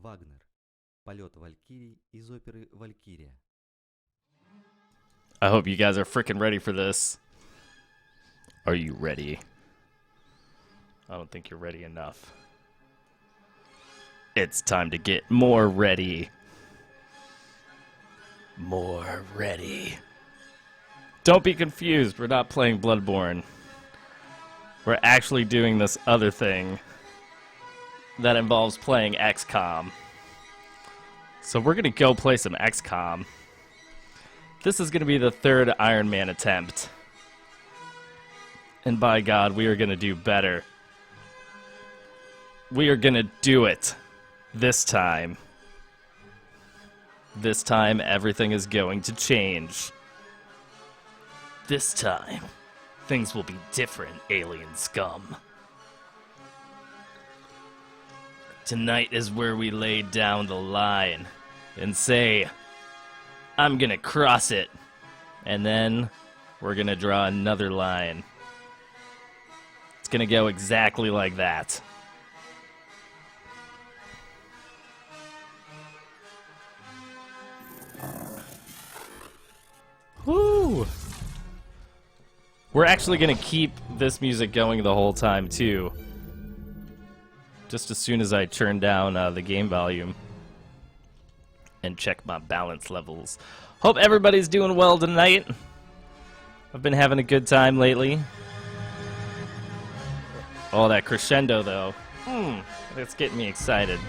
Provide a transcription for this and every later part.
Вагнер. Полет Валькирий из оперы «Валькирия». I hope you guys are freaking ready for this. Are you ready? I don't think you're ready enough. It's time to get more ready. More ready. Don't be confused. We're not playing Bloodborne. We're actually doing this other thing that involves playing Xcom. So we're going to go play some Xcom. This is going to be the third Iron Man attempt. And by God, we are going to do better. We are going to do it. This time. This time, everything is going to change. This time, things will be different, alien scum. Tonight is where we lay down the line and say, I'm gonna cross it. And then we're gonna draw another line. It's gonna go exactly like that. Woo! We're actually gonna keep this music going the whole time too. Just as soon as I turn down the game volume and check my balance levels. Hope everybody's doing well tonight. I've been having a good time lately. Oh, that crescendo though. That's getting me excited.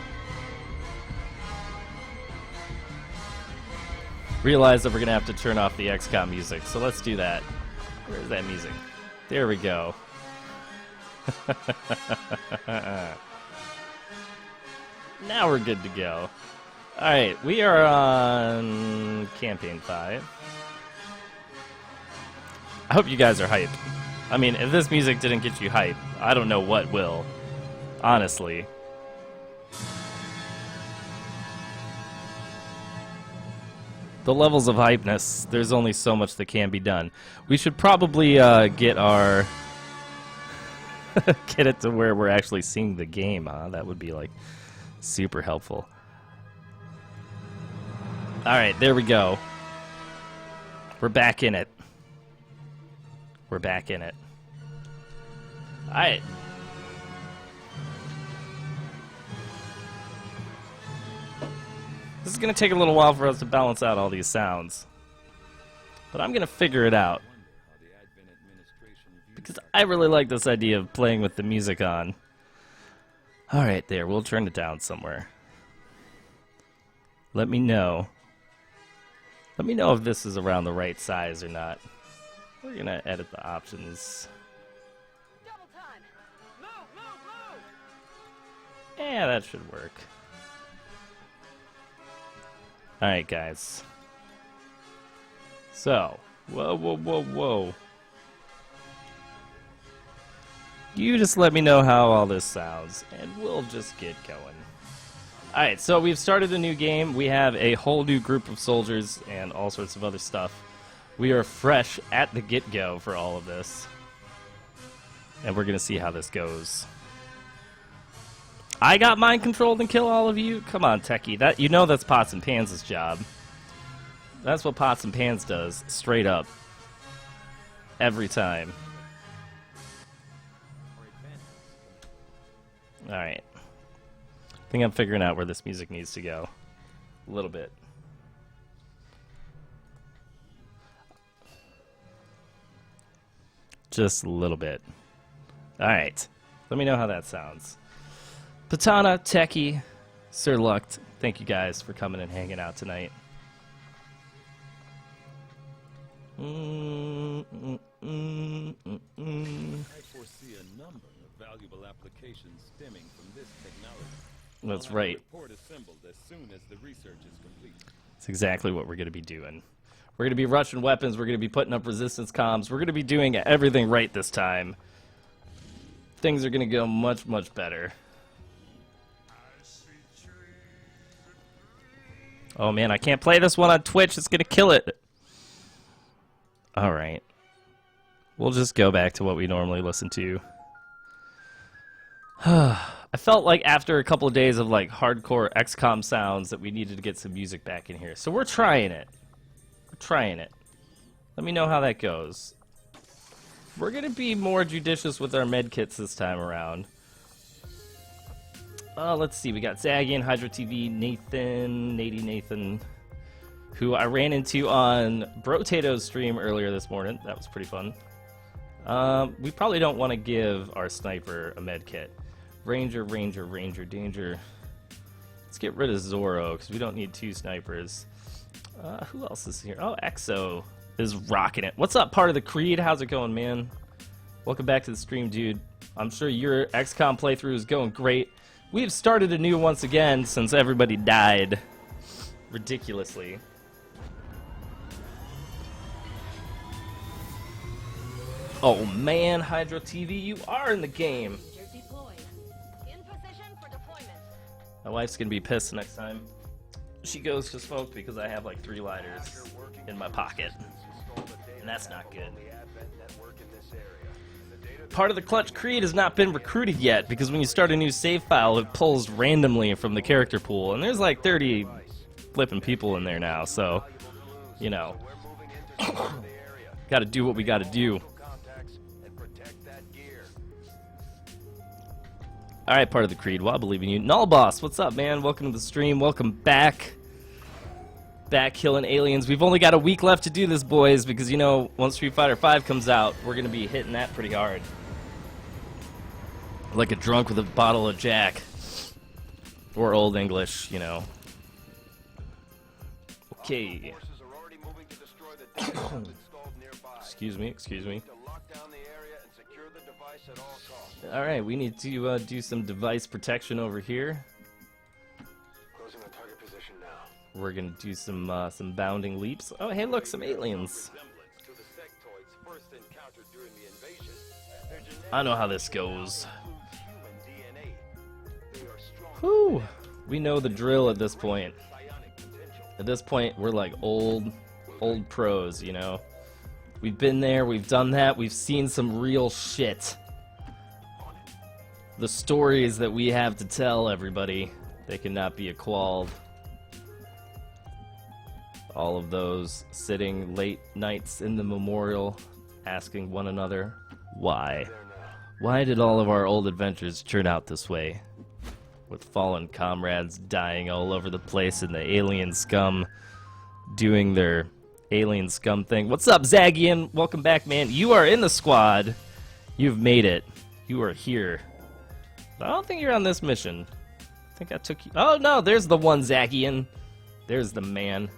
Realize that we're gonna have to turn off the Xcom music, so let's do that. Where's that music? There we go. Now we're good to go. Alright, we are on Campaign 5. I hope you guys are hyped. I mean, if this music didn't get you hyped, I don't know what will. Honestly. The levels of hypeness, there's only so much that can be done. We should probably get our... get it to where we're actually seeing the game, huh? That would be, like, super helpful. Alright, there we go. We're back in it. We're back in it. Alright. This is going to take a little while for us to balance out all these sounds. But I'm going to figure it out. Because I really like this idea of playing with the music on. Alright, there. We'll turn it down somewhere. Let me know. Let me know if this is around the right size or not. We're going to edit the options. Double time. Move, move, move. Yeah, that should work. Alright, guys. So, whoa. You just let me know how all this sounds, and we'll just get going. Alright, so we've started a new game. We have a whole new group of soldiers and all sorts of other stuff. We are fresh at the get-go for all of this. And we're going to see how this goes. I got mind controlled and kill all of you? Come on, Techie. That, you know that's Pots and Pans' job. That's what Pots and Pans does, straight up. Every time. Alright. I think I'm figuring out where this music needs to go. A little bit. Just a little bit. Alright. Let me know how that sounds. Patana, Techie, Sir Lucht, thank you guys for coming and hanging out tonight. I foresee a number of valuable applications stemming from this technology. That's right. Report assembled as soon as the research is complete. That's exactly what we're going to be doing. We're going to be rushing weapons, we're going to be putting up resistance comms, we're going to be doing everything right this time. Things are going to go much, much better. Oh man, I can't play this one on Twitch, it's going to kill it. Alright. We'll just go back to what we normally listen to. I felt like after a couple of days of like hardcore XCOM sounds that we needed to get some music back in here. So we're trying it. We're trying it. Let me know how that goes. We're gonna be more judicious with our med kits this time around. Let's see. We got Zagian, Hydro TV, Nathan, who I ran into on Brotato's stream earlier this morning. That was pretty fun. We probably don't want to give our sniper a med kit. Ranger, danger. Let's get rid of Zorro, because we don't need 2 snipers. Who else is here? Oh, Exo is rocking it. What's up, part of the Creed? How's it going, man? Welcome back to the stream, dude. I'm sure your XCOM playthrough is going great. We've started anew once again since everybody died. Ridiculously. Oh man, Hydro TV, you are in the game. In position for deployment. My wife's gonna be pissed next time she goes to smoke because I have like 3 lighters in my pocket. And that's not good. Part of the Clutch Creed has not been recruited yet because when you start a new save file, it pulls randomly from the character pool. And there's like 30 flipping people in there now, so, you know. Gotta do what we gotta do. Alright, part of the Creed. Well, I believe in you. Null Boss, what's up, man? Welcome to the stream. Welcome back. Back killing aliens. We've only got a week left to do this, boys, because, you know, once Street Fighter V comes out, we're going to be hitting that pretty hard. Like a drunk with a bottle of Jack. Or Old English, you know. Okay. Excuse me. Alright, we need to do some device protection over here. Closing on target position now. We're gonna do some bounding leaps. Oh, hey, look, some aliens. I know how this goes. Whew. We know the drill at this point. At this point, we're like old pros, you know? We've been there, we've done that, we've seen some real shit. The stories that we have to tell, everybody, they cannot be equaled. All of those sitting late nights in the memorial, asking one another, why? Why did all of our old adventures turn out this way? With fallen comrades dying all over the place and the alien scum doing their alien scum thing. What's up, Zagian? Welcome back, man. You are in the squad. You've made it. You are here. I don't think you're on this mission. I think I took you. Oh, no, there's the one, Zagian. There's the man.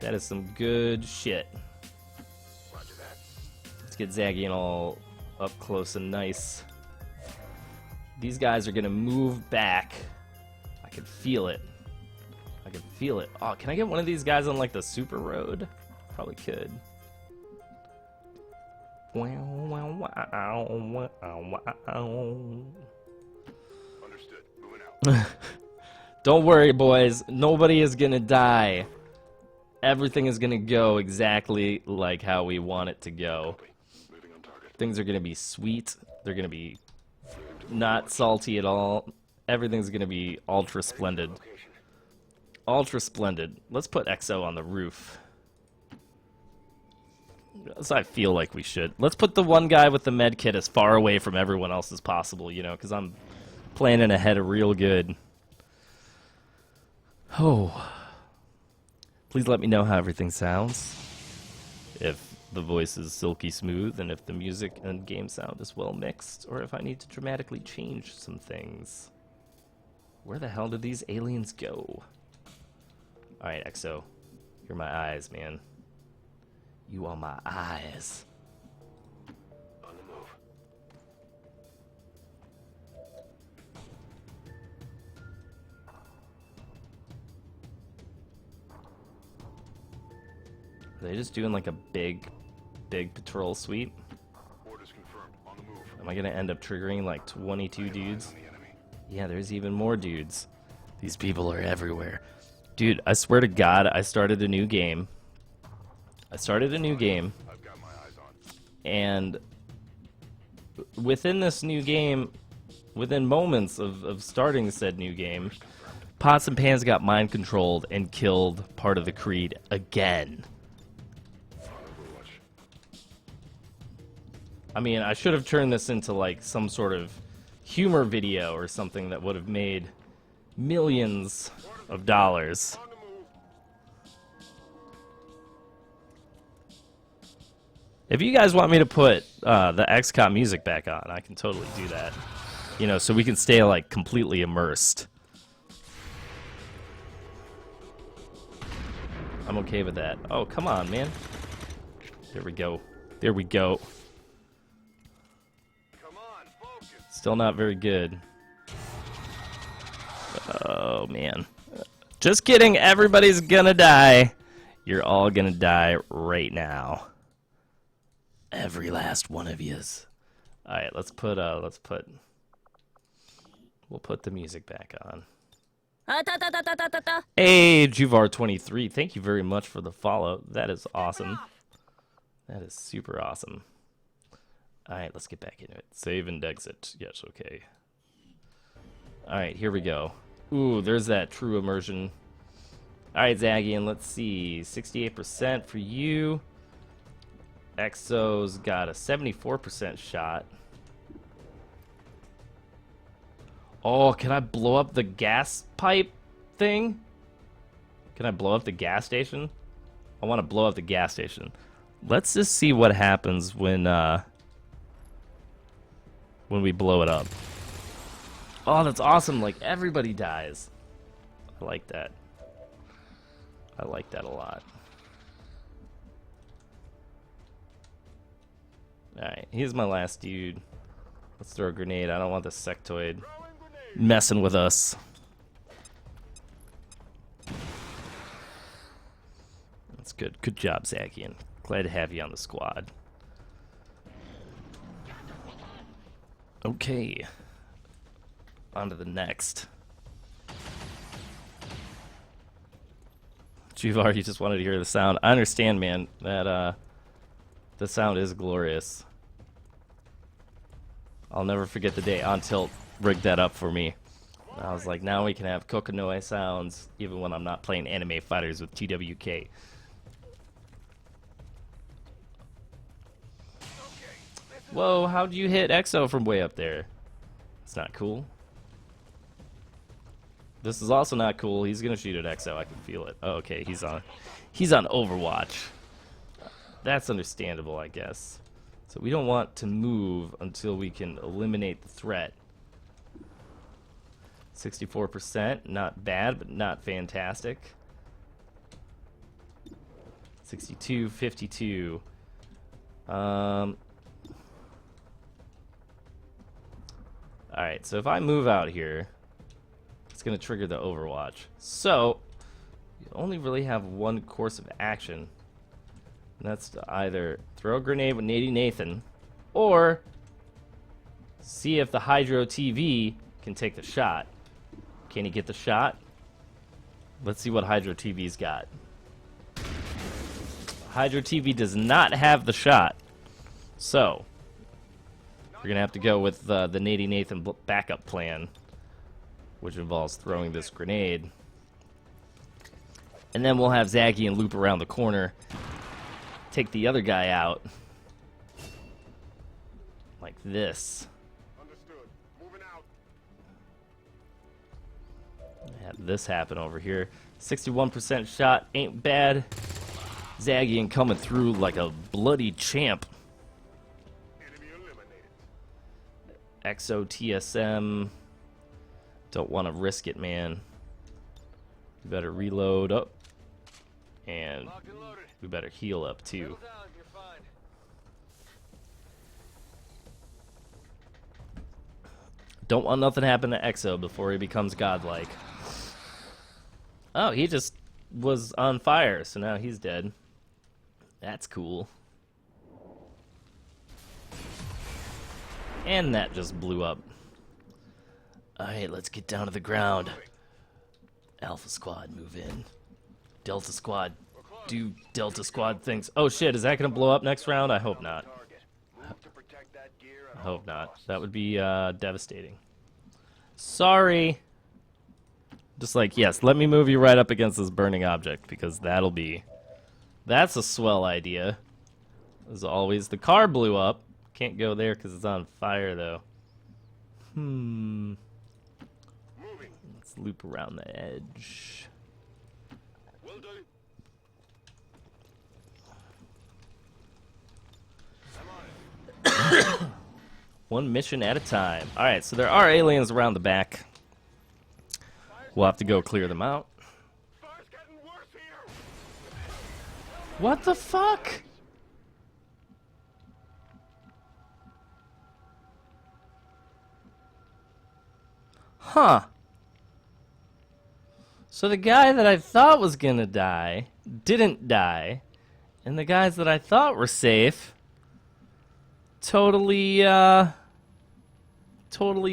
That is some good shit. Roger that. Let's get Zagian all up close and nice. These guys are going to move back. I can feel it. I can feel it. Oh, can I get one of these guys on, like, the super road? Probably could. Understood. Moving out. Don't worry, boys. Nobody is gonna die. Everything is gonna go exactly like how we want it to go. Moving on target. Things are gonna be sweet. They're gonna be not salty at all. Everything's gonna be ultra splendid. Ultra splendid. Let's put Exo on the roof. So I feel like we should. Let's put the one guy with the med kit as far away from everyone else as possible, you know, because I'm planning ahead real good. Oh. Please let me know how everything sounds. If the voice is silky smooth, and if the music and game sound is well mixed, or if I need to dramatically change some things. Where the hell did these aliens go? Alright, Exo. You're my eyes, man. You are my eyes. On the move. Are they just doing like a big patrol sweep? Orders confirmed. On the move. Am I gonna end up triggering like 22 dudes? On the enemy. Yeah, there's even more dudes. These people are everywhere. Dude, I swear to God, I started a new game. I've got my eyes on. And within this new game, within moments of starting said new game, Pots and Pans got mind controlled and killed part of the Creed again. I mean, I should have turned this into like some sort of humor video or something that would have made millions of dollars. If you guys want me to put the Xcom music back on, I can totally do that. You know, so we can stay like completely immersed. I'm okay with that. Oh, come on, man. There we go. There we go. Still not very good. Oh, man. Just kidding. Everybody's gonna die. You're all gonna die right now. Every last one of yous. All right, we'll put the music back on. Hey, Juvar23, thank you very much for the follow. That is awesome. That is super awesome. Alright, let's get back into it. Save and exit. Yes, okay. Alright, here we go. Ooh, there's that true immersion. Alright, Zagian, let's see. 68% for you. Exo's got a 74% shot. Oh, can I blow up the gas pipe thing? Can I blow up the gas station? I want to blow up the gas station. Let's just see what happens when we blow it up. Oh, that's awesome. Like, everybody dies. I like that. I like that a lot. Alright, here's my last dude. Let's throw a grenade. I don't want the sectoid messing with us. That's good. Good job, Zakian. Glad to have you on the squad. Okay. On to the next. Juvar, you just wanted to hear the sound. I understand, man. That the sound is glorious. I'll never forget the day On Tilt rigged that up for me. I was like, now we can have Kokonoi sounds even when I'm not playing anime fighters with TWK. Whoa, how'd you hit Exo from way up there? It's not cool. This is also not cool. He's gonna shoot at Exo. I can feel it. Oh, okay, he's on Overwatch. That's understandable, I guess. So we don't want to move until we can eliminate the threat. 64%, not bad, but not fantastic. 62, 52. Alright, so if I move out here, it's going to trigger the Overwatch. So, you only really have one course of action. And that's to either throw a grenade with Nady Nathan, or see if the Hydro TV can take the shot. Can he get the shot? Let's see what Hydro TV's got. Hydro TV does not have the shot. So, we're going to have to go with the Nady Nathan backup plan, which involves throwing this grenade. And then we'll have Zaggy and loop around the corner, take the other guy out, like this. Understood. Moving out. Have this happen over here. 61% shot, ain't bad. Zaggy coming through like a bloody champ. Enemy eliminated. Exo TSM. Don't want to risk it, man. We better reload up. And Locked and loaded. we better heal up too. Settle down, you're fine. Don't want nothing to happen to Exo before he becomes godlike. Oh, he just was on fire, so now he's dead. That's cool. And that just blew up. Alright, let's get down to the ground. Alpha Squad, move in. Delta Squad, do Delta Squad things. Oh shit, is that gonna blow up next round? I hope not. Target. Move to protect that gear. I hope not. That would be devastating. Sorry. Just like, yes, let me move you right up against this burning object, because that's a swell idea. As always, the car blew up. Can't go there because it's on fire, though. Let's loop around the edge. Will do. One mission at a time. Alright, so there are aliens around the back. We'll have to go clear them out. Fire's getting worse here. What the fuck? Huh. So the guy that I thought was gonna die didn't die, and the guys that I thought were safe totally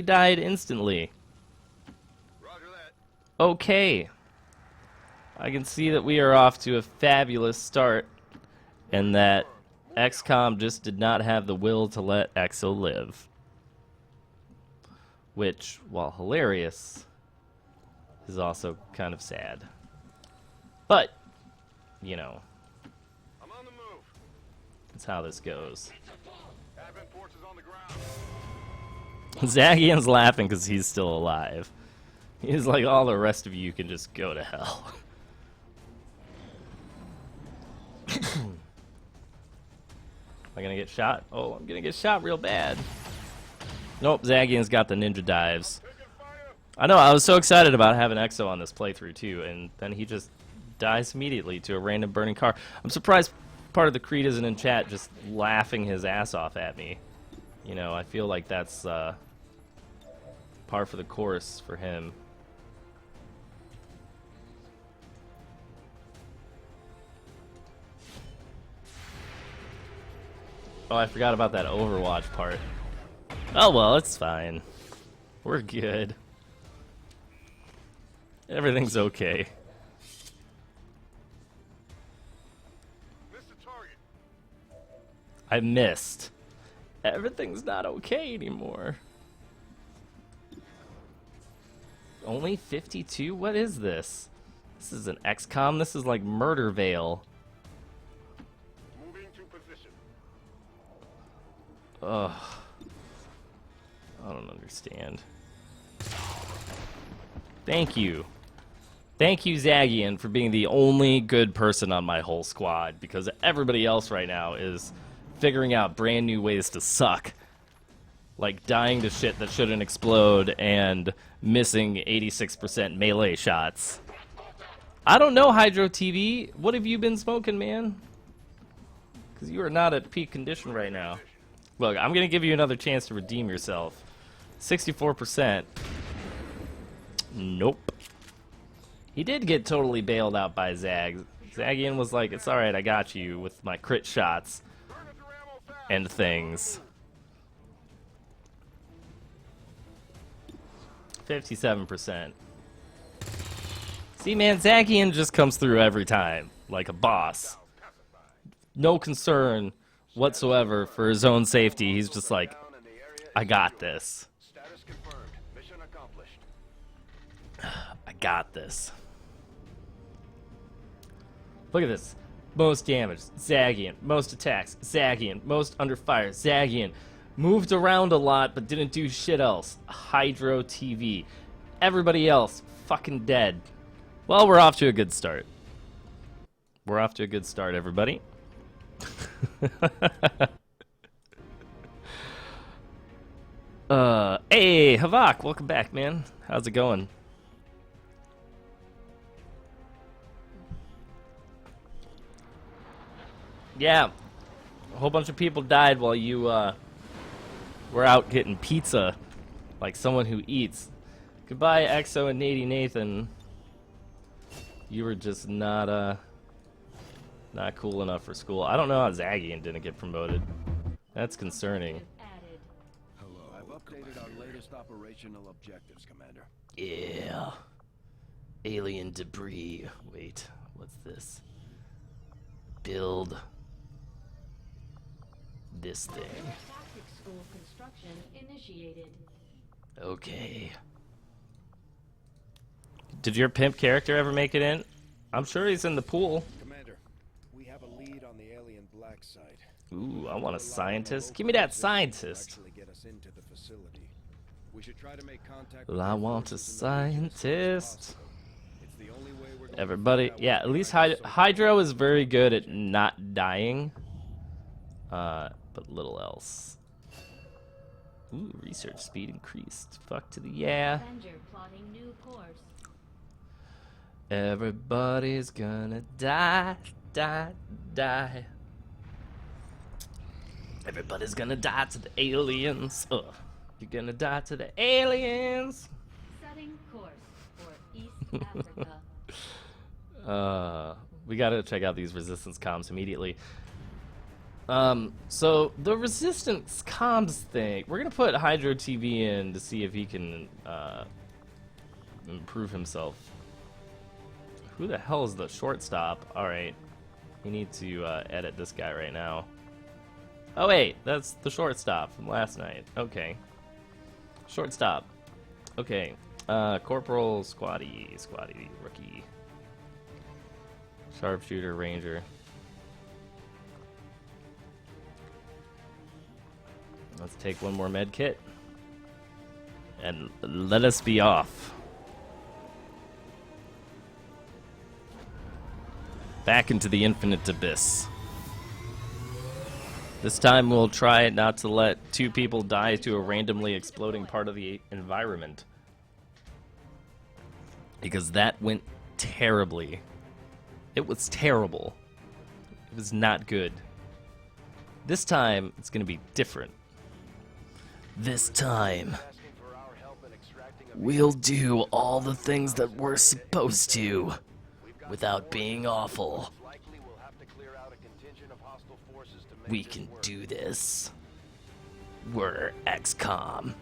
died instantly. Roger that. Okay. I can see that we are off to a fabulous start, and that XCOM just did not have the will to let EXO live. Which, while hilarious, is also kind of sad. But, you know, I'm on the move. that's how this goes. Advent forces on the ground. Zagian's laughing because he's still alive. He's like, all the rest of you can just go to hell. Am I gonna get shot? Oh, I'm gonna get shot real bad. Nope, Zagian's got the ninja dives. I know, I was so excited about having EXO on this playthrough too, and then he just dies immediately to a random burning car. I'm surprised part of the Creed isn't in chat just laughing his ass off at me. You know, I feel like that's par for the course for him. Oh, I forgot about that Overwatch part. Oh well, it's fine. We're good. Everything's okay. Missed the target. I missed. Everything's not okay anymore. Only 52? What is this? This is an XCOM? This is like Murdervale. Moving to position. Ugh. I don't understand. Thank you. Thank you, Zagian, for being the only good person on my whole squad, because everybody else right now is figuring out brand new ways to suck. Like dying to shit that shouldn't explode and missing 86% melee shots. I don't know, Hydro TV. What have you been smoking, man? Because you are not at peak condition right now. Look, I'm going to give you another chance to redeem yourself. 64%. Nope. He did get totally bailed out by Zag. Zagian was like, it's alright, I got you with my crit shots and things. 57%. See, man, Zagian just comes through every time, like a boss. No concern whatsoever for his own safety. He's just like, I got this. Status confirmed. Mission accomplished. I got this. Look at this. Most damage, Zagian. Most attacks, Zagian. Most under fire, Zagian. Moved around a lot, but didn't do shit else. Hydro TV. Everybody else, fucking dead. Well, we're off to a good start. We're off to a good start, everybody. Hey, Havok, welcome back, man. How's it going? Yeah, a whole bunch of people died while you were out getting pizza, like someone who eats. Goodbye, Exo and Nady Nathan. You were just not cool enough for school. I don't know how Zagian didn't get promoted. That's concerning. Hello. I've updated our latest operational objectives, Commander. Yeah. Alien debris. Wait, what's this? Build this thing. Tactics school construction initiated. Okay. Did your pimp character ever make it in? I'm sure he's in the pool. Commander, we have a lead on the alien black site. Ooh, I want a scientist. Give me that scientist. Actually get us into the facility. We should try to make contact Well, with I their want a forces in the region as soon as scientist. possible. It's the only way we're going Everybody, to find out yeah, what at least kind of social Hydro is very good at not dying. But little else. Ooh, research speed increased. Fuck to the yeah. Avenger plotting new course. Everybody's gonna die, die, die. Everybody's gonna die to the aliens. Ugh. You're gonna die to the aliens. Setting course for East Africa. We gotta check out these resistance comms immediately. So the resistance comms thing, we're gonna put Hydro TV in to see if he can improve himself. Who the hell is the shortstop? All right, we need to edit this guy right now. Oh wait, that's the shortstop from last night. Okay, shortstop. Okay, Corporal, Squatty, rookie, sharpshooter, ranger. Let's take one more med kit and let us be off. Back into the infinite abyss. This time we'll try not to let 2 people die to a randomly exploding part of the environment. Because that went terribly. It was terrible. It was not good. This time it's going to be different. This time, we'll do all the things that we're supposed to without being awful. We can do this. We're Xcom.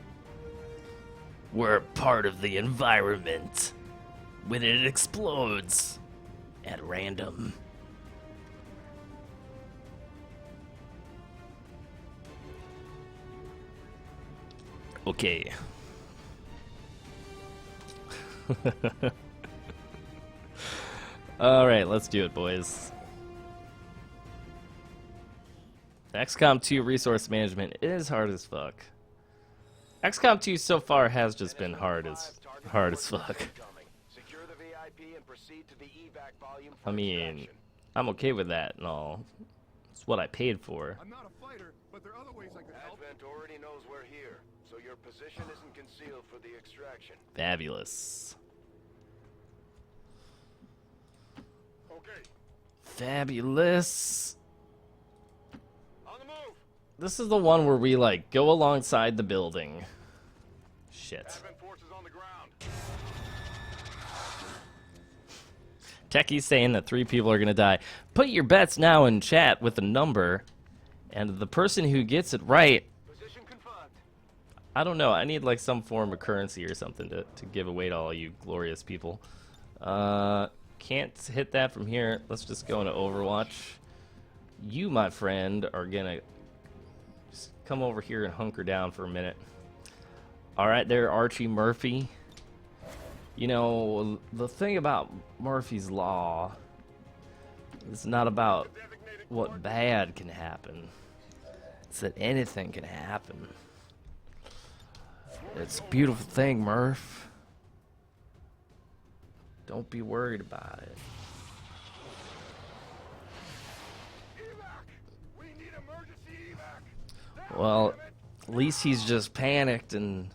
We're part of the environment when it explodes at random. Okay. Alright, let's do it, boys. XCOM 2 resource management is hard as fuck. XCOM 2 so far has just been hard as fuck. I mean, I'm okay with that and all. It's what I paid for. I'm not a fighter, but there are other ways I can help. Advent already knows we're here, so your position isn't concealed for the extraction. Fabulous. Okay. Fabulous. On the move. This is the one where we, like, go alongside the building. Shit. Advent forces on the ground. Techie's saying that 3 people are gonna die. Put your bets now in chat with a number, and the person who gets it right, Position confirmed. I don't know, I need like some form of currency or something to give away to all you glorious people. Can't hit that from here. Let's just go into Overwatch. You, my friend, are gonna just come over here and hunker down for a minute. Alright there, Archie Murphy. You know, the thing about Murphy's Law is not about what bad can happen. It's that anything can happen. It's a beautiful thing, Murph. Don't be worried about it. Evac! We need emergency evac. Well, at least he's just panicked and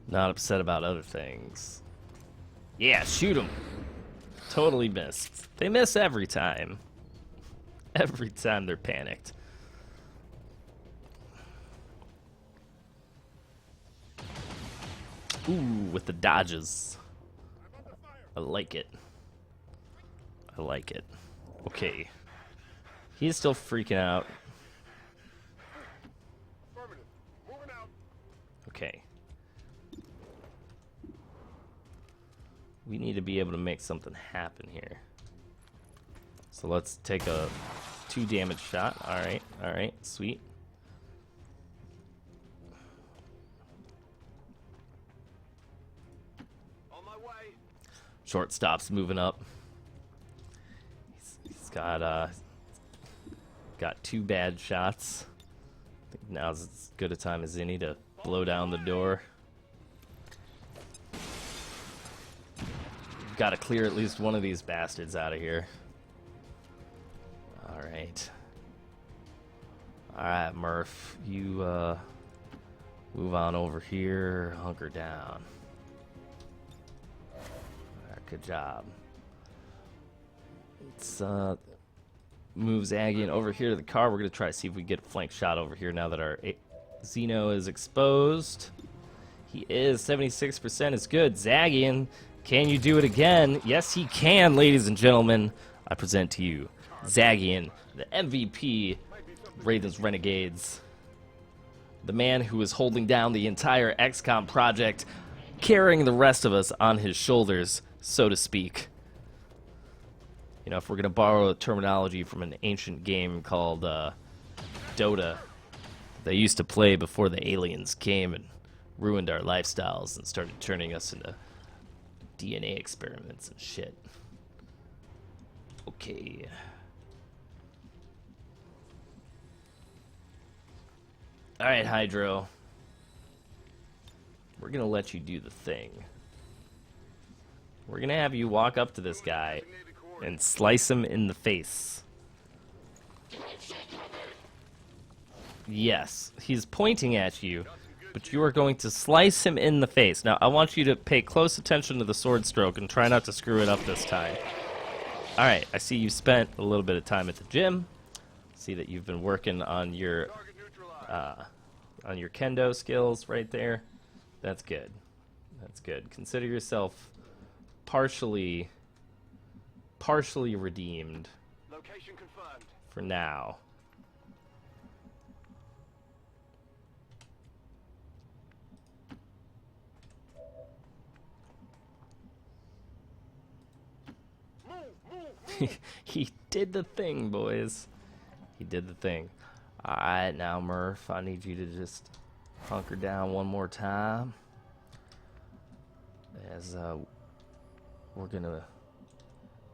not upset about other things. Yeah, shoot him. Totally missed. They miss every time. Every time they're panicked. Ooh, with the dodges. I like it. I like it. Okay. He's still freaking out. Affirmative. Moving out. Okay. We need to be able to make something happen here. So let's take a 2 damage shot. Alright, sweet. On my way. Shortstop's moving up. He's got two bad shots. I think now's as good a time as any to blow down the door. Got to clear at least one of these bastards out of here. All right. All right, Murph. You move on over here. Hunker down. All right, good job. Let's move Zagian over here to the car. We're going to try to see if we can get a flank shot over here now that our Xeno is exposed. He is 76% is good. Zagian, can you do it again? Yes, he can, ladies and gentlemen. I present to you Zagian, the MVP, Ravens Renegades. The man who is holding down the entire XCOM project, carrying the rest of us on his shoulders, so to speak. You know, if we're going to borrow a terminology from an ancient game called Dota, they used to play before the aliens came and ruined our lifestyles and started turning us into DNA experiments and shit. Okay. Alright, Hydro. We're going to let you do the thing. We're going to have you walk up to this guy and slice him in the face. Yes, he's pointing at you, but you are going to slice him in the face. Now, I want you to pay close attention to the sword stroke and try not to screw it up this time. Alright, I see you spent a little bit of time at the gym. See that you've been working on your kendo skills right there. That's good. That's good. Consider yourself partially redeemed. Location confirmed. For now. He did the thing, boys. He did the thing. Alright, now Murph, I need you to just hunker down one more time. As we're gonna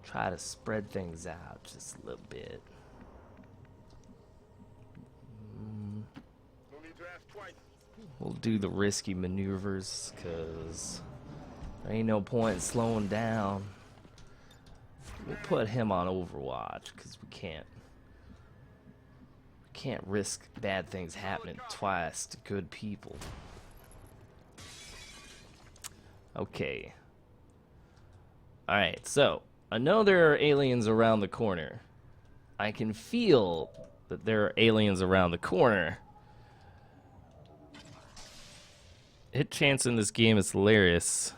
try to spread things out just a little bit. No need to ask twice. We'll do the risky maneuvers, because there ain't no point in slowing down. We'll put him on Overwatch, because we can't risk bad things happening twice to good people. Okay. Alright, so I know there are aliens around the corner. I can feel that there are aliens around the corner. Hit chance in this game is hilarious.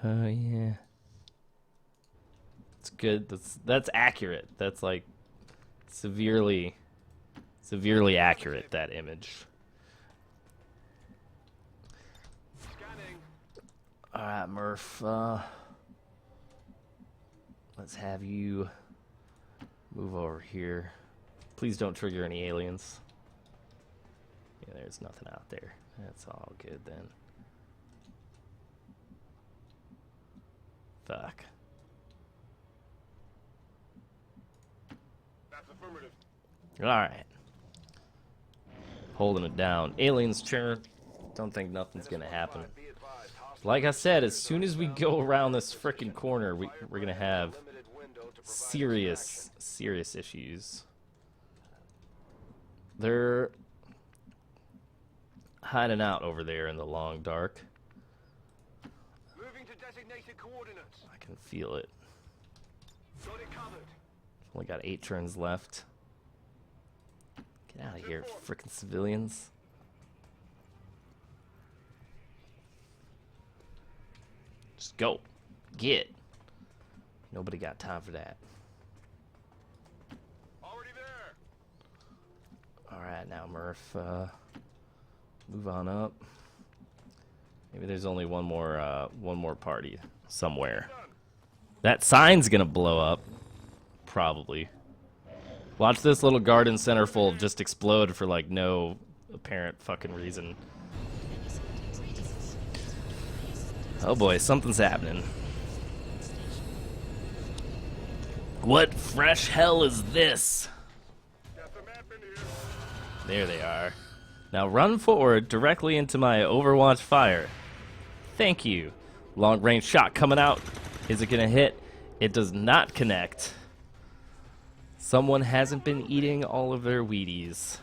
Oh yeah. It's good. That's accurate. That's like severely accurate, that image. Scanning. Alright, Murph, let's have you move over here. Please don't trigger any aliens. Yeah, there's nothing out there. That's all good then. Fuck. That's affirmative. Alright. Holding it down. Aliens, sure. Don't think nothing's gonna happen. Be advised. Hostile Like I said, as soon as we go around this frickin' corner, we're gonna have limited window to provide serious issues. They're hiding out over there in the long dark. moving to designated coordinates. I can feel it. Got it covered. Only got 8 turns left. Get out of here, frickin' civilians. Just go. Get. Nobody got time for that. Already there. Alright, now Murph, move on up. Maybe there's only one more party somewhere. That sign's gonna blow up. Probably. Watch this little garden centerfold just explode for like no apparent fucking reason. Oh boy, something's happening. What fresh hell is this? There they are. Now run forward directly into my Overwatch fire. Thank you. Long range shot coming out. Is it gonna hit? It does not connect. Someone hasn't been eating all of their Wheaties.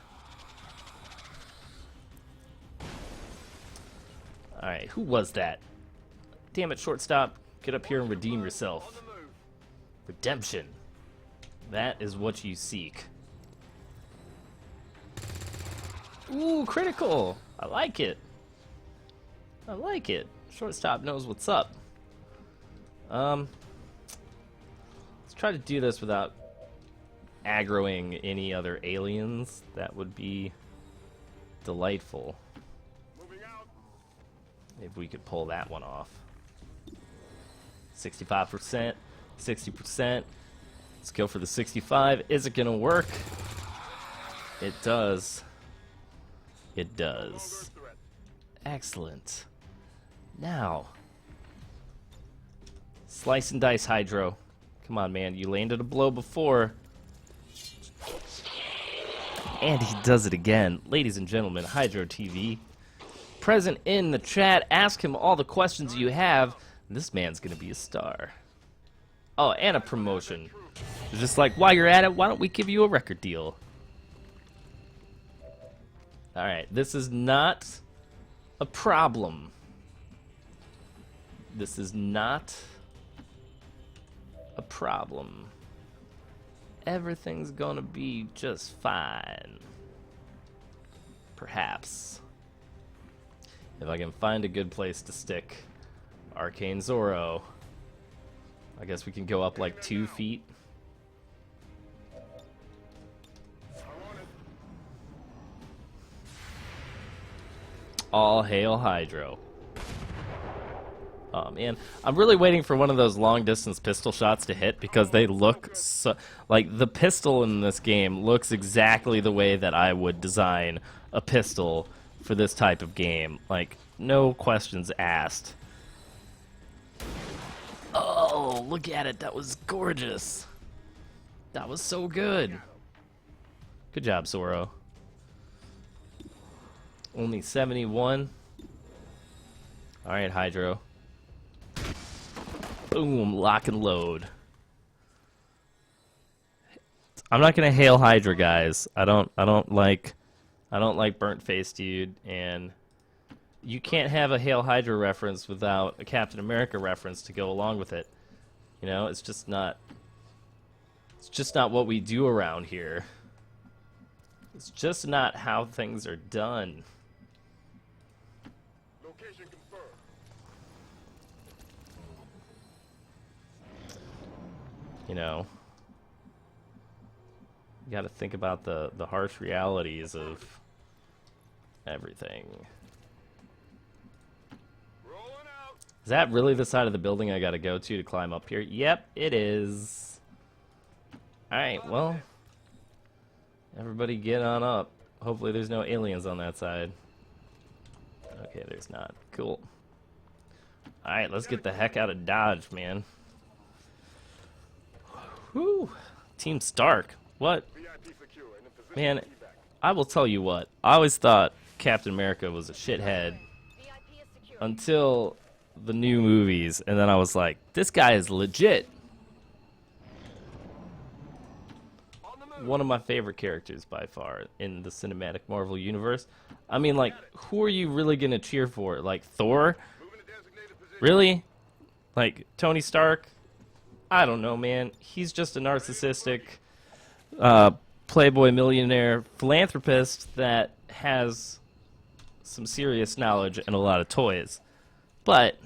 Alright, who was that? Damn it, shortstop. Get up here and redeem yourself. Redemption. That is what you seek. Ooh, critical. I like it. I like it. Shortstop knows what's up. Let's try to do this without aggroing any other aliens. That would be delightful. If we could pull that one off. 65%, 60%. Let's go for the 65. Is it gonna work? It does. It does. Excellent. Now, slice and dice, Hydro. Come on, man. You landed a blow before. And he does it again. Ladies and gentlemen, Hydro TV. Present in the chat. Ask him all the questions you have. This man's going to be a star. Oh, and a promotion. It's just like, while you're at it, why don't we give you a record deal? Alright, this is not a problem. This is not a problem. Everything's gonna be just fine. Perhaps. If I can find a good place to stick Arcane Zoro. I guess we can go up like 2 feet. All hail Hydro. Oh man, I'm really waiting for one of those long distance pistol shots to hit because they look so, like the pistol in this game looks exactly the way that I would design a pistol for this type of game. Like, no questions asked. Oh, look at it. That was gorgeous. That was so good. Good job, Zoro. Only 71. Alright, Hydro. Boom, lock and load. I'm not gonna hail Hydra, guys. I don't like burnt face dude, and you can't have a Hail Hydra reference without a Captain America reference to go along with it. You know, it's just not what we do around here. It's just not how things are done. Location confirmed. You know, you got to think about the harsh realities of everything. Rolling out. Is that really the side of the building I got to go to climb up here? Yep, it is. Alright, well, everybody get on up. Hopefully there's no aliens on that side. Okay, there's not. Cool. Alright, let's get the heck out of Dodge, man. Whew. Team Stark. What? VIP secure and in position Man, to evac. I will tell you what. I always thought Captain America was a shithead VIP is secure. until the new movies, and then I was like, this guy is legit. On the move. One of my favorite characters by far in the cinematic Marvel universe. I mean, like, who are you really gonna cheer for? Like, Thor? Moving to designated position. Really? Like, Tony Stark? I don't know, man. He's just a narcissistic playboy millionaire philanthropist that has some serious knowledge and a lot of toys. But,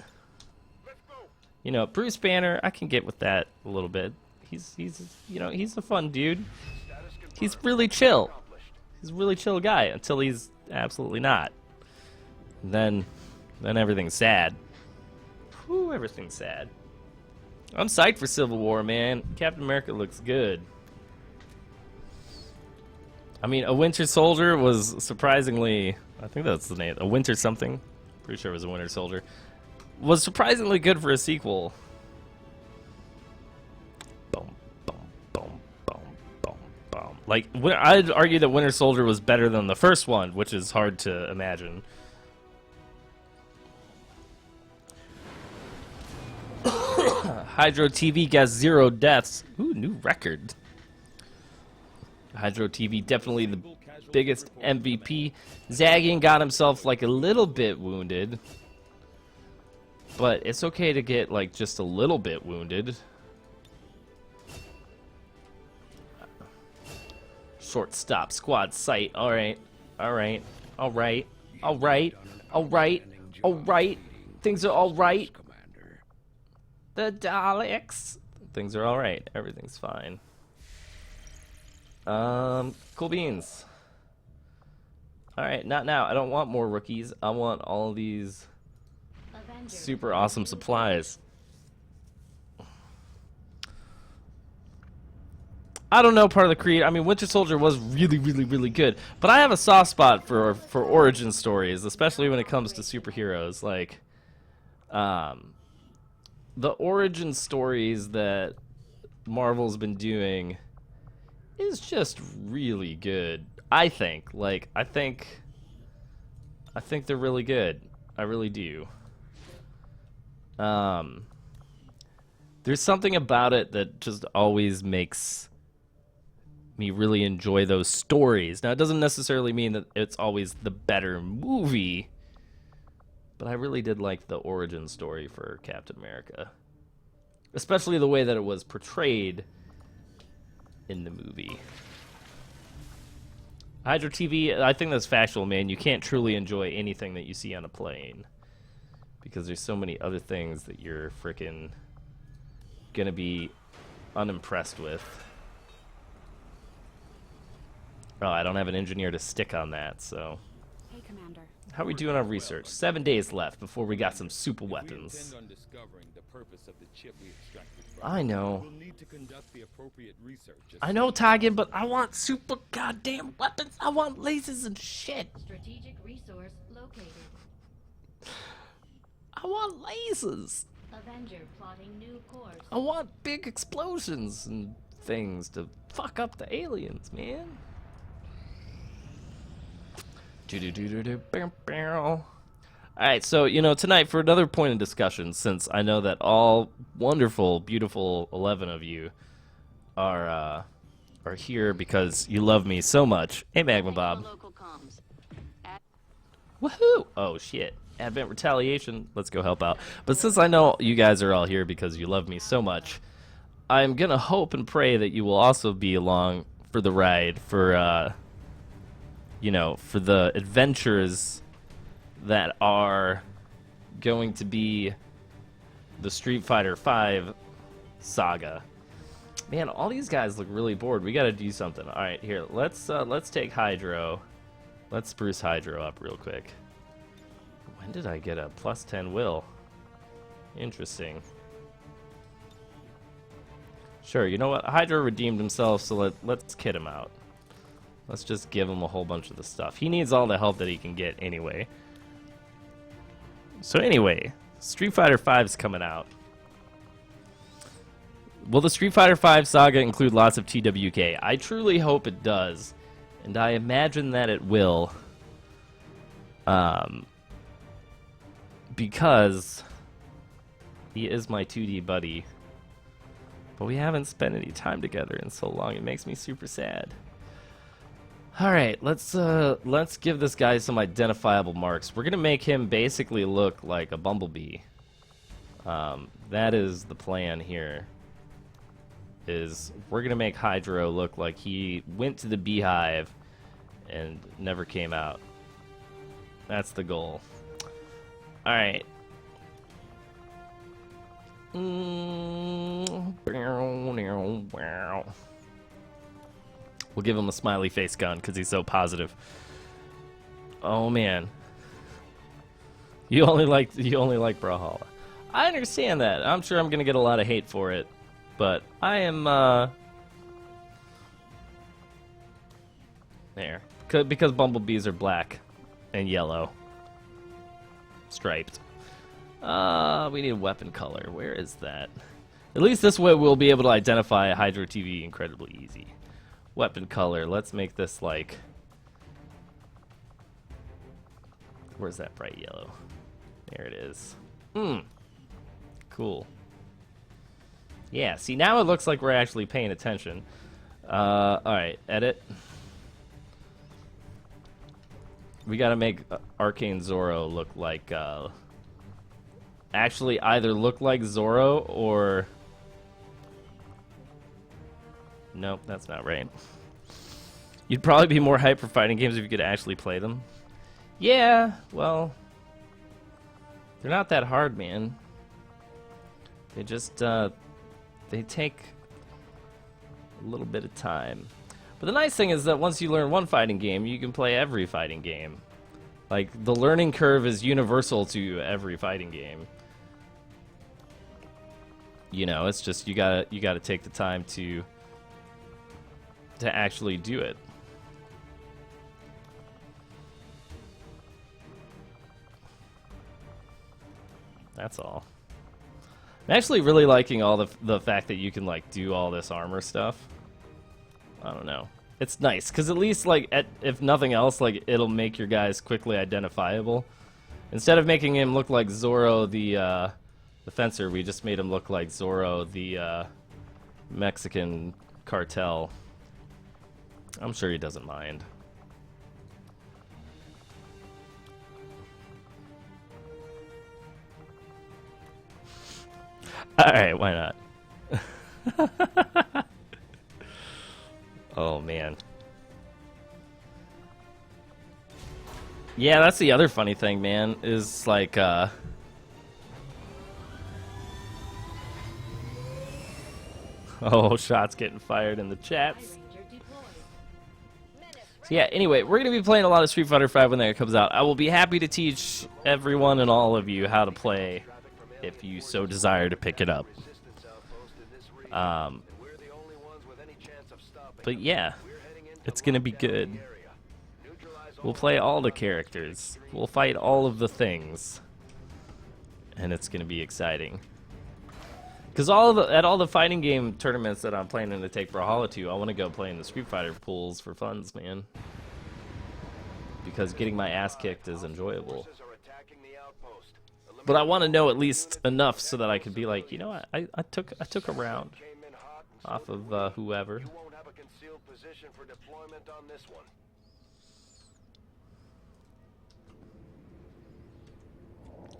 Let's go. you know, Bruce Banner, I can get with that a little bit. He's you know, he's a fun dude. Status confirmed. He's really chill. Accomplished. He's a really chill guy until he's absolutely not. Then everything's sad. Whew, everything's sad. I'm psyched for Civil War, man. Captain America looks good. I mean, a Winter Soldier was surprisingly, I think that's the name, a Winter something. Pretty sure it was a Winter Soldier. was surprisingly good for a sequel. Boom, boom, boom, boom, boom, boom. Like, I'd argue that Winter Soldier was better than the first one, which is hard to imagine. Hydro TV got 0 deaths. Ooh, new record. Hydro TV definitely the biggest MVP. Zagian got himself like a little bit wounded. But it's okay to get like just a little bit wounded. Short stop, squad sight. Alright. Alright. Alright. Alright. Alright. Alright. Things are alright. The Daleks. Things are alright. Everything's fine. Cool beans. Alright, not now. I don't want more rookies. I want all these super awesome supplies. I don't know part of the creed. I mean, Winter Soldier was really, really, really good. But I have a soft spot for origin stories, especially when it comes to superheroes. Like, the origin stories that Marvel's been doing is just really good. I think. Like, I think they're really good. I really do. There's something about it that just always makes me really enjoy those stories. Now, it doesn't necessarily mean that it's always the better movie, but I really did like the origin story for Captain America. Especially the way that it was portrayed in the movie. Hydro TV, I think that's factual, man. You can't truly enjoy anything that you see on a plane. Because there's so many other things that you're frickin' gonna be unimpressed with. Oh, I don't have an engineer to stick on that, so... Hey, Commander. How are we doing on research? 7 days left before we got some super weapons. We intend on discovering the purpose of the chip we extracted from I know. We'll need to conduct the appropriate research. I know, Tigan, but I want super goddamn weapons. I want lasers and shit. Strategic resource located. I want lasers. Avenger plotting new course. I want big explosions and things to fuck up the aliens, man. Alright, so, you know, tonight for another point of discussion, since I know that all wonderful, beautiful 11 of you are here because you love me so much. Hey, Magma Bob. Woohoo! Oh, shit. Advent Retaliation. Let's go help out. But since I know you guys are all here because you love me so much, I'm gonna hope and pray that you will also be along for the ride for, you know, for the adventures that are going to be the Street Fighter V saga. Man, all these guys look really bored. We gotta do something. All right, here, let's take Hydro. Let's spruce Hydro up real quick. When did I get a plus 10 will? Interesting. Sure, you know what? Hydro redeemed himself, so let's kit him out. Let's just give him a whole bunch of the stuff. He needs all the help that he can get anyway. So anyway, Street Fighter V's coming out. Will the Street Fighter V saga include lots of TWK? I truly hope it does, and I imagine that it will. Because he is my 2D buddy. But we haven't spent any time together in so long. It makes me super sad. Alright, let's give this guy some identifiable marks. We're gonna make him basically look like a bumblebee. That is the plan here. Is we're gonna make Hydro look like he went to the beehive and never came out. That's the goal. Alright. We'll give him a smiley face gun because he's so positive. Oh man. You only like Brawlhalla. I understand that. I'm sure I'm gonna get a lot of hate for it. But I am there. Because bumblebees are black and yellow. Striped. We need weapon color. Where is that? At least this way we'll be able to identify Hydro TV incredibly easy. Weapon color. Let's make this like... Where's that bright yellow? There it is. Cool. Yeah, see, now it looks like we're actually paying attention. Alright, edit. We gotta make Arcane Zoro look like, actually either look like Zoro or... Nope, that's not right. You'd probably be more hyped for fighting games if you could actually play them. Yeah, well... They're not that hard, man. They just, they take a little bit of time. But the nice thing is that once you learn one fighting game, you can play every fighting game. Like, the learning curve is universal to every fighting game. You know, it's just you gotta take the time to actually do it. That's all. I'm actually really liking all the fact that you can like do all this armor stuff. I don't know. It's nice because at least like if nothing else, like it'll make your guys quickly identifiable. Instead of making him look like Zoro the fencer, we just made him look like Zoro the Mexican cartel. I'm sure he doesn't mind. Alright, why not? Oh, man. Yeah, that's the other funny thing, man, is like, oh, shots getting fired in the chats. So yeah, anyway, we're going to be playing a lot of Street Fighter V when that comes out. I will be happy to teach everyone and all of you how to play if you so desire to pick it up. But yeah, it's going to be good. We'll play all the characters. We'll fight all of the things. And it's going to be exciting. Because at all the fighting game tournaments that I'm planning to take Brawlhalla to, I want to go play in the Street Fighter pools for funds, man. Because getting my ass kicked is enjoyable. But I want to know at least enough so that I could be like, you know what, I took a round off of whoever.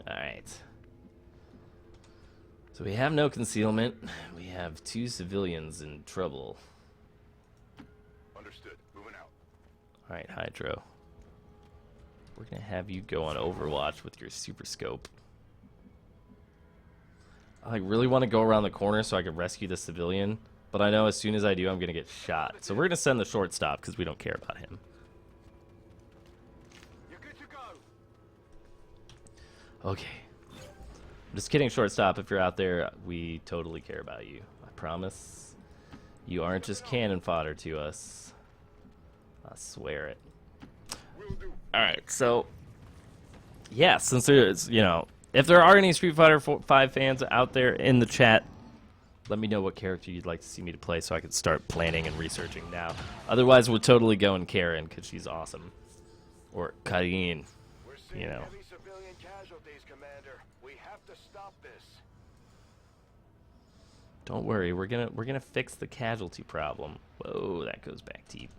Alright. So we have no concealment. We have 2 civilians in trouble. Understood. Moving out. Alright, Hydro. We're gonna have you go on Overwatch with your super scope. I like, really want to go around the corner so I can rescue the civilian, but I know as soon as I do, I'm gonna get shot. So we're gonna send the shortstop because we don't care about him. You're good to go. Okay. I'm just kidding, shortstop. If you're out there, we totally care about you. I promise. You aren't just cannon fodder to us. I swear it. Alright, so... yeah, since there's, you know... if there are any Street Fighter 5 fans out there in the chat, let me know what character you'd like to see me to play so I can start planning and researching now. Otherwise, we'll totally go in Karen, because she's awesome. Or Karine, you know. Heavy civilian casualties, Commander. We have to stop this. Don't worry, we're gonna fix the casualty problem. Whoa, that goes back deep.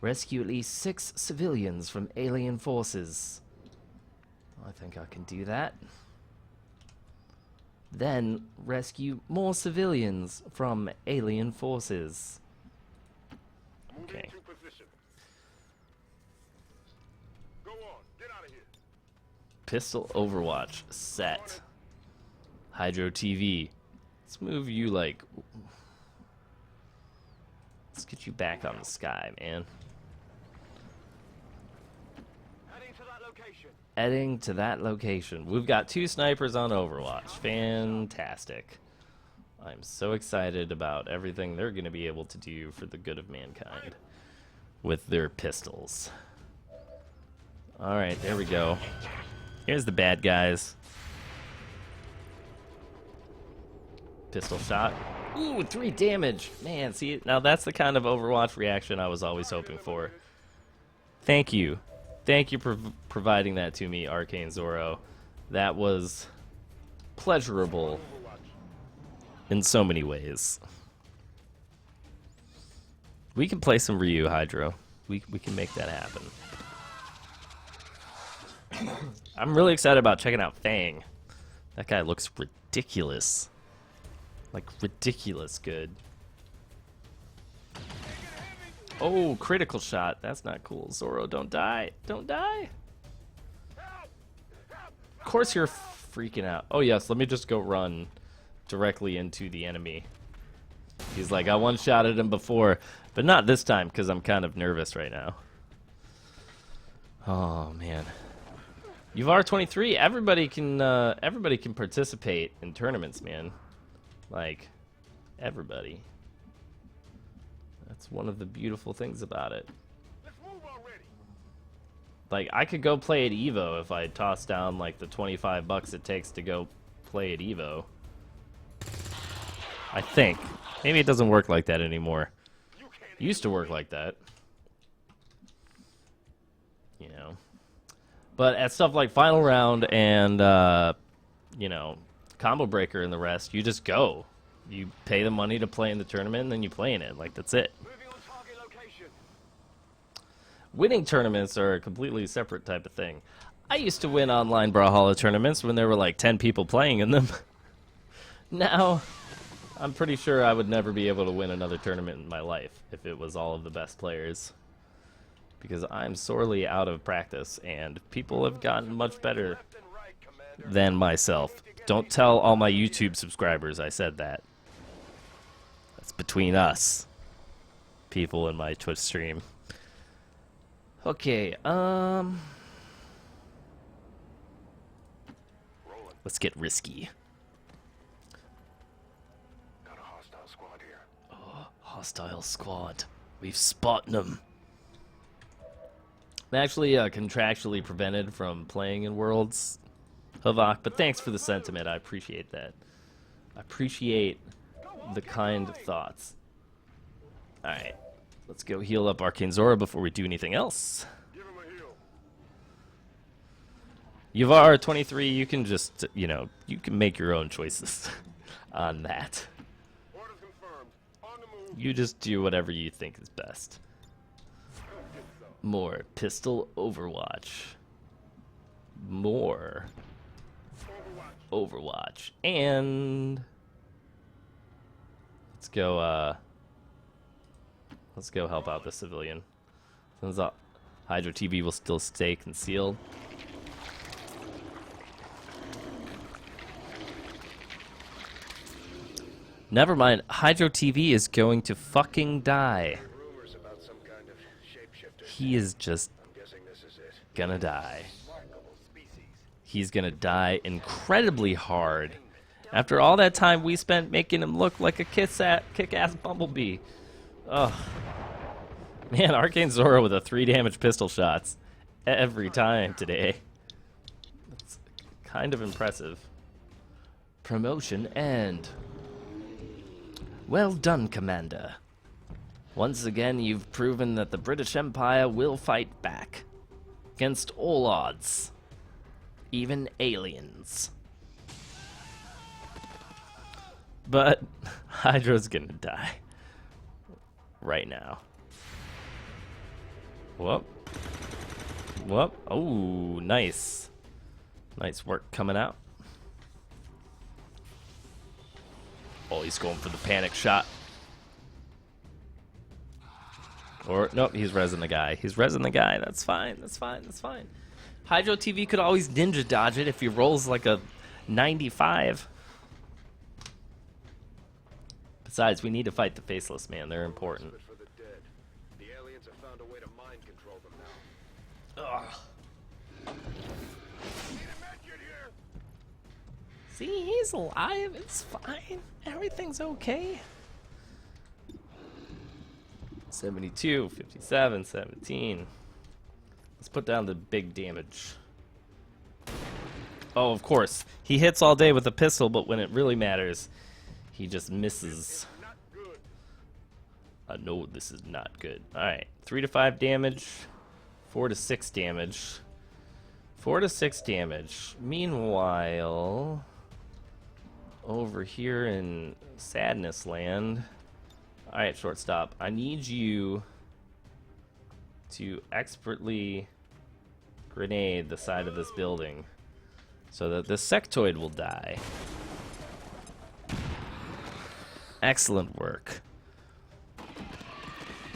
Rescue at least 6 civilians from alien forces. I think I can do that. Then rescue more civilians from alien forces. Okay. Go on. Get out of here. Pistol Overwatch set. Hydro TV. Let's move you like... let's get you back on the sky, man. Heading to that location. We've got 2 snipers on Overwatch. Fantastic. I'm so excited about everything they're going to be able to do for the good of mankind with their pistols. Alright, there we go. Here's the bad guys. Pistol shot. Ooh, 3 damage. Man, see, now that's the kind of Overwatch reaction I was always hoping for. Thank you. Thank you for providing that to me, Arcane Zoro. That was pleasurable in so many ways. We can play some Ryu, Hydro. We can make that happen. I'm really excited about checking out Fang. That guy looks ridiculous. Like, ridiculous good. Oh, critical shot. That's not cool. Zoro, don't die. Don't die. Of course you're freaking out. Oh, yes, let me just go run directly into the enemy. He's like, I one-shotted him before, but not this time because I'm kind of nervous right now. Oh, man. UVAR 23, everybody can participate in tournaments, man. Like, everybody. That's one of the beautiful things about it. Like, I could go play at Evo if I toss down, like, the 25 bucks it takes to go play at Evo. I think. Maybe it doesn't work like that anymore. It used to work like that. You know. But at stuff like Final Round and, you know, Combo Breaker and the rest, you just go. You pay the money to play in the tournament, and then you play in it. Like, that's it. Winning tournaments are a completely separate type of thing. I used to win online Brawlhalla tournaments when there were like 10 people playing in them. Now, I'm pretty sure I would never be able to win another tournament in my life if it was all of the best players. Because I'm sorely out of practice, and people have gotten much better than myself. Don't tell all my YouTube subscribers I said that. That's between us, people in my Twitch stream. Okay, let's get risky. Got a hostile squad here. Oh, hostile squad. We've spotted them. I'm actually contractually prevented from playing in Worlds, Havok, but thanks for the sentiment. I appreciate that. I appreciate the kind thoughts. Alright, let's go heal up Arcane Zoro before we do anything else. UVAR 23, you can just, you know, you can make your own choices on that. You just do whatever you think is best. More pistol Overwatch. More Overwatch. And let's go help out the civilian. Since Hydro TV will still stay concealed. Never mind, Hydro TV is going to fucking die. He is just gonna die. He's gonna die incredibly hard. After all that time we spent making him look like a kick-ass bumblebee. Ugh. Man, Arcane Zoro with a 3 damage pistol shots every time today. That's kind of impressive. Promotion end. Well done, Commander. Once again, you've proven that the British Empire will fight back. Against all odds. Even aliens. But Hydro's gonna die. Right now. Whoop. Whoop. Oh, nice. Nice work coming out. Oh, he's going for the panic shot. Or, nope, he's rezzing the guy. He's rezzing the guy. That's fine. That's fine. That's fine. Hydro TV could always ninja dodge it if he rolls like a 95. Besides, we need to fight the Faceless, man. They're important. The aliens have found a way to mind control them now. Ugh. See, he's alive. It's fine. Everything's okay. 72, 57, 17. Let's put down the big damage. Oh, of course. He hits all day with a pistol, but when it really matters, He just misses. I know this is not good. Alright, 3 to 5 damage, 4 to 6 damage. 4 to 6 damage. Meanwhile, over here in Sadness Land. Alright, shortstop. I need you to expertly grenade the side of this building so that the sectoid will die. Excellent work.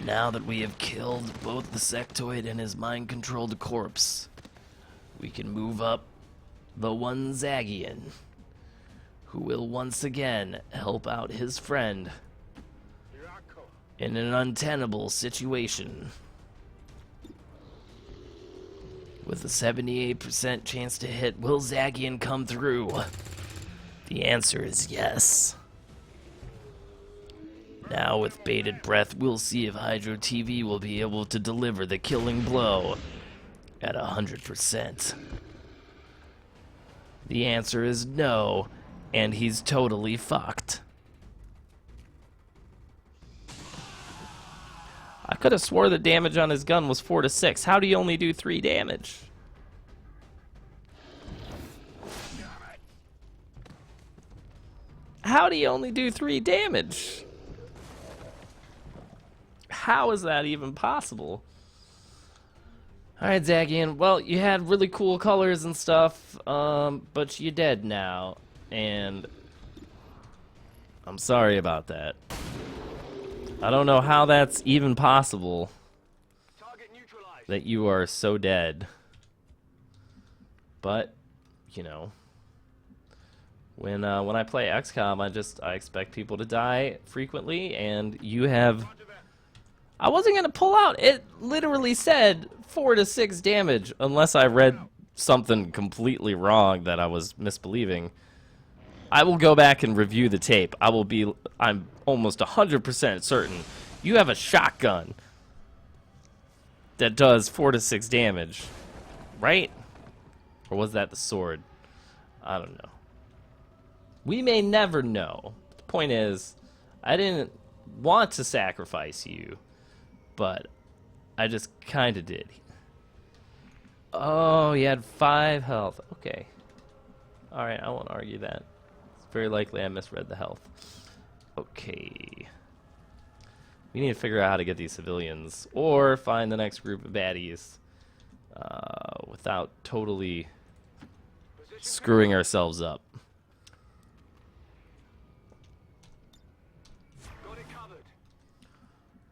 Now that we have killed both the sectoid and his mind-controlled corpse, we can move up the one Zagian, who will once again help out his friend in an untenable situation. With a 78% chance to hit, will Zagian come through? The answer is yes. Now with bated breath, we'll see if Hydro TV will be able to deliver the killing blow at 100%. The answer is no, and he's totally fucked. I could have swore the damage on his gun was 4 to 6. How do you only do 3 damage? How do you only do 3 damage? How is that even possible? Alright, Zagian. Well, you had really cool colors and stuff, but you're dead now. And I'm sorry about that. I don't know how that's even possible that you are so dead. But, you know, when I play XCOM, I expect people to die frequently, and you have... I wasn't gonna pull out. It literally said 4 to 6 damage, unless I read something completely wrong that I was misbelieving. I will go back and review the tape. I'm almost 100% certain you have a shotgun that does 4 to 6 damage, right? Or was that the sword? I don't know. We may never know. The point is, I didn't want to sacrifice you, but I just kind of did. Oh, he had 5 health. Okay. Alright, I won't argue that. It's very likely I misread the health. Okay. We need to figure out how to get these civilians, or find the next group of baddies without totally screwing ourselves up.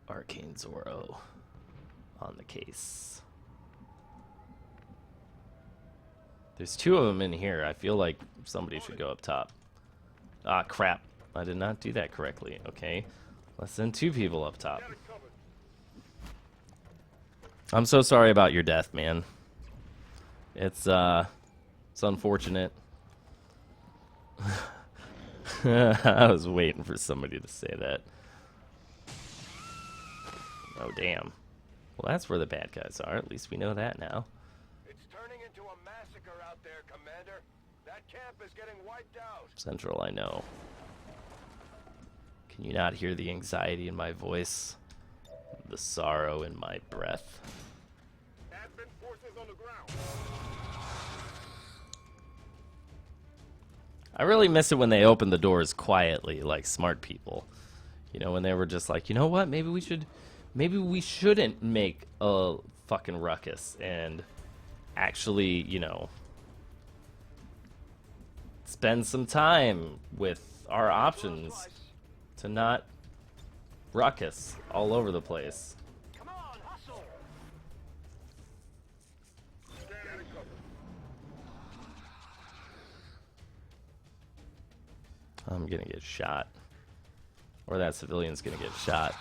Arcane Zorro on the case. There's 2 of them in here. I feel like somebody should go up top. Ah, crap. I did not do that correctly. Okay. Let's send 2 people up top. I'm so sorry about your death, man. It's unfortunate. I was waiting for somebody to say that. Oh, damn. Well, that's where the bad guys are. At least we know that now. It's turning into a massacre out there, Commander. That camp is getting wiped out. Central, I know. Can you not hear the anxiety in my voice? The sorrow in my breath. Advent forces on the ground. I really miss it when they open the doors quietly, like smart people. You know, when they were just like, you know what, maybe we shouldn't make a fucking ruckus and actually, you know, spend some time with our options to not ruckus all over the place. Come on, hustle. Stand and cover. I'm gonna get shot. Or that civilian's gonna get shot.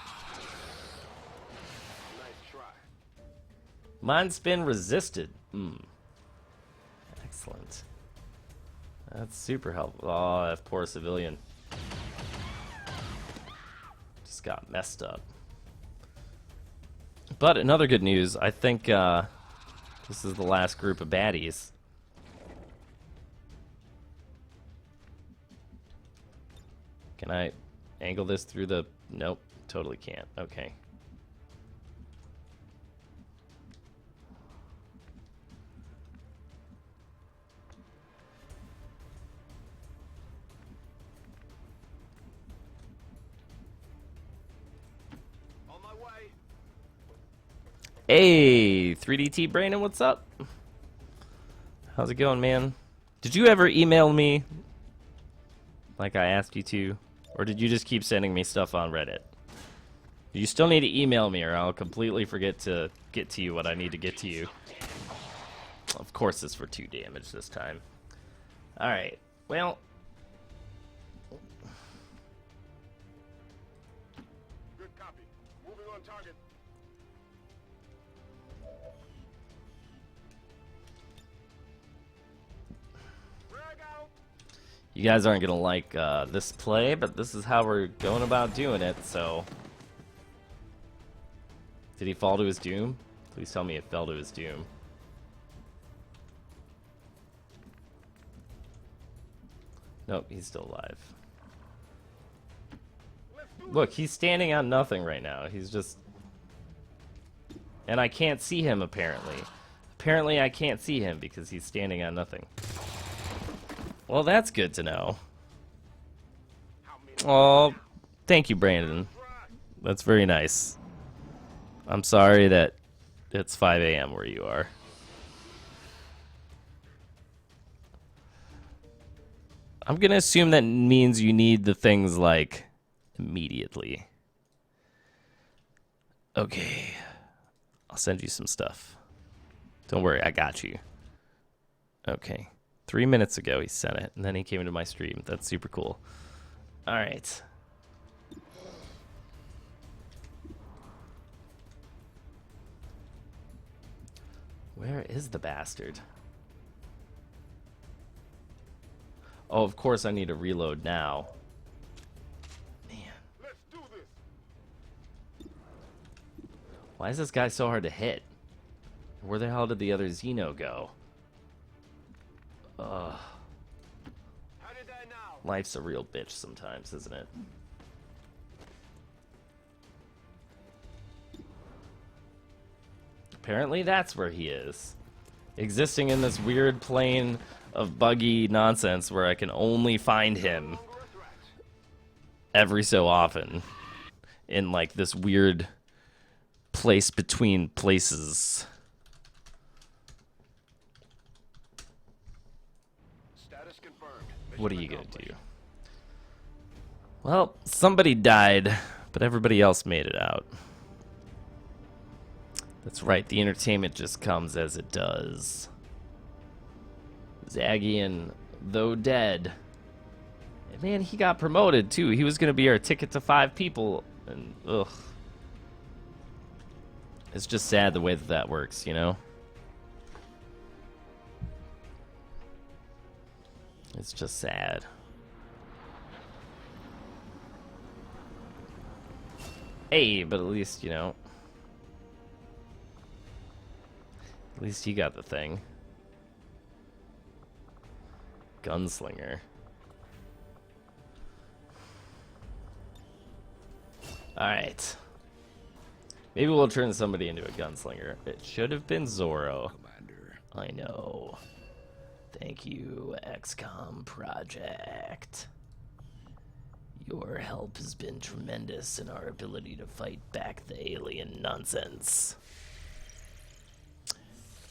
Nice try. Mind spin resisted. Excellent. That's super helpful. Oh, that poor civilian. Just got messed up. But in other good news, I think this is the last group of baddies. Can I angle this through the... Nope, totally can't. Okay. On my way. Hey, 3DT Brandon, what's up? How's it going, man? Did you ever email me like I asked you to? Or did you just keep sending me stuff on Reddit? You still need to email me or I'll completely forget to get to you what I need to get to you. Of course it's for 2 damage this time. Alright, well... Good copy. Moving on target. Frag out. You guys aren't gonna like this play, but this is how we're going about doing it, so... Did he fall to his doom? Please tell me it fell to his doom. Nope, he's still alive. Look, he's standing on nothing right now. He's just... And I can't see him, apparently. Apparently I can't see him because he's standing on nothing. Well, that's good to know. Oh, thank you, Brandon. That's very nice. I'm sorry that it's 5 a.m. where you are. I'm gonna assume that means you need the things, like, immediately. Okay. I'll send you some stuff. Don't worry, I got you. Okay. 3 minutes ago he sent it, and then he came into my stream. That's super cool. Alright. Where is the bastard? Oh, of course I need to reload now. Man. Let's do this. Why is this guy so hard to hit? Where the hell did the other Xeno go? Ugh. How did I now? Life's a real bitch sometimes, isn't it? Apparently that's where he is. Existing in this weird plane of buggy nonsense where I can only find him every so often. In like this weird place between places. Status confirmed. What are you gonna do? Well, somebody died, but everybody else made it out. That's right, the entertainment just comes as it does. Zagian, though dead. And man, he got promoted too. He was gonna be our ticket to 5 people, and ugh. It's just sad the way that that works, you know? It's just sad. Hey, but at least, you know. At least he got the thing. Gunslinger. Alright. Maybe we'll turn somebody into a gunslinger. It should have been Zorro. Commander. I know. Thank you, Xcom Project. Your help has been tremendous in our ability to fight back the alien nonsense.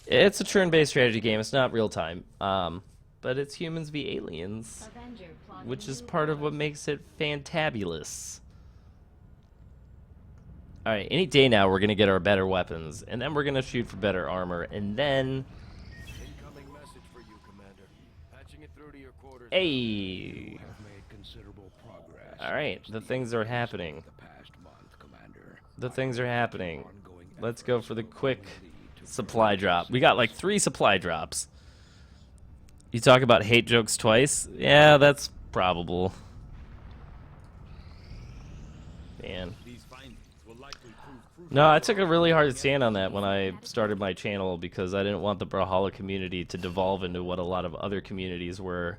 It's a turn-based strategy game. It's not real-time. But it's humans v aliens, Avenger plotting which is new part of what course. makes it fantabulous. Alright, any day now we're going to get our better weapons, and then we're going to shoot for better armor, and then... Incoming message for you, Commander. Patching it through to your quarters. Hey! Have made considerable progress. Alright, the things are happening. The past month, Commander. The things are happening. Ongoing Let's go for the efforts quick will lead to supply drop. We got like 3 supply drops. You talk about hate jokes twice? Yeah, that's probable. Man. These findings will likely prove crucial. No, I took a really hard stand on that when I started my channel because I didn't want the Brawlhalla community to devolve into what a lot of other communities were.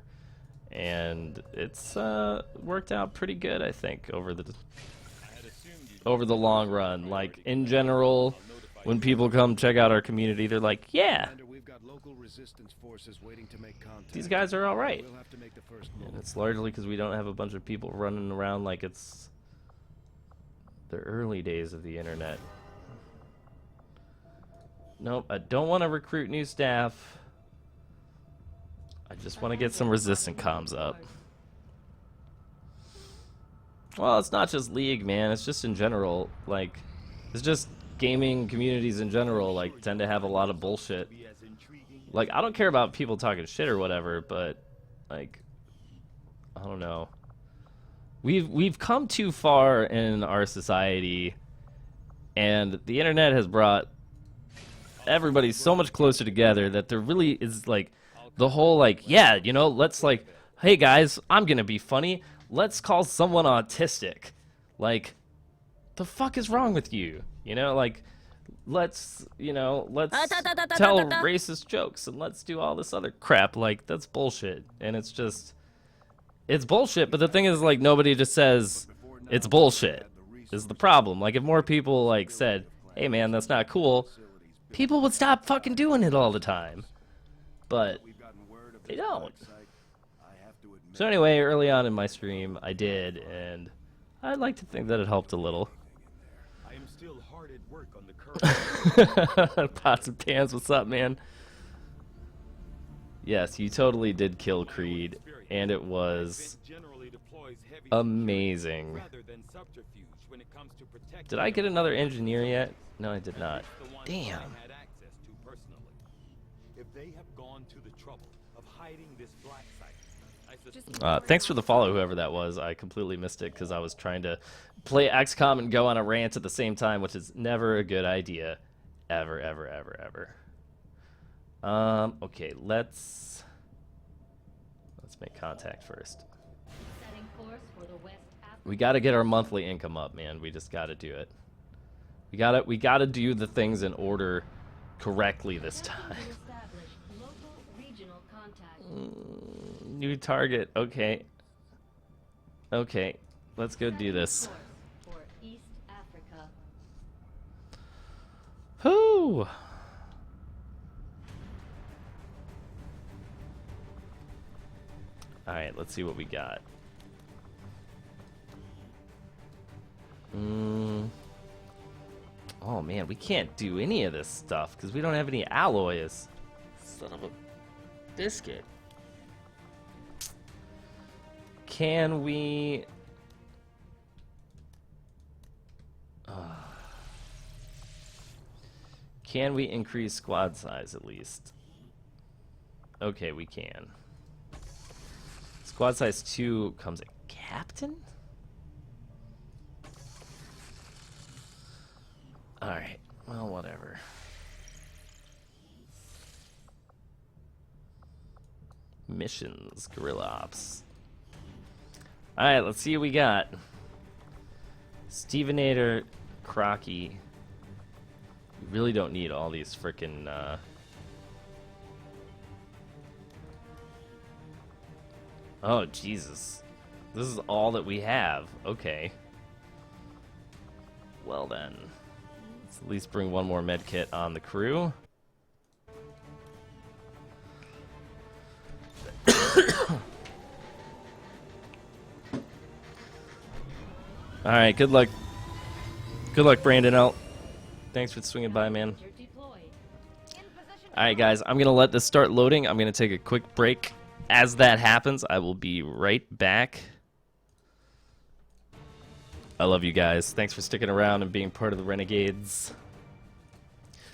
and it's worked out pretty good, I think, over the long run. Like, in general, when people come check out our community, they're like, yeah, Commander, we've got local resistance forces waiting to make contact. these guys are all right. We'll have to make the first And move. it's largely because we don't have a bunch of people running around like it's the early days of the internet. Nope, I don't want to recruit new staff. I just want to get some resistant comms up. Well, it's not just League, man. It's just in general. Like, it's just gaming communities in general, like, tend to have a lot of bullshit. Like, I don't care about people talking shit or whatever, but, like, I don't know. We've come too far in our society, and the internet has brought everybody so much closer together that there really is, like, the whole, like, yeah, you know, let's, like, hey guys, I'm gonna be funny, let's call someone autistic. Like, the fuck is wrong with you? You know, like, let's tell racist jokes and let's do all this other crap. Like, that's bullshit. And it's just, it's bullshit, but the thing is, like, nobody just says it's bullshit is the problem. Like, if more people, like, said, hey man, that's not cool, people would stop fucking doing it all the time. But they don't. So anyway, early on in my stream, I did, and I'd like to think that it helped a little. I am still hard at work on the curve. Pots and pans, what's up, man? Yes, you totally did kill Creed, and it was amazing. Did I get another engineer yet? No, I did not. Damn. If they have gone to the trouble of hiding this black site, Thanks for the follow, whoever that was. I completely missed it because I was trying to play XCOM and go on a rant at the same time, which is never a good idea. Ever, ever, ever, ever. Okay, let's make contact first. Setting course for the West Africa. We got to get our monthly income up, man. We just got to do it. We got to do the things in order correctly this time. Establish local regional contact. New target. Okay. Okay. Let's go do this. Course for East Africa. Whoo! Alright, let's see what we got. Oh man, we can't do any of this stuff because we don't have any alloys. Son of a biscuit. Can we... Can we increase squad size at least? Okay, we can. Squad size 2 comes a captain? Alright, well, whatever. Missions, guerrilla ops. Alright, let's see what we got. Stevenator, Crocky. We really don't need all these frickin' Oh, Jesus. This is all that we have. Okay. Well then. Let's at least bring one more med kit on the crew. Alright, good luck. Good luck, Brandon out. Thanks for swinging by, man. You're deployed. Alright, guys, I'm going to let this start loading. I'm going to take a quick break. As that happens, I will be right back. I love you guys. Thanks for sticking around and being part of the Renegades.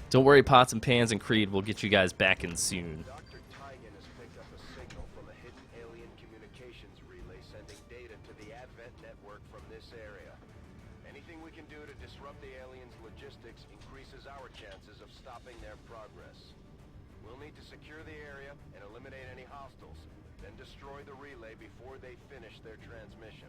Don't worry, Pots and Pans and Creed. We'll get you guys back in soon. Dr. Tigan has picked up a signal from a hidden alien communications relay sending data to the Advent network from this area. Anything we can do to disrupt the aliens' logistics increases our chances of stopping their progress. We'll need to secure the area and eliminate any hostiles, then destroy the relay before they finish their transmission.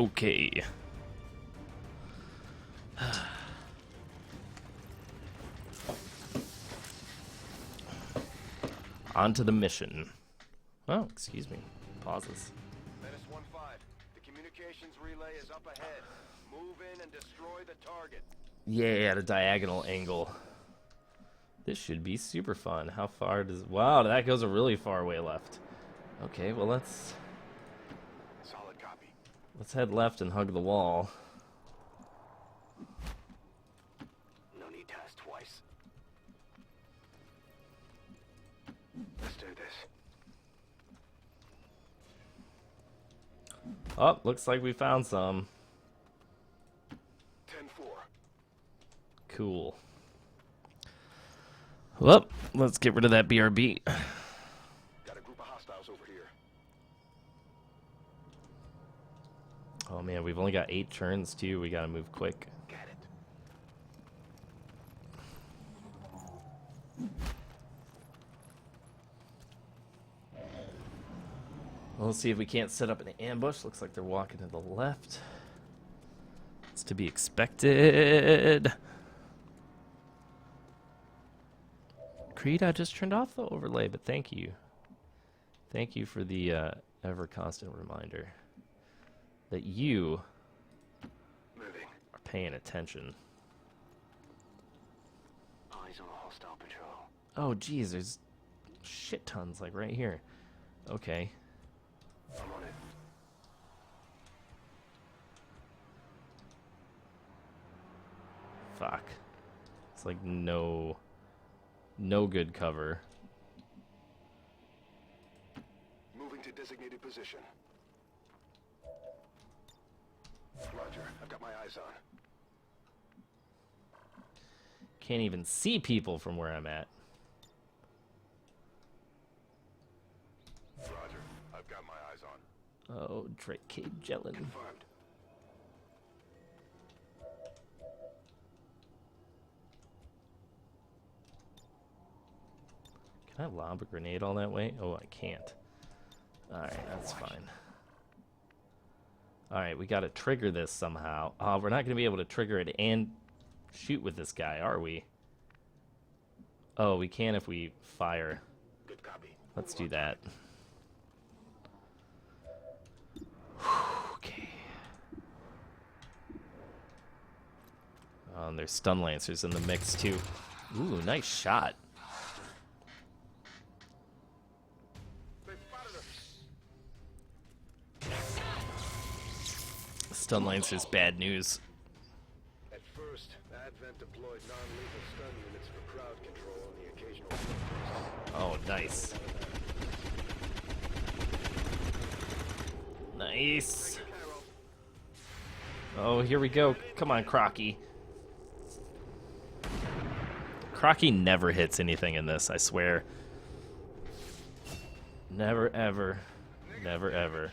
Okay. On to the mission. Oh, excuse me. Pauses. Menace 1-5. The communications relay is up ahead. Move in and destroy the target. Yeah, at a diagonal angle. This should be super fun. How far does... Wow, that goes a really far way left. Okay, well, let's Solid copy. head left and hug the wall. No need to ask twice. Let's do this. Oh, looks like we found some. 10-4. Cool. Well, let's get rid of that BRB. Got a group of hostiles over here. Oh man, we've only got 8 turns too. We gotta move quick. Got it. Well, let's see if we can't set up an ambush. Looks like they're walking to the left. It's to be expected. Creed, I just turned off the overlay, but thank you. Thank you for the ever constant reminder that you Moving. are paying attention. Eyes on a hostile patrol. Oh, geez, there's shit tons like right here. Okay. I'm on it. Fuck. It's like no good cover. Moving to designated position. Roger. I've got my eyes on. Can't even see people from where I'm at. Roger. I've got my eyes on. Oh, Drake Cage Jellin. Confirmed. Can I lob a grenade all that way? Oh, I can't. Alright, that's fine. Alright, we gotta trigger this somehow. Oh, we're not gonna be able to trigger it and shoot with this guy, are we? Oh, we can if we fire. Good copy. Let's do that. Okay. And there's stun lancers in the mix too. Ooh, nice shot. Stun lancers, bad news. At first, Advent deployed non-lethal stun units for crowd control on the occasional footprints. Oh, nice. Nice. Oh, here we go. Come on, Crocky. Crocky never hits anything in this, I swear. Never, ever. Never, ever.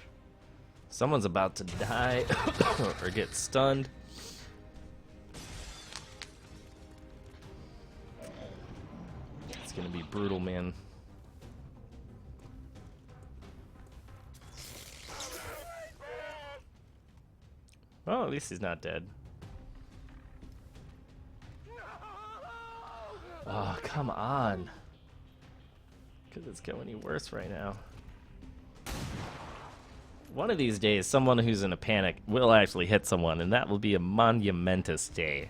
Someone's about to die or get stunned. It's gonna be brutal, man. Oh, at least he's not dead. Oh, come on. Could this go any worse right now? One of these days, someone who's in a panic will actually hit someone, and that will be a monumentous day.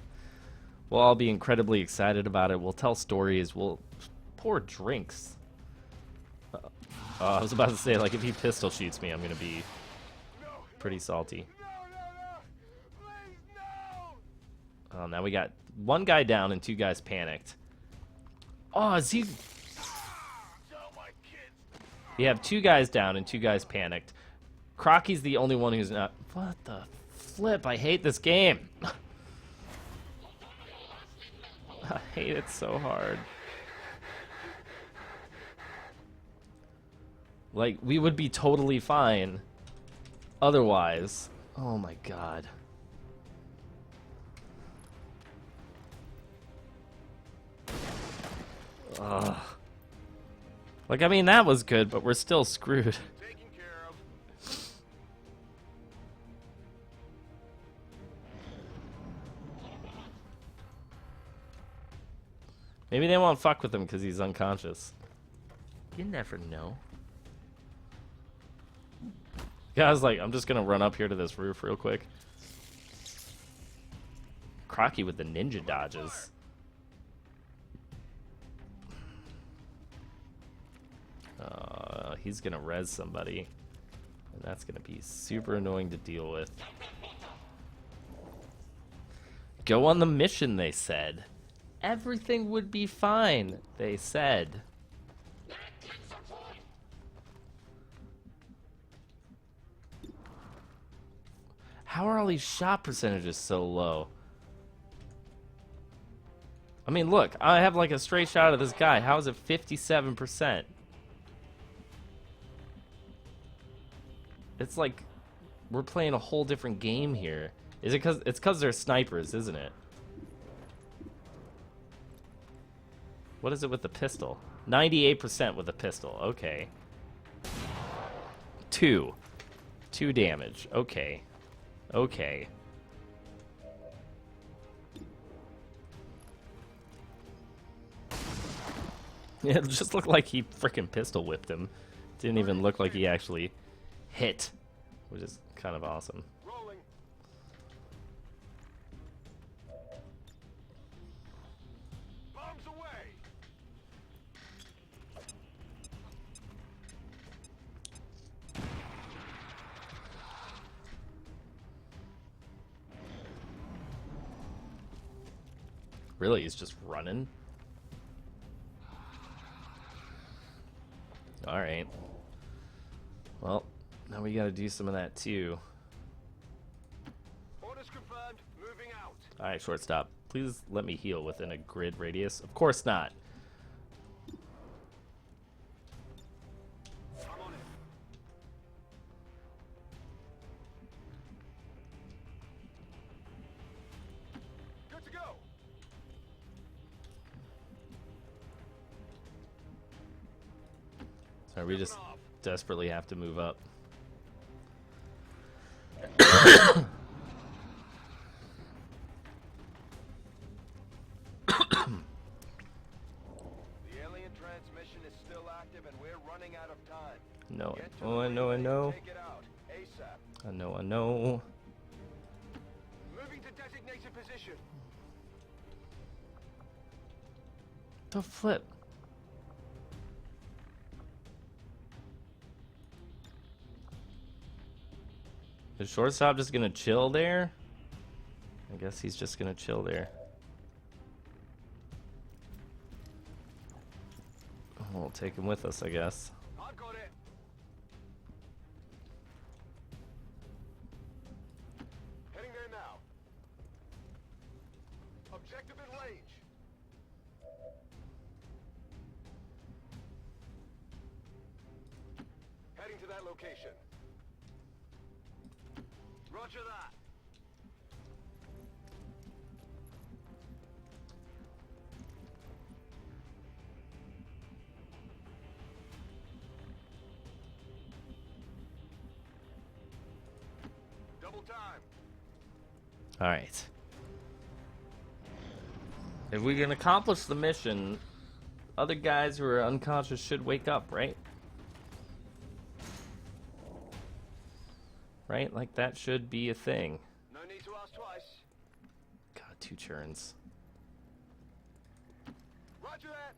We'll all be incredibly excited about it. We'll tell stories. We'll pour drinks. I was about to say, like, if he pistol shoots me, I'm going to be pretty salty. Oh, now we got one guy down and 2 guys panicked. Oh, is he... We have 2 guys down and 2 guys panicked. Crocky's the only one who's not... What the flip? I hate this game. I hate it so hard. Like, we would be totally fine otherwise. Oh my god. Ugh. Like, I mean, that was good, but we're still screwed. Taken care of. Maybe they won't fuck with him because he's unconscious. You never know. Guy's like, I'm just gonna run up here to this roof real quick. Crocky with the ninja dodges. He's gonna res somebody. And that's gonna be super annoying to deal with. Go on the mission, they said. Everything would be fine, they said. How are all these shot percentages so low? I mean, look, I have like a straight shot of this guy. How is it 57%? It's like we're playing a whole different game here. Is it because it's because they're snipers, isn't it? What is it with the pistol? 98% with the pistol. Okay. 2 damage. Okay. Okay. It just looked like he freaking pistol whipped him. Didn't even look like he actually hit, which is kind of awesome. Rolling. Bombs away. Really, he's just running? Alright. Well, now we gotta do some of that too. Orders confirmed. Moving out. Alright, shortstop. Please let me heal within a grid radius. Of course not. I'm on it. Good to go. Sorry, we just desperately have to move up. The alien transmission is still active and we're running out of time. No, Get to oh, the I know, I relay, know. Take it out. ASAP. I know, I know. Moving to designated position. The flip. Is shortstop just gonna chill there? I guess he's just gonna chill there. We'll take him with us, I guess. I've got it. Heading there now. Objective in range. Heading to that location. Roger that. Double time. Alright. If we can accomplish the mission, other guys who are unconscious should wake up, right? Right? Like, that should be a thing. No need to ask twice. God, 2 churns. Roger that.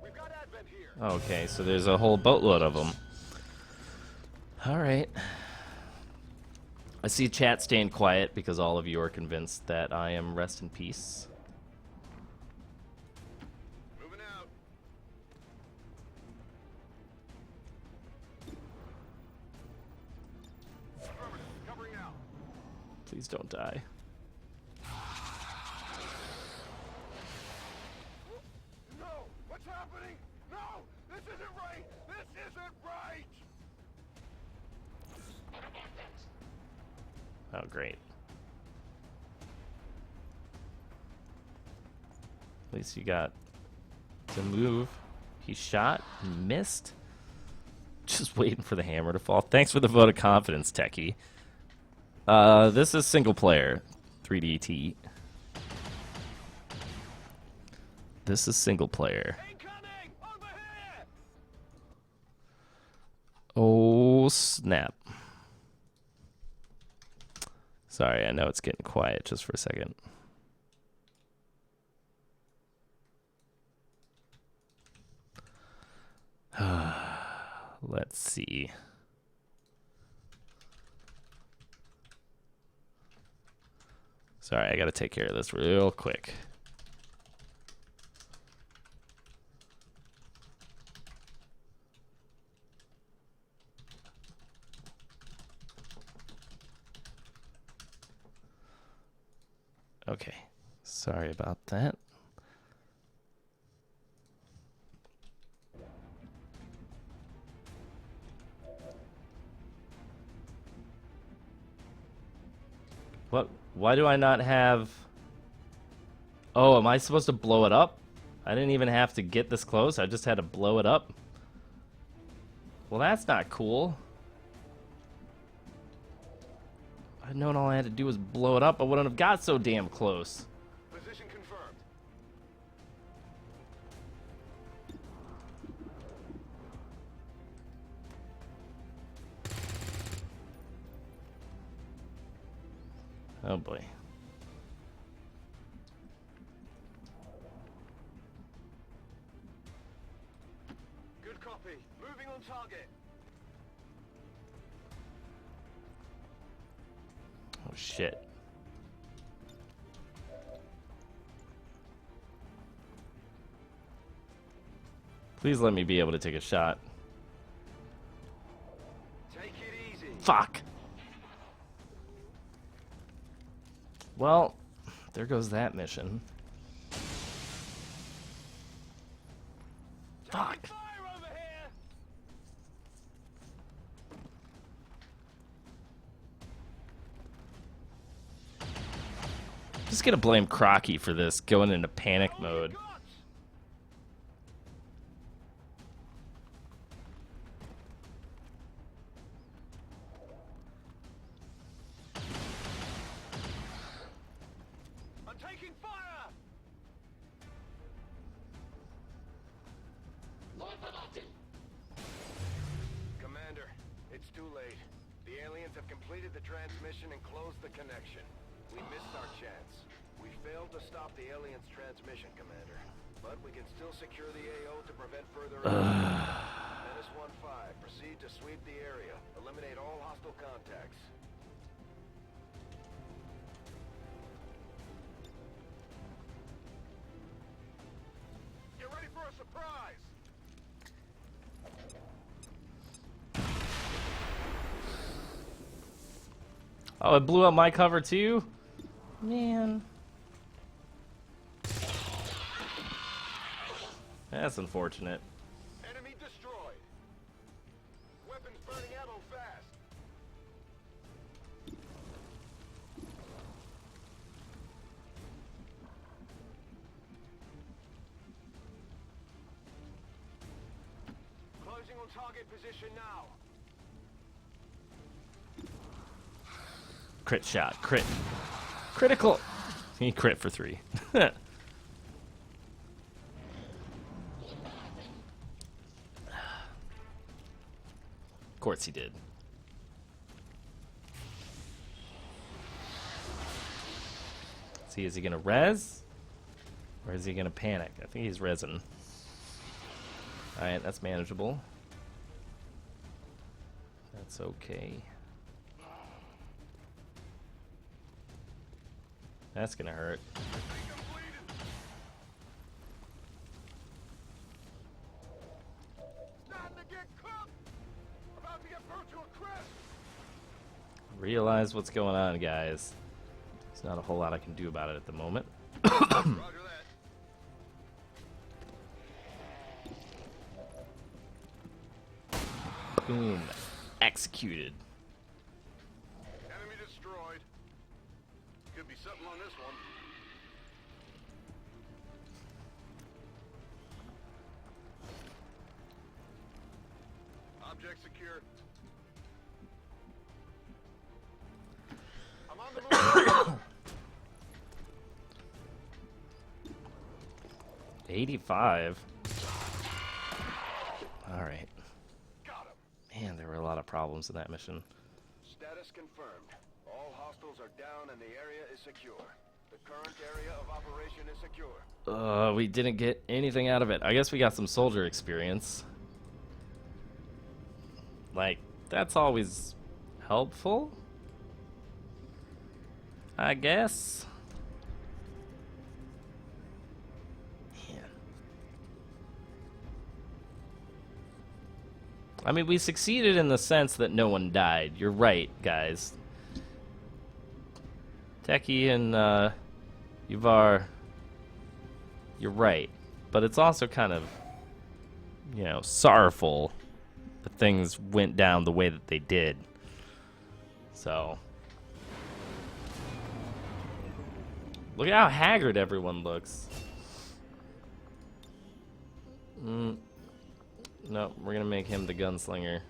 We've got Advent here. Okay, so there's a whole boatload of them. Alright. I see chat staying quiet because all of you are convinced that I am rest in peace. Moving out. Affirmative. Covering now. Please don't die. No! What's happening? No! This isn't right! This isn't right! Oh, great. At least you got to move. He shot, missed. Just waiting for the hammer to fall. Thanks for the vote of confidence, Techie. This is single player 3DT. This is single player. Incoming! Over here! Oh, snap. Sorry, I know it's getting quiet just for a second. Let's see. Sorry, I gotta take care of this real quick. Okay, sorry about that. What? Why do I not have... Oh, am I supposed to blow it up? I didn't even have to get this close. I just had to blow it up. Well, that's not cool. I'd known all I had to do was blow it up. I wouldn't have got so damn close. Position confirmed. Oh boy. Good copy. Moving on target. Oh shit. Please let me be able to take a shot. Take it easy. Fuck. Well, there goes that mission. Fuck. Fire over here! Just gonna blame Crocky for this, going into panic mode. Guts! I'm taking fire! Commander, it's too late. The aliens have completed the transmission and closed the connection. We missed our chance. We failed to stop the aliens' transmission, Commander. But we can still secure the AO to prevent further Menace 1-5, proceed to sweep the area. Eliminate all hostile contacts. Get ready for a surprise! Oh, it blew up my cover too? Man. That's unfortunate. Enemy destroyed. Weapons burning ammo fast. Closing on target position now. Crit shot. Crit. Critical. He crit for 3. Of course he did. See, is he gonna res? Or is he gonna panic? I think he's resin. Alright, that's manageable. That's okay. That's gonna hurt. Starting to get cooked. About to get burnt to a crisp. Realize what's going on, guys. There's not a whole lot I can do about it at the moment. Roger that. Boom. Executed. Enemy destroyed. Could be something on this one. Object secure. I'm on the move. 85. All right. Got him. Man, there were a lot of problems in that mission. Status confirmed. All hostiles are down and the area is secure. The current area of operation is secure. We didn't get anything out of it. I guess we got some soldier experience. Like, that's always helpful, I guess. Man. I mean, we succeeded in the sense that no one died. You're right, guys. Techie and Uvar, you're right. But it's also kind of, you know, sorrowful that things went down the way that they did. So, look at how haggard everyone looks. No, we're gonna make him the gunslinger.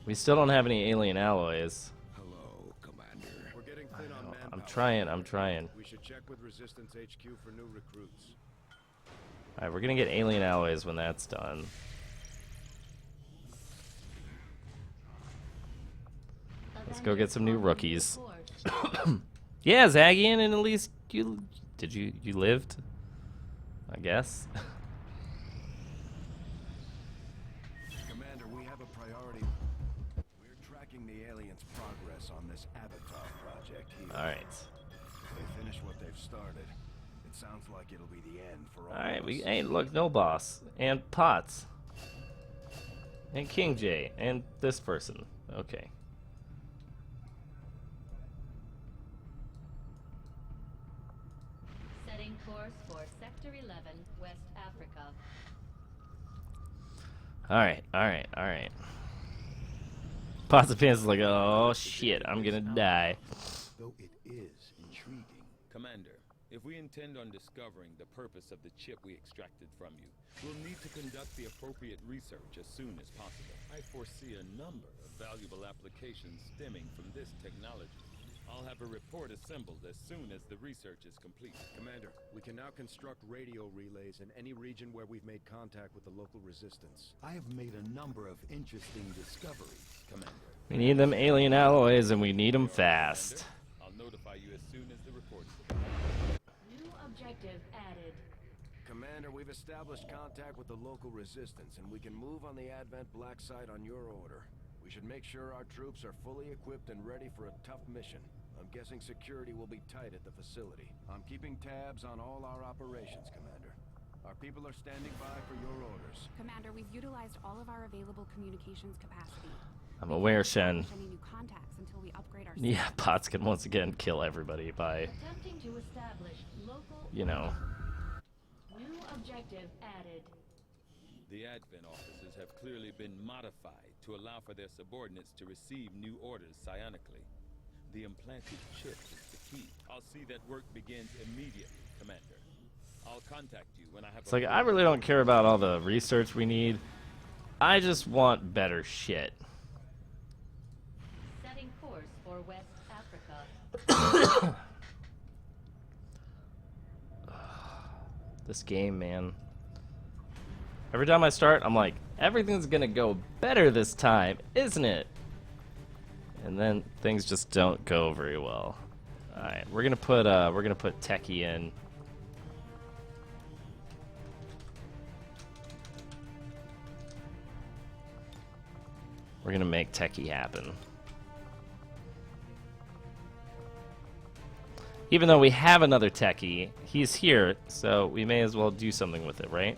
We still don't have any alien alloys. Hello, Commander. We're getting I thin on know, manpower. I'm trying. We should check with Resistance HQ for new recruits. Alright, we're gonna get alien alloys when that's done. Let's go get some new rookies. Yeah, Zagian, and at least you lived? I guess. Commander, we have a priority. We're tracking the aliens' progress on this Avatar project here. Alright. If they finish what they've started, it sounds like it'll be the end for all Alright, of we us. ain't look no boss. And Potts. And King J. And this person. Okay. Setting course for Sector 11, West Africa. Alright. Potts of Pants is like, oh shit, I'm gonna die. Though it is intriguing. Commander, if we intend on discovering the purpose of the chip we extracted from you, we'll need to conduct the appropriate research as soon as possible. I foresee a number of valuable applications stemming from this technology. I'll have a report assembled as soon as the research is complete. Commander, we can now construct radio relays in any region where we've made contact with the local resistance. I have made a number of interesting discoveries, Commander. We need them alien alloys and we need them fast. I'll notify you as soon as the report is complete. New objective added. Commander, we've established contact with the local resistance, and we can move on the Advent Black Site on your order. We should make sure our troops are fully equipped and ready for a tough mission. I'm guessing security will be tight at the facility. I'm keeping tabs on all our operations, Commander. Our people are standing by for your orders. Commander, we've utilized all of our available communications capacity. I'm aware, Shen. Any new contacts until we upgrade our Yeah, Potts can once again kill everybody by, Attempting to establish local. you know. New objective added. The Advent officers have clearly been modified to allow for their subordinates to receive new orders psionically. The implanted chip is the key. I'll see that work begins immediately, Commander. I'll contact you when I have. It's like, I really don't care about all the research we need. I just want better shit. Setting course for West Africa. This game, man. Every time I start, I'm like, everything's gonna go better this time, isn't it? And then things just don't go very well. Alright, we're gonna put Techie in. We're gonna make Techie happen. Even though we have another Techie, he's here, so we may as well do something with it, right?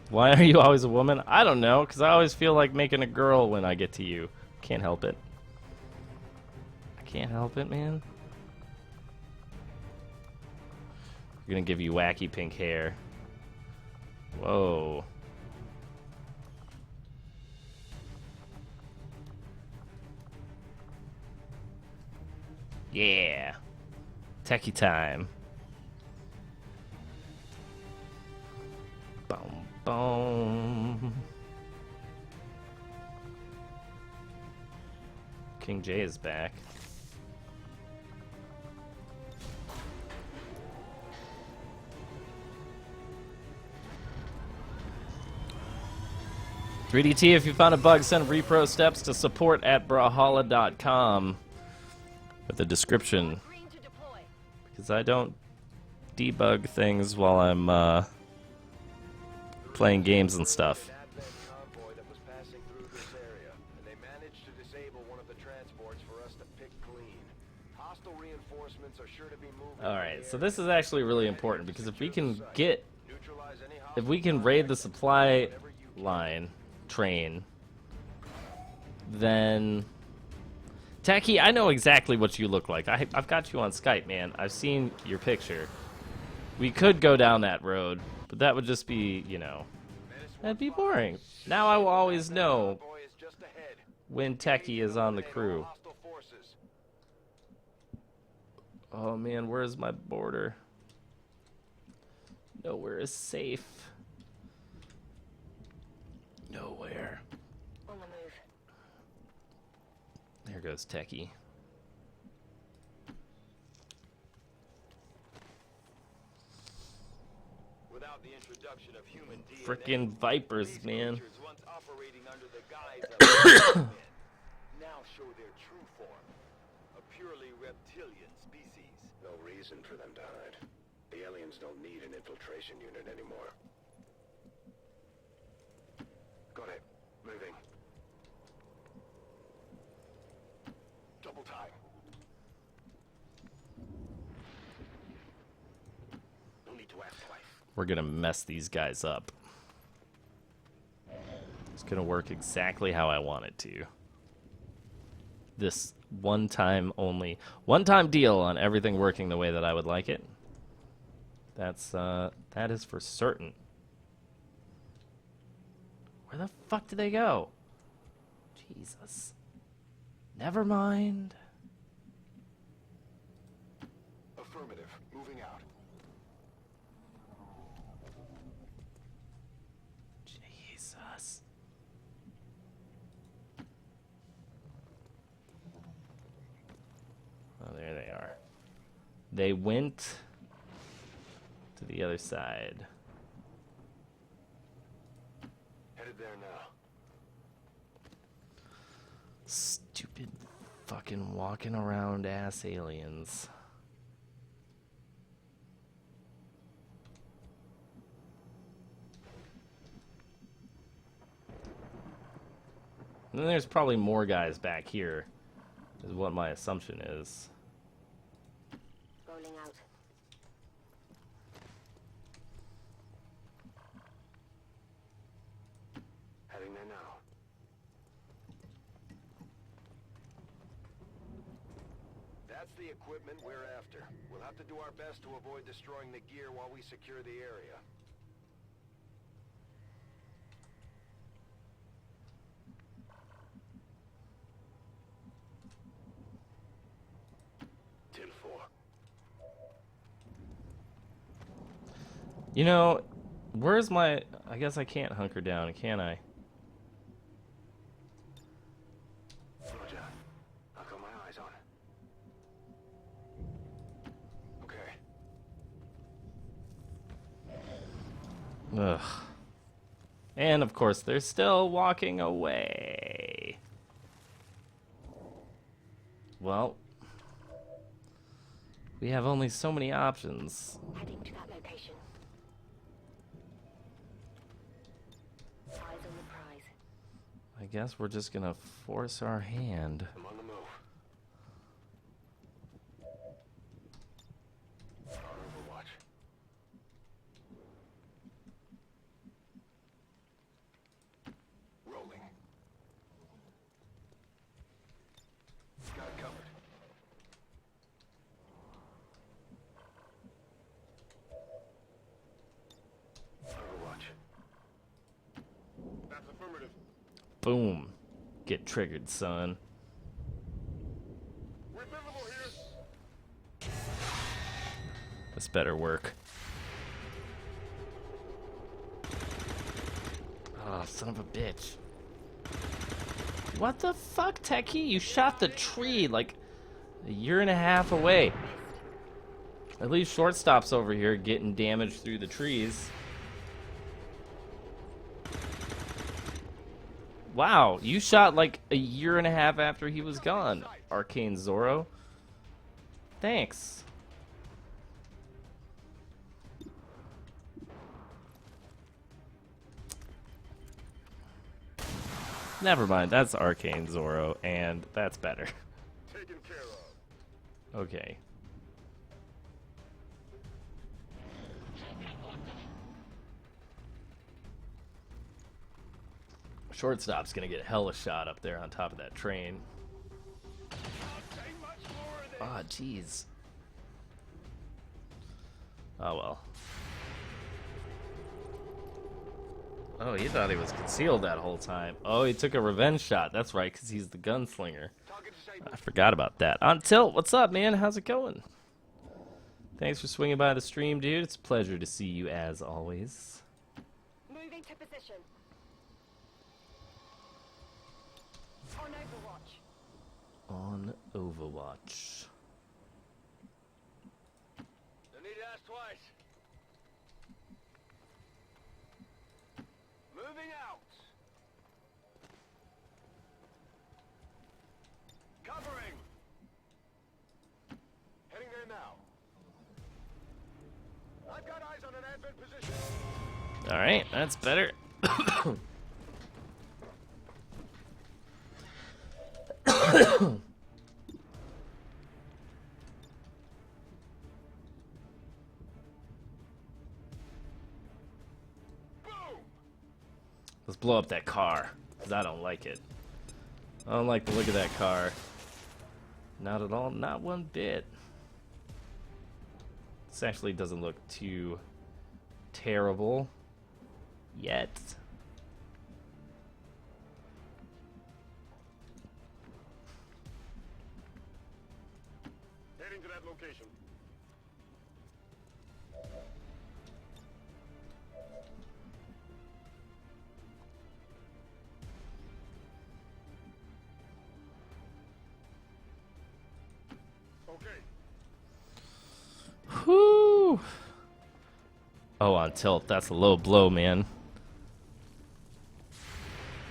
Why are you always a woman? I don't know, because I always feel like making a girl when I get to you. Can't help it. I can't help it, man. We're gonna give you wacky pink hair. Whoa. Yeah. Techie time. Boom, boom. King J is back. "3DT, if you found a bug, send repro steps to support@brawlhalla.com with a description. Green to deploy. Because I don't debug things while I'm playing games and stuff. An Advent convoy that was passing through this area, and they managed to disable one of the transports for us to pick clean. Hostile reinforcements are sure to be moving. Alright, so this is actually really important because if we can get, Neutralize any if we can raid the supply line train, then Tacky, I know exactly what you look like. I've got you on Skype, man. I've seen your picture. We could go down that road, but that would just be, you know, that'd be boring. Now I will always know convoy is just ahead. when Techie is on the crew. Hostile forces. Oh man, where's my border? Nowhere is safe. Nowhere. On the move. There goes Techie. Without the introduction of human DNA, Frickin' Vipers, these man. creatures once operating under the guise of men now show their true form, a purely reptilian species. No reason for them to hide. The aliens don't need an infiltration unit anymore. Got it. Moving. Double time. No need to ask twice. We're gonna mess these guys up. It's gonna work exactly how I want it to. This one-time only, one-time deal on everything working the way that I would like it. That is for certain. Where the fuck did they go? Jesus. Never mind. Affirmative. Moving out. Jesus. Oh, there they are. They went to the other side. Headed there now. Stupid fucking walking around ass aliens. And then there's probably more guys back here, is what my assumption is. Rolling out. Heading there now. That's the equipment we're after. We'll have to do our best to avoid destroying the gear while we secure the area. Till 4. You know, where's my... I guess I can't hunker down, can I? Roger. I've got my eyes on. Okay. Ugh. And of course, they're still walking away. Well, we have only so many options. Heading to that location. Eyes on the prize. I guess we're just gonna force our hand. I'm on the move. On Overwatch. Rolling. Got it covered. Boom. Get triggered, son. This better work. Oh, son of a bitch. What the fuck, Techie? You shot the tree like a year and a half away. At least shortstop's over here getting damaged through the trees. Wow, you shot like a year and a half after he was gone, Arcane Zoro. Thanks. Never mind, that's Arcane Zoro, and that's better. Taken care of. Okay. Shortstop's gonna get hella shot up there on top of that train. Ah, jeez. Oh well. Oh, he thought he was concealed that whole time. Oh, he took a revenge shot. That's right, because he's the gunslinger. I forgot about that. On Tilt, what's up, man? How's it going? Thanks for swinging by the stream, dude. It's a pleasure to see you as always. Moving to position. On Overwatch. On Overwatch. No need to ask twice. Moving out. Covering. Heading there now. I've got eyes on an advent position. Alright, that's better. Let's blow up that car, because I don't like it. I don't like the look of that car. Not at all, not one bit. This actually doesn't look too terrible yet. Heading to that location. Okay. Whew. Oh, on Tilt, that's a low blow, man.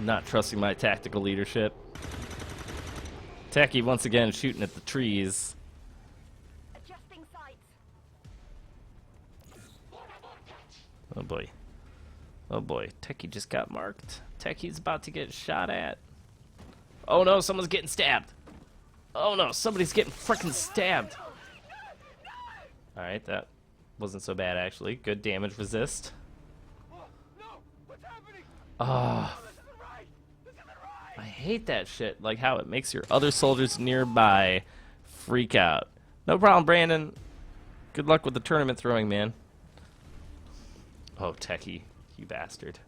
Not trusting my tactical leadership. Techie once again shooting at the trees. Adjusting sights. Oh boy. Oh boy. Techie just got marked. Techie's about to get shot at. Oh no, someone's getting stabbed. Oh no, somebody's getting frickin' stabbed. Alright, that wasn't so bad actually. Good damage resist. No, what's happening? Ah. This isn't right. This isn't right. I hate that shit, like how it makes your other soldiers nearby freak out. No problem, Brandon. Good luck with the tournament throwing, man. Oh, Techie, you bastard.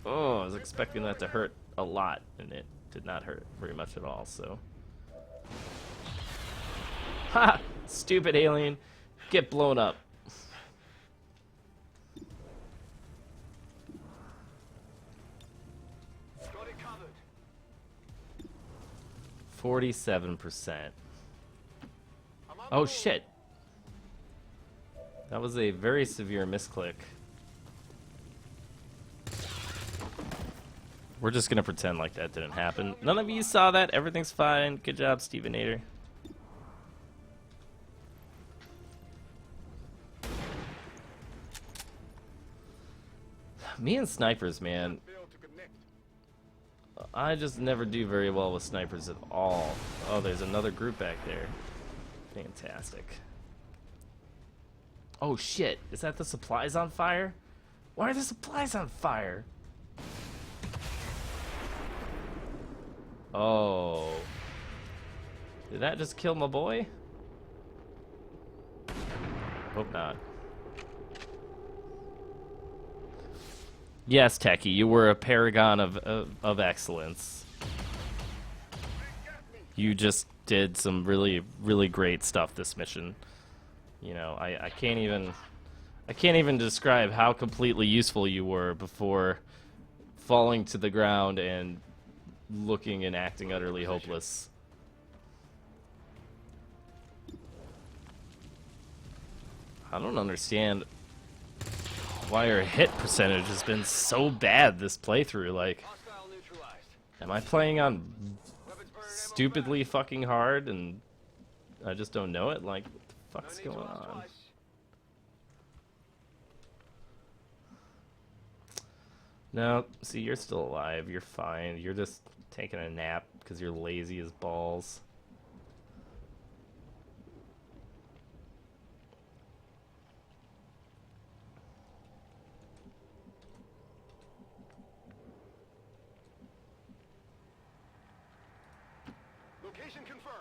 Oh, I was expecting that to hurt a lot, and it did not hurt very much at all, so. Ha! Stupid alien. Get blown up. Got it covered. 47%. I'm on Oh, the shit. That was a very severe misclick. We're just gonna pretend like that didn't happen. None of you saw that. Everything's fine. Good job, Stevenator. Me and snipers, man. Failed to connect. I just never do very well with snipers at all. Oh, there's another group back there. Fantastic. Oh shit, is that the supplies on fire? Why are the supplies on fire? Oh. Did that just kill my boy? Hope not. Yes, Techie, you were a paragon of excellence. You just did some really, really great stuff this mission. You know, I can't even describe how completely useful you were before falling to the ground and looking and acting utterly hopeless. I don't understand why our hit percentage has been so bad this playthrough. Like, am I playing on stupidly fucking hard and I just don't know it? Like, what the fuck's going on? No, see, you're still alive. You're fine. You're just taking a nap because you're lazy as balls. Location confirmed.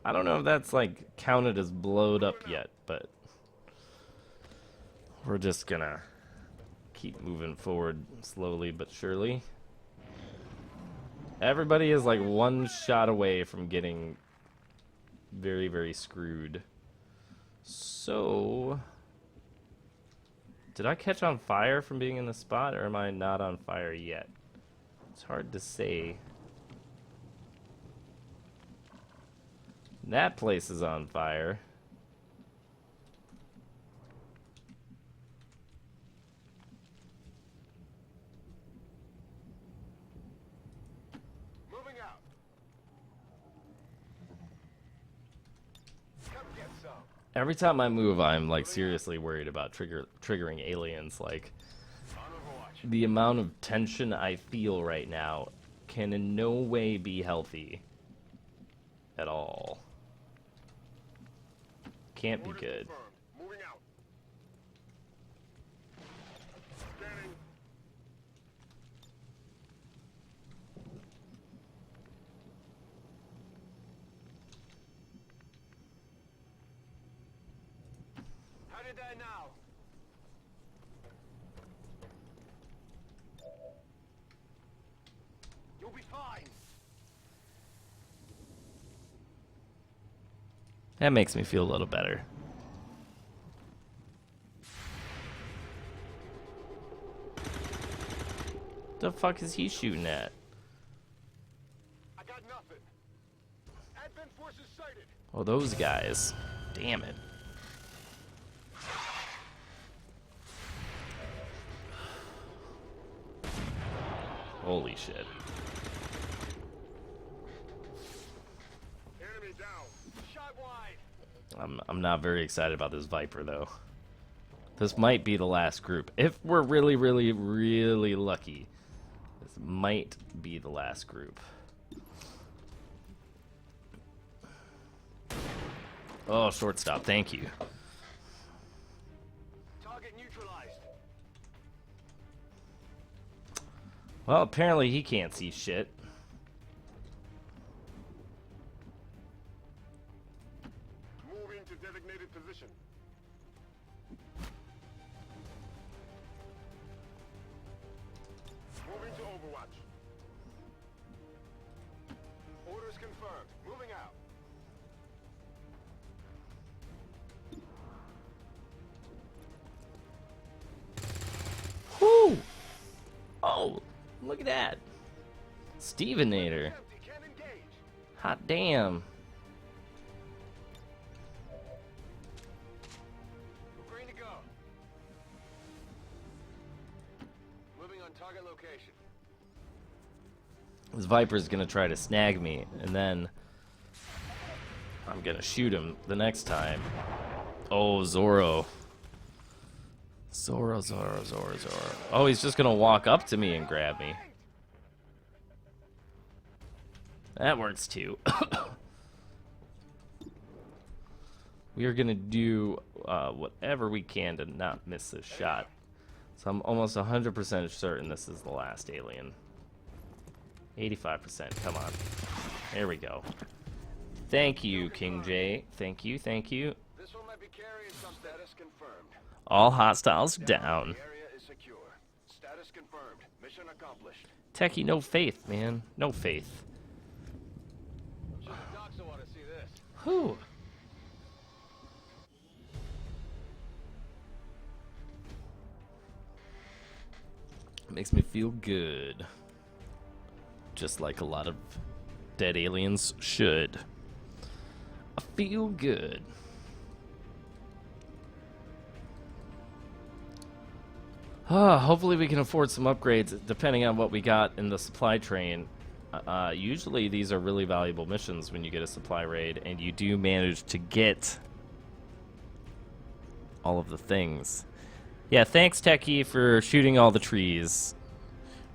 I don't know if that's like counted as blowed up yet, but we're just gonna keep moving forward slowly but surely. Everybody is like one shot away from getting very, very screwed. So, did I catch on fire from being in the spot, or am I not on fire yet? It's hard to say. That place is on fire. Moving out. Come get some. Every time I move, I'm like seriously worried about triggering aliens. Like, the amount of tension I feel right now can in no way be healthy at all. Can't be good. Moving out. Scanning. How did that now? You'll be fine. That makes me feel a little better. The fuck is he shooting at? I got nothing. Advent forces sighted. Oh, those guys. Damn it. Holy shit. Enemy down. Shot wide. I'm not very excited about this Viper, though. This might be the last group. If we're really, really, really lucky, this might be the last group. Oh, shortstop, thank you. Target neutralized. Well, apparently he can't see shit. Moving to designated position. Moving to Overwatch. Orders confirmed. Moving out. Whoo! Oh, look at that. Stevenator. Empty. Can't engage. Hot damn. Green to go. Moving on target location. This Viper's gonna try to snag me, and then I'm gonna shoot him the next time. Oh, Zorro. Zorro. Oh, he's just gonna walk up to me and grab me. That works too. We are gonna do whatever we can to not miss this shot. So I'm almost 100% certain this is the last alien. 85%, come on. There we go. Thank you, King J. Thank you, thank you. This one might be carrying some status confirmed. All hostiles down. The area is secure. Status confirmed. Mission accomplished. Techie, no faith, man. No faith. Sure, the docs will want to see this. Whew. Makes me feel good. Just like a lot of dead aliens should. I feel good. Hopefully we can afford some upgrades depending on what we got in the supply train. Usually these are really valuable missions when you get a supply raid and you do manage to get all of the things. Yeah, thanks Techie for shooting all the trees.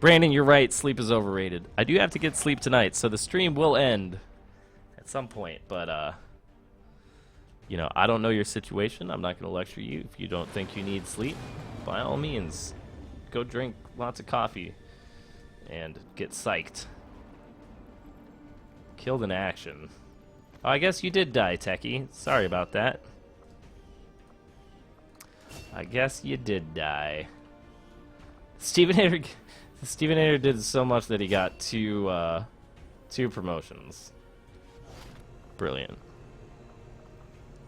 Brandon, you're right, sleep is overrated. I do have to get sleep tonight, so the stream will end at some point, but you know, I don't know your situation. I'm not going to lecture you. If you don't think you need sleep, by all means, go drink lots of coffee and get psyched. Killed in action. Oh, I guess you did die, Techie. Sorry about that. I guess you did die. Steven Hader did so much that he got two promotions. Brilliant.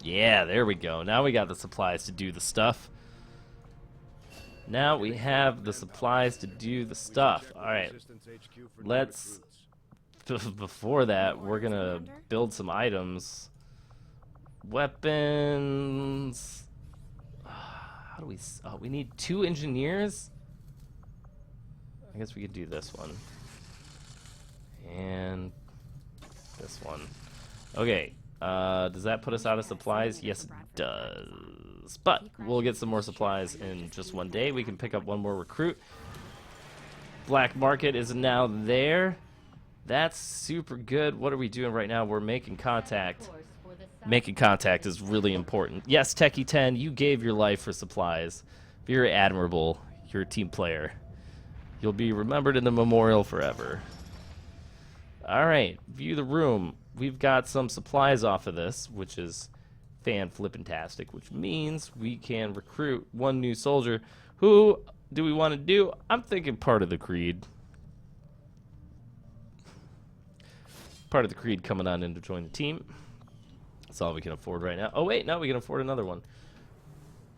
Yeah, there we go. Now we got the supplies to do the stuff. Now we have the supplies to do the stuff. Alright. Let's... Before that, we're gonna build some items. Weapons... How do we... Oh, we need 2 engineers? I guess we could do this one. And... this one. Okay. Does that put us out of supplies? Yes, it does. But we'll get some more supplies in just one day. We can pick up one more recruit. Black market is now there. That's super good. What are we doing right now? We're making contact. Making contact is really important. Yes, Techie 10, you gave your life for supplies. Very admirable. You're a team player. You'll be remembered in the memorial forever. Alright, view the room. We've got some supplies off of this, which is fan-flippin-tastic, which means we can recruit 1 new soldier. Who do we want to do? I'm thinking part of the Creed. Part of the Creed coming on in to join the team. That's all we can afford right now. Oh, wait, no, we can afford another one.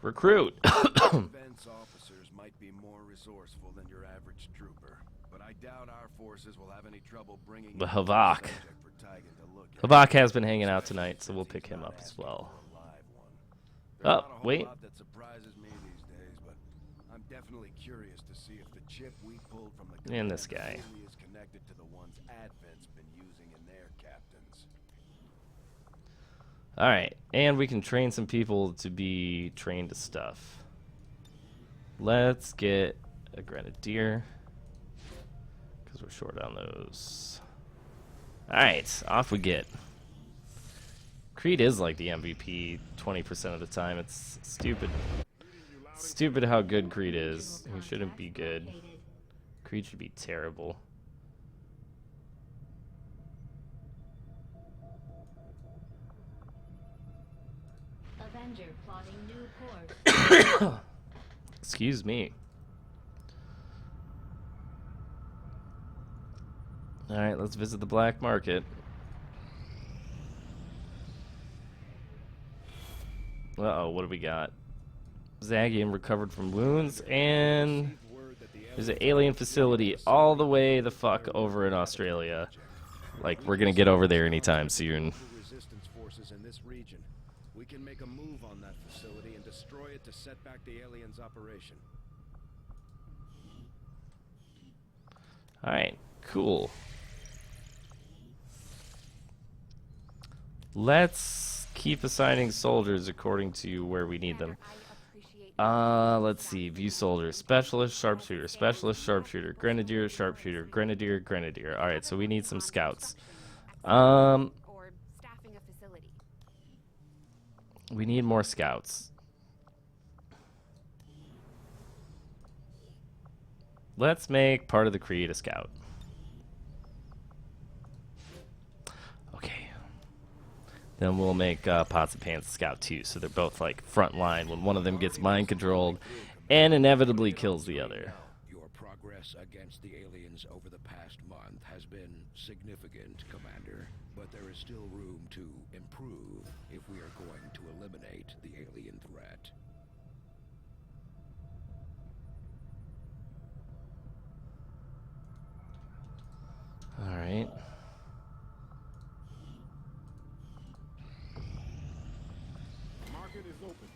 Recruit. Defense officers might be more resourceful than your average trooper, but I doubt our forces will have any trouble bringing The Havok. Havok has been hanging out tonight, so we'll pick him up as well. Oh, wait. That surprises me these days, but I'm definitely curious to see if the chip we pulled from the And this guy. is connected to the ones Advent's been using in their captains. Alright, and we can train some people to be trained to stuff. Let's get a Grenadier, because we're short on those. Alright, off we get. Creed is like the MVP 20% of the time. It's stupid. Stupid how good Creed is. He shouldn't be good. Creed should be terrible. Avenger plotting new course. Excuse me. Alright, let's visit the black market. Uh-oh, what do we got? Zagian recovered from wounds, and there's an alien facility all the way the fuck over in Australia. Like, we're gonna get over there anytime soon. Resistance forces in this region. We can make a move on that facility and destroy it to set back the aliens' operation. Alright, cool. Let's keep assigning soldiers according to where we need them. Let's see. View soldier. Specialist, sharpshooter, grenadier, sharpshooter, grenadier, grenadier. Alright, so we need some scouts. Or staffing a facility. We need more scouts. Let's make part of the Creed a scout. Okay. then we'll make Pots and Pans Scout 2, so they're both like front line when one of them gets mind controlled and inevitably kills the other. Your progress against the aliens over the past month has been significant, Commander, but there is still room to improve if we are going to eliminate the alien threat. All right. Market is open.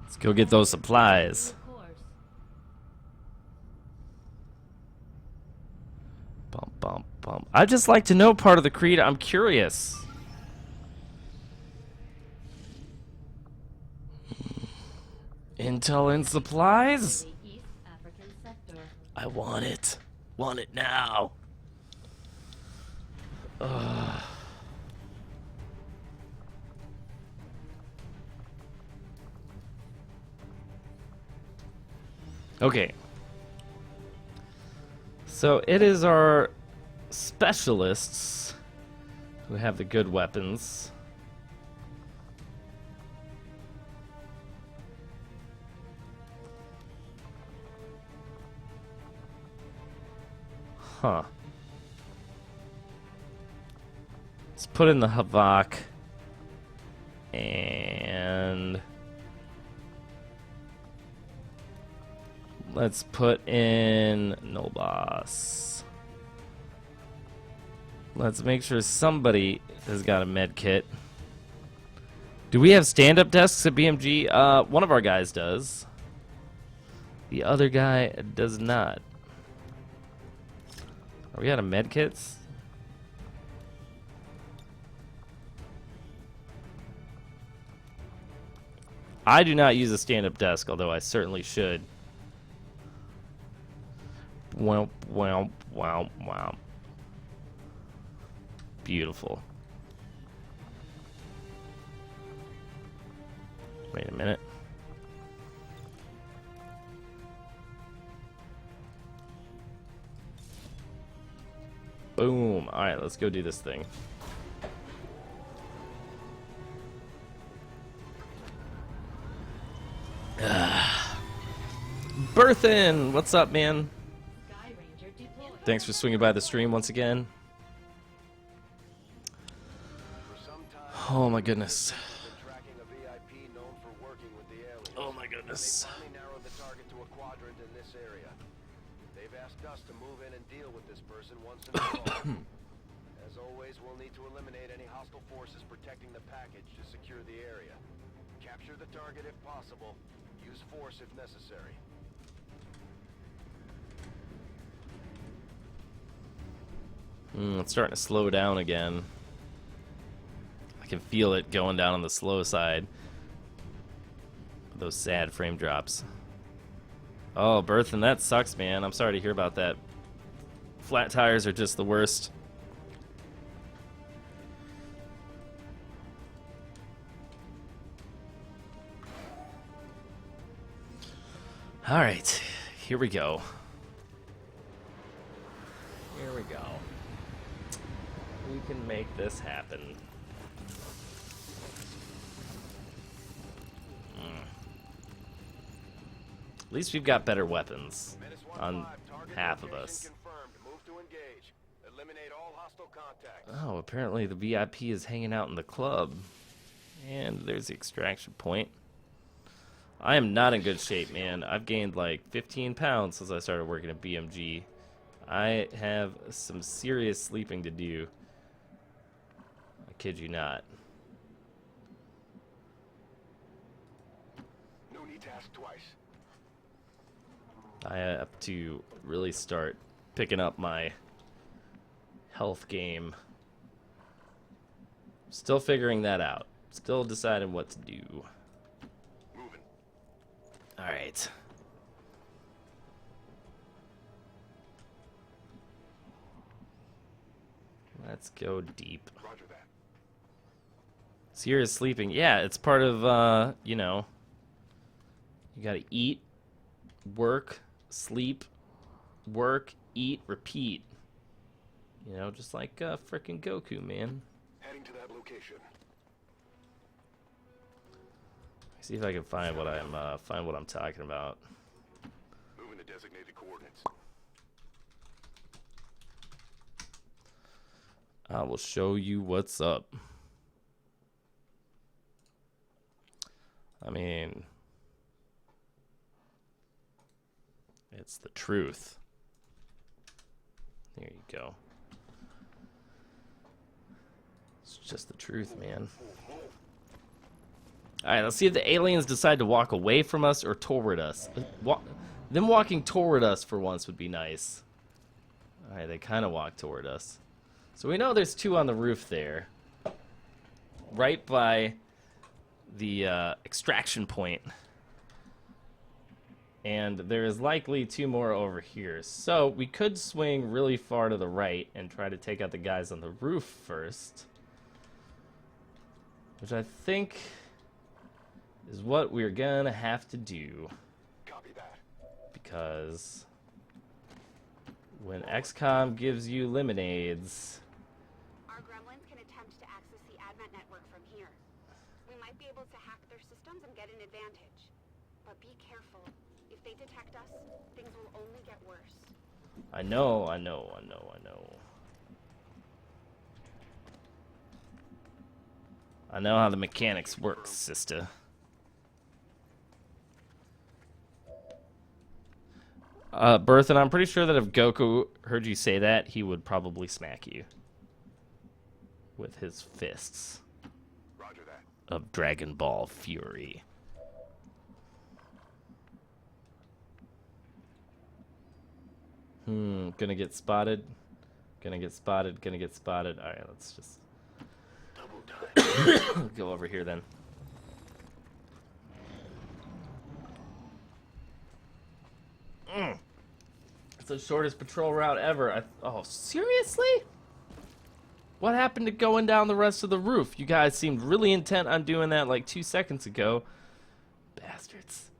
Let's go get those supplies. Of course. Bump, bump, bump. I'd just like to know part of the creed. I'm curious. Intel and supplies? The East African sector. I want it. Want it now. Ugh. Okay. So it is our specialists who have the good weapons. Huh. Let's put in the Havok. And let's put in Nobas. Let's make sure somebody has got a med kit. Do we have stand-up desks at BMG? One of our guys does. The other guy does not. Are we out of med kits? I do not use a stand-up desk, although I certainly should. Wow, wow, wow, wow. Beautiful. Wait a minute. Boom. All right, let's go do this thing. Berthin, what's up, man? Sky Ranger deployed. Thanks for swinging by the stream once again. Oh my goodness. Oh my goodness. Finally narrowed the target to a quadrant in this area. They've asked us to move in and deal with this person once and for all. As always, we'll need to eliminate any hostile forces protecting the package to secure the area. Capture the target if possible. Use force if necessary. It's starting to slow down again. I can feel it going down on the slow side. Those sad frame drops. Oh, Berthin, that sucks, man. I'm sorry to hear about that. Flat tires are just the worst. All right, here we go. Here we go. We can make this happen. At least we've got better weapons on half of us. Oh, apparently the VIP is hanging out in the club. And there's the extraction point. I am not in good shape, man. I've gained like 15 pounds since I started working at BMG. I have some serious sleeping to do. I kid you not. No need to ask twice. I have to really start picking up my health game. Still figuring that out. Still deciding what to do. Moving. Alright. Let's go deep. Roger that. Sierra's sleeping. Yeah, it's part of, you know, you gotta eat, work, sleep, work, eat, repeat. You know, just like frickin' Goku, man. Heading to that location. See if I can find what I'm talking about. Moving to designated coordinates. I will show you what's up. I mean, it's the truth. There you go. It's just the truth, man. Alright, let's see if the aliens decide to walk away from us or toward us. Them walking toward us for once would be nice. Alright, they kind of walk toward us. So we know there's two on the roof there. Right by the extraction point. And there is likely two more over here. So we could swing really far to the right and try to take out the guys on the roof first. Which I think is what we're gonna have to do. Copy that. Because when XCOM gives you lemonades, Our gremlins can attempt to access the advent network from here. We might be able to hack their systems and get an advantage. But be careful. If they detect us, things will only get worse. I know. I know how the mechanics work, sister. Berthan, I'm pretty sure that if Goku heard you say that, he would probably smack you with his fists Roger that. of Dragon Ball Fury. Gonna get spotted. Gonna get spotted. Alright, let's just go over here then. It's the shortest patrol route ever. Oh, seriously? What happened to going down the rest of the roof? You guys seemed really intent on doing that like 2 seconds ago. Bastards.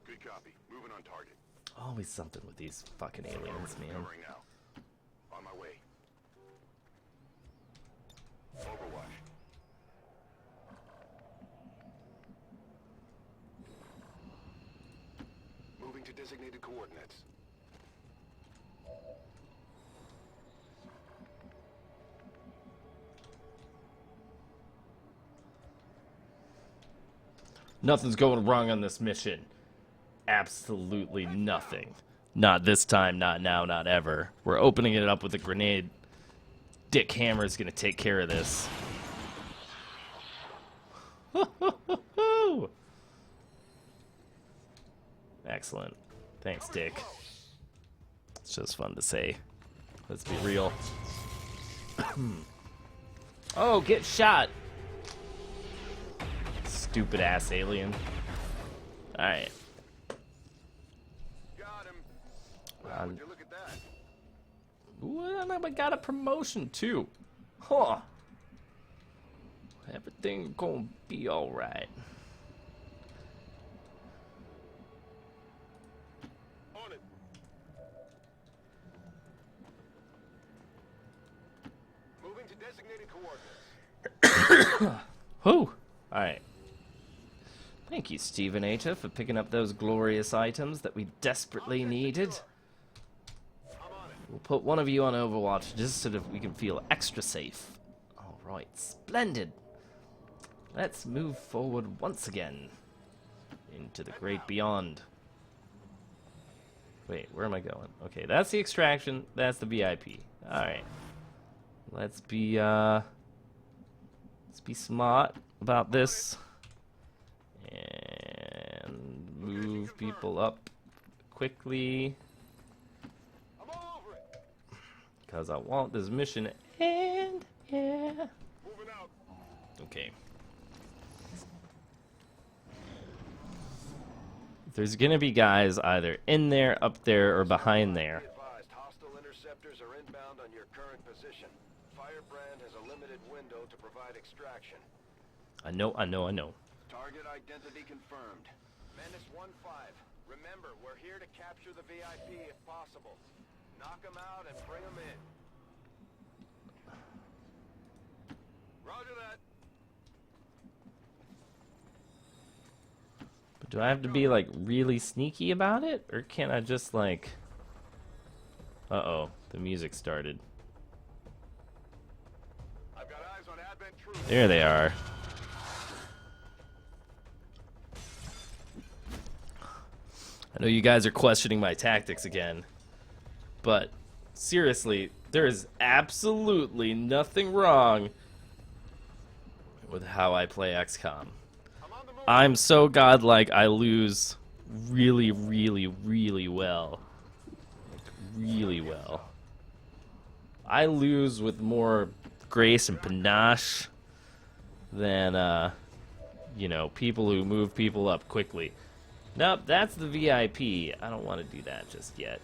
Good copy. Moving on target. Always something with these fucking aliens, man. Covering now. On my way. Overwatch. Moving to designated coordinates. Nothing's going wrong on this mission. Absolutely nothing. Not this time, not now, not ever. We're opening it up with a grenade. Dick Hammer's gonna take care of this. Excellent. Thanks, Dick. It's just fun to say. Let's be real. Oh, get shot! Stupid ass alien. Alright. Got him. Wow, would you look at that? Ooh, and I got a promotion too. Huh. Everything gonna be alright. On it. Moving to designated coordinates. Whew. Alright. Thank you, Stephen Ater, for picking up those glorious items that we desperately needed. We'll put one of you on Overwatch just so that we can feel extra safe. Alright, splendid. Let's move forward once again into the great beyond. Wait, where am I going? Okay, that's the extraction. That's the VIP. Alright. Let's be smart about this. And move people up quickly. Because I want this mission to end. Yeah. Okay. There's gonna be guys either in there, up there, or behind there. Hostile interceptors are inbound on your current position. Firebrand has a limited window to provide extraction. I know. Target identity confirmed. Menace 1-5. Remember, we're here to capture the VIP if possible. Knock them out and bring them in. Roger that. But do I have to be like really sneaky about it, or can I just like? Uh-oh, the music started. I've got eyes on Advent troops. There they are. I know you guys are questioning my tactics again, but seriously, there is absolutely nothing wrong with how I play XCOM. I'm so godlike I lose really, really, really well. Like, really well. I lose with more grace and panache than, you know, people who move people up quickly. Nope, that's the VIP. I don't want to do that just yet.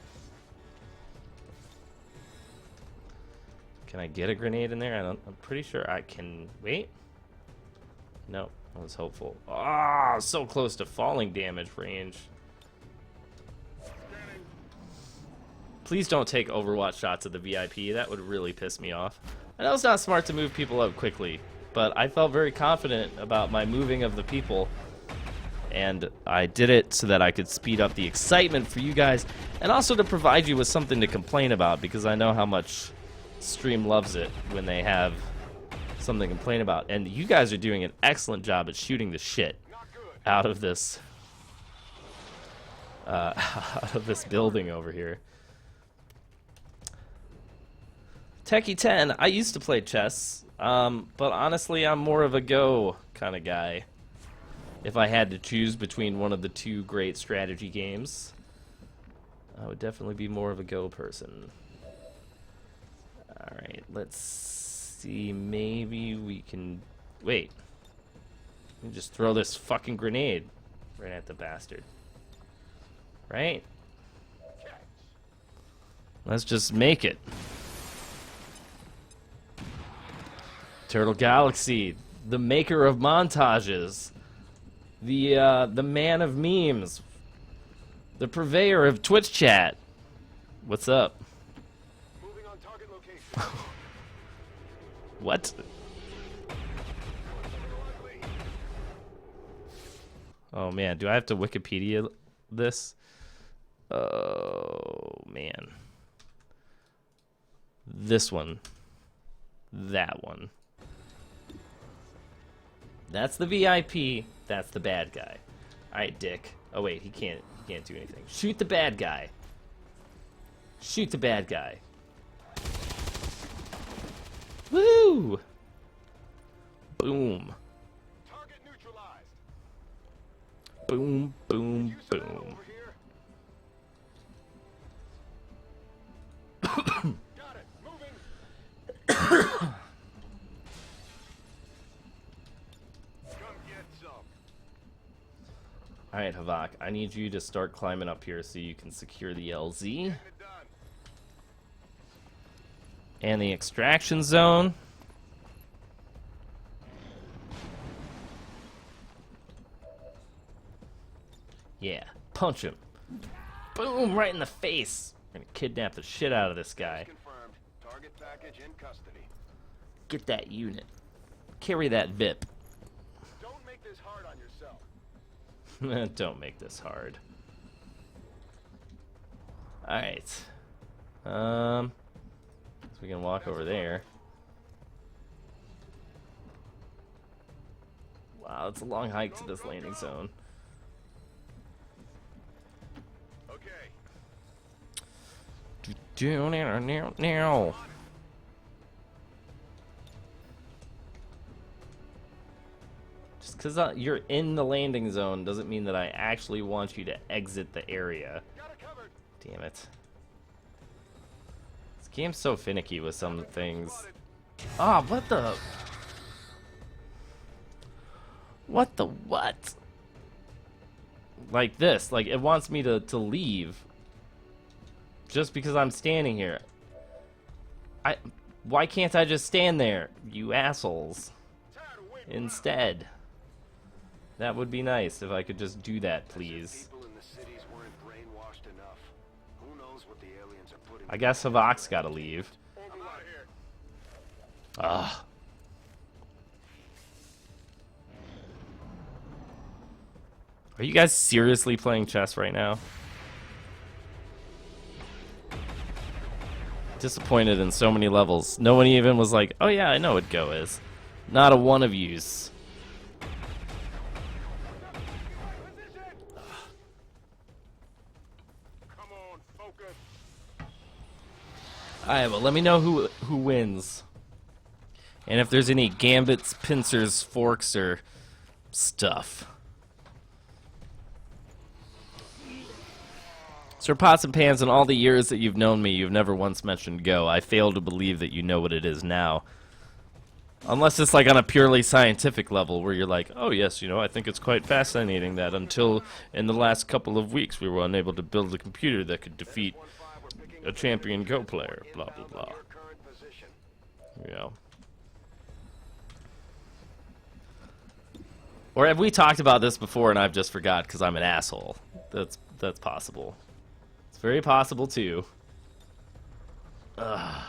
Can I get a grenade in there? I'm pretty sure I can. Wait. Nope, I was hopeful. Ah, so close to falling damage range. Please don't take Overwatch shots at the VIP. That would really piss me off. I know it's not smart to move people up quickly, but I felt very confident about my moving of the people. And I did it so that I could speed up the excitement for you guys, and also to provide you with something to complain about, because I know how much Stream loves it when they have something to complain about. And you guys are doing an excellent job at shooting the shit out of this building over here. Techie 10, I used to play chess, but honestly, I'm more of a Go kind of guy. If I had to choose between one of the two great strategy games, I would definitely be more of a Go person. Alright, let's see. Maybe we can... Wait. Let me just throw this fucking grenade right at the bastard. Right? Let's just make it. Turtle Galaxy, the maker of montages. The man of memes, the purveyor of Twitch chat. What's up? Moving on target location. What? Oh man, do I have to Wikipedia this? Oh man. This one. That one. That's the VIP. That's the bad guy. Alright, Dick. Oh wait, he can't do anything. Shoot the bad guy. Shoot the bad guy. Woo! Boom. Target neutralized. Boom, boom, boom. Got it. Moving. Alright, Havok, I need you to start climbing up here so you can secure the LZ. And the extraction zone. Yeah, punch him. Boom, right in the face. We're gonna kidnap the shit out of this guy. Confirmed. Target package in custody. Get that unit. Carry that VIP. Don't make this hard on yourself. Don't make this hard. Alright. So we can walk over there. Wow, it's a long hike to this landing zone. Okay. Now. Just because you're in the landing zone doesn't mean that I actually want you to exit the area. Damn it. This game's so finicky with some things. Ah, what the... What the what? Like this. Like, it wants me to leave. Just because I'm standing here. Why can't I just stand there, you assholes? Instead. That would be nice if I could just do that, please. I guess Havok's gotta leave. Ugh. Are you guys seriously playing chess right now? Disappointed in so many levels. No one even was like, oh yeah, I know what Go is. Not a one of yous. Alright, well, let me know who wins. And if there's any gambits, pincers, forks, or stuff. Sir Pots and Pans, in all the years that you've known me, you've never once mentioned Go. I fail to believe that you know what it is now. Unless it's like on a purely scientific level where you're like, oh yes, you know, I think it's quite fascinating that until in the last couple of weeks we were unable to build a computer that could defeat a champion Go player, blah blah blah. Yeah. Or have we talked about this before and I've just forgot because I'm an asshole? That's possible. It's very possible too. Ugh.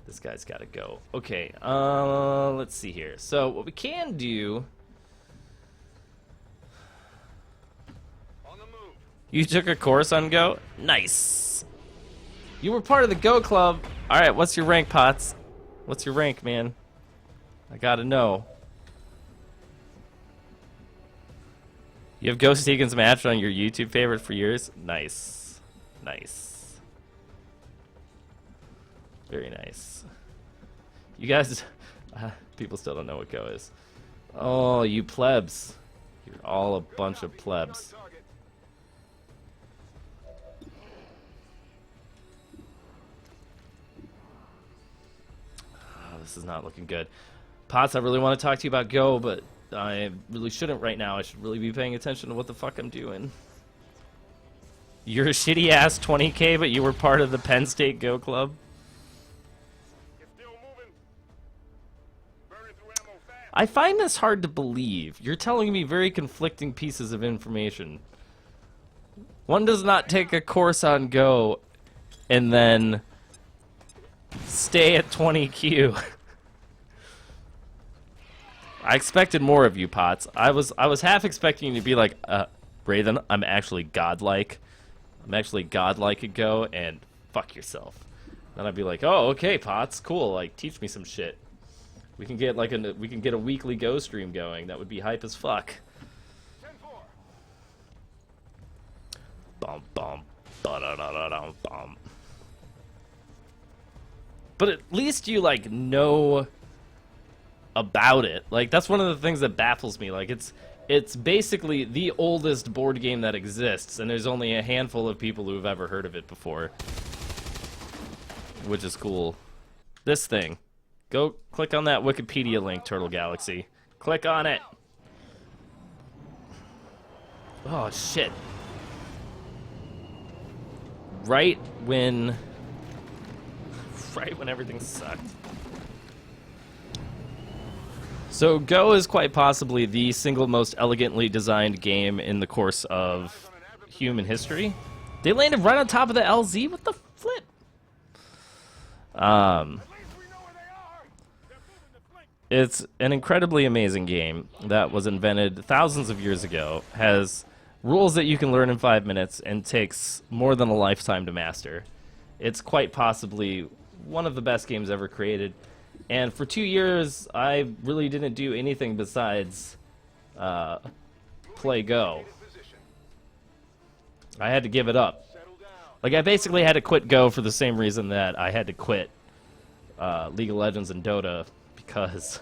This guy's gotta go. Okay, let's see here. So what we can do... You took a course on Go? Nice! You were part of the Go Club! Alright, what's your rank, Pots? What's your rank, man? I gotta know. You have Ghost Egan's match on your YouTube favorite for years? Nice. Nice. Very nice. You guys... people still don't know what Go is. Oh, you plebs. You're all a bunch of plebs. Oh, this is not looking good. Pots, I really want to talk to you about Go, but I really shouldn't right now. I should really be paying attention to what the fuck I'm doing. You're a shitty-ass 20K, but you were part of the Penn State Go Club? I find this hard to believe. You're telling me very conflicting pieces of information. One does not take a course on Go and then stay at 20Q. I expected more of you, Pots. I was half expecting you to be like, Raven, I'm actually godlike. I'm actually godlike at Go, and fuck yourself. Then I'd be like, oh, okay, Pots, cool. Like, teach me some shit. We can get like we can get a weekly Go stream going. That would be hype as fuck. Bum bum ba-da-da-da-dum bum. But at least you like know about it. Like, that's one of the things that baffles me. Like, it's basically the oldest board game that exists, and there's only a handful of people who have ever heard of it before, which is cool. This thing. Go click on that Wikipedia link, Turtle Galaxy. Click on it. Oh shit. Right when everything sucked. So Go is quite possibly the single most elegantly designed game in the course of human history. They landed right on top of the LZ? What the flip? It's an incredibly amazing game that was invented thousands of years ago, has rules that you can learn in 5 minutes, and takes more than a lifetime to master. It's quite possibly one of the best games ever created. And for 2 years, I really didn't do anything besides play Go. I had to give it up. Like, I basically had to quit Go for the same reason that I had to quit League of Legends and Dota, because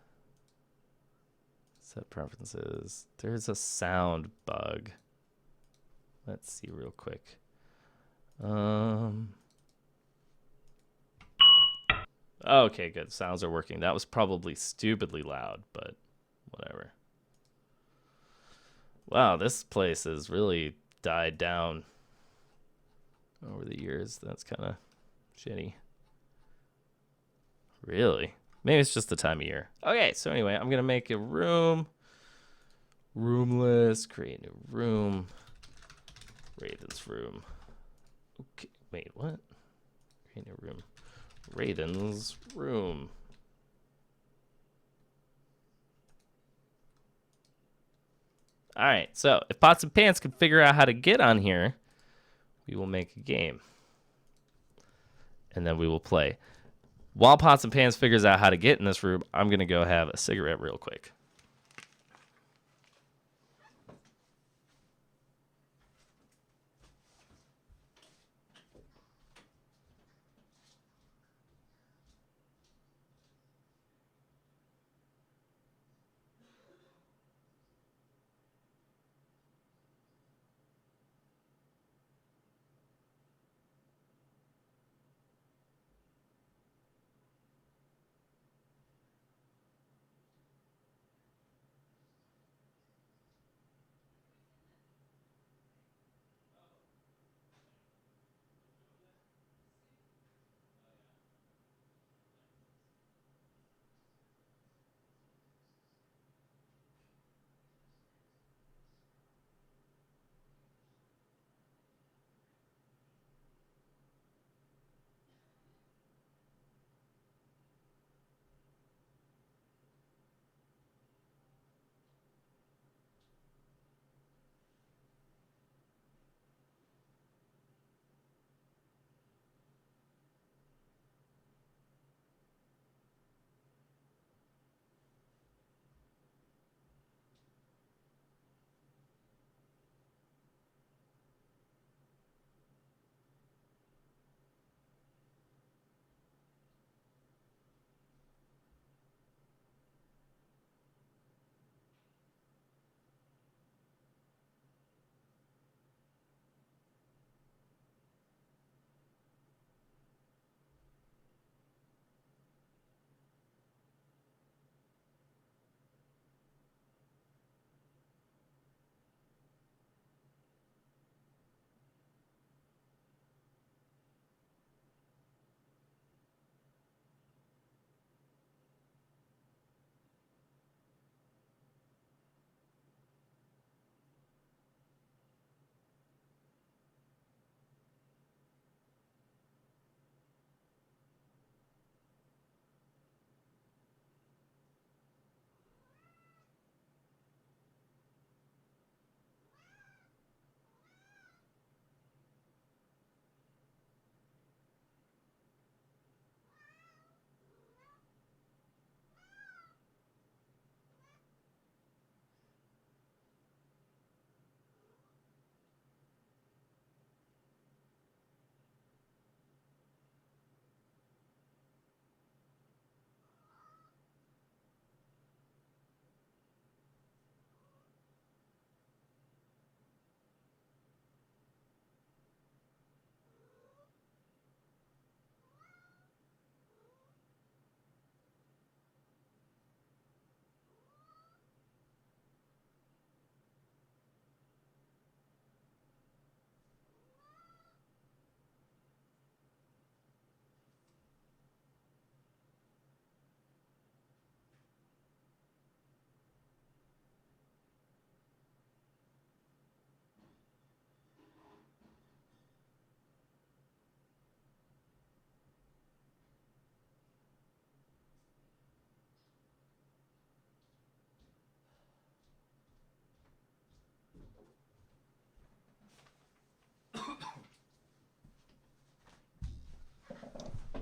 Set preferences. There's a sound bug. Let's see real quick. Okay, good. Sounds are working. That was probably stupidly loud, but whatever. Wow, this place has really died down over the years. That's kind of shitty. Really? Maybe it's just the time of year. Okay, so anyway, I'm going to make a room. Roomless. Create new room. Raiden's room. Okay, wait, what? Create new room. Raiden's room. All right, so if Pots and Pans can figure out how to get on here, we will make a game. And then we will play. While Pots and Pans figures out how to get in this room, I'm going to go have a cigarette real quick.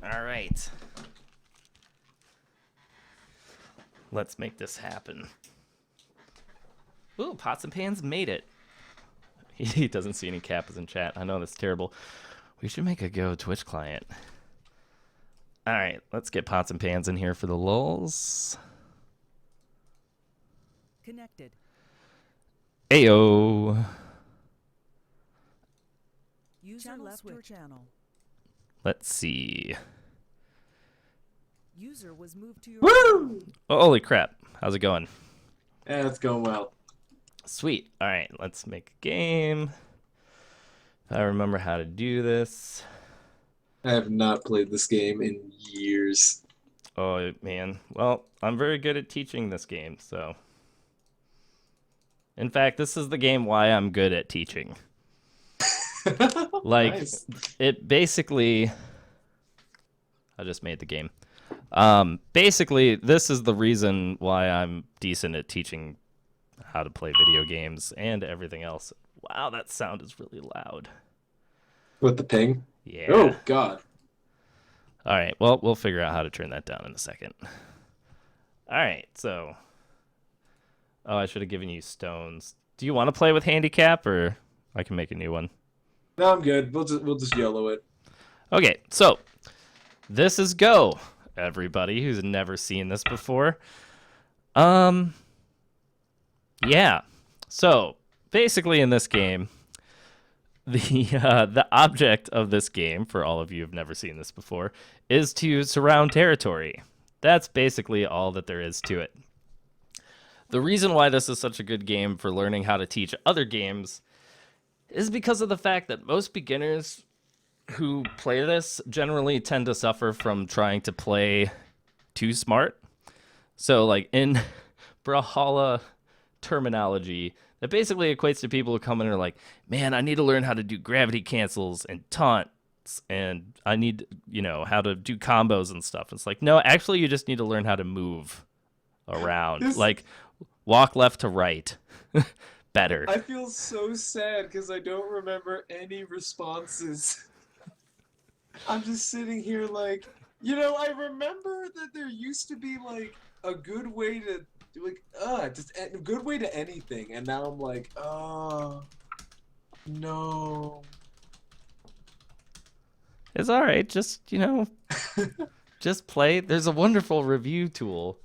All right. Let's make this happen. Ooh, Pots and Pans made it. He doesn't see any Kappas in chat. I know that's terrible. We should make a Go Twitch client. All right, let's get Pots and Pans in here for the lulz. connected. Ayo. User left your channel. Let's see. User was moved to your Woo! Oh, holy crap. How's it going? Yeah, it's going well. Sweet. All right, let's make a game. If I remember how to do this. I have not played this game in years. Oh, man. Well, I'm very good at teaching this game, so. In fact, this is the game why I'm good at teaching. Like, Nice. it basically... I just made the game. Basically, this is the reason why I'm decent at teaching how to play video games and everything else. Wow, that sound is really loud. With the ping? Yeah. Oh, God. All right, well, we'll figure out how to turn that down in a second. All right, so... Oh, I should have given you stones. Do you want to play with handicap, or I can make a new one? No, I'm good. We'll just YOLO it. Okay, so this is Go, everybody who's never seen this before. Yeah. So basically, in this game, the object of this game, for all of you who've never seen this before, is to surround territory. That's basically all that there is to it. The reason why this is such a good game for learning how to teach other games is because of the fact that most beginners who play this generally tend to suffer from trying to play too smart. So, like, in Brawlhalla terminology, that basically equates to people who come in and are like, man, I need to learn how to do gravity cancels and taunts, and I need, how to do combos and stuff. It's like, no, actually, you just need to learn how to move around. Like, walk left to right. Better. I feel so sad because I don't remember any responses. I'm just sitting here like, I remember that there used to be like a good way to just a good way to anything, and now I'm like, oh no. It's all right. Just, just play. There's a wonderful review tool.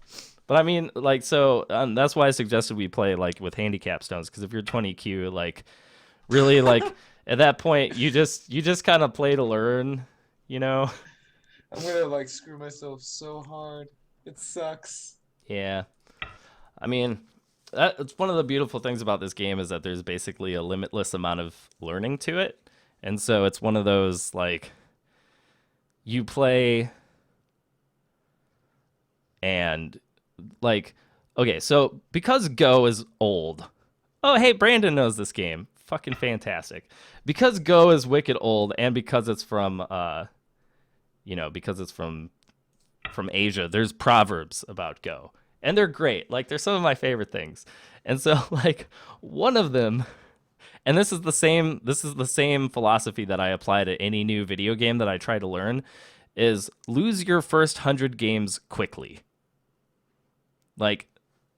But I mean, like, so that's why I suggested we play like with handicap stones, because if you're 20Q, like, really, like, at that point, you just kind of play to learn, I'm gonna like screw myself so hard. It sucks. Yeah. I mean, it's one of the beautiful things about this game is that there's basically a limitless amount of learning to it, and so it's one of those like, you play, and like, okay, so because Go is old. Oh, hey, Brandon knows this game. Fucking fantastic. Because Go is wicked old, and because it's from, because it's from Asia, there's proverbs about Go, and they're great. Like, they're some of my favorite things. And so, like, one of them, and this is the same philosophy that I apply to any new video game that I try to learn, is lose your first 100 games quickly. Like,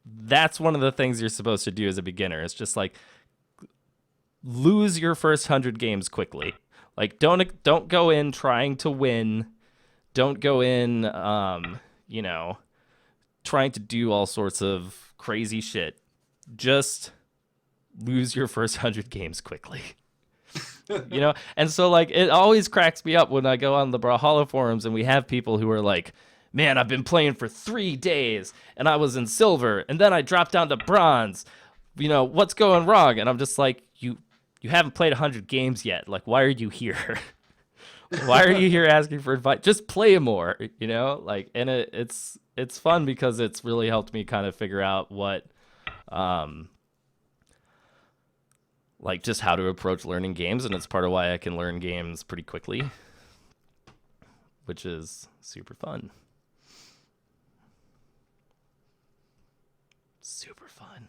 that's one of the things you're supposed to do as a beginner. It's just like, lose your first 100 games quickly. Like, don't go in trying to win. Don't go in, trying to do all sorts of crazy shit. Just lose your first 100 games quickly. And so, like, it always cracks me up when I go on the Brawlhalla forums and we have people who are like, man, I've been playing for 3 days, and I was in silver, and then I dropped down to bronze. What's going wrong? And I'm just like, you haven't played 100 games yet. Like, why are you here? Why are you here asking for advice? Just play more, Like, and it's fun because it's really helped me kind of figure out what, like, just how to approach learning games, and it's part of why I can learn games pretty quickly, which is super fun. Super fun.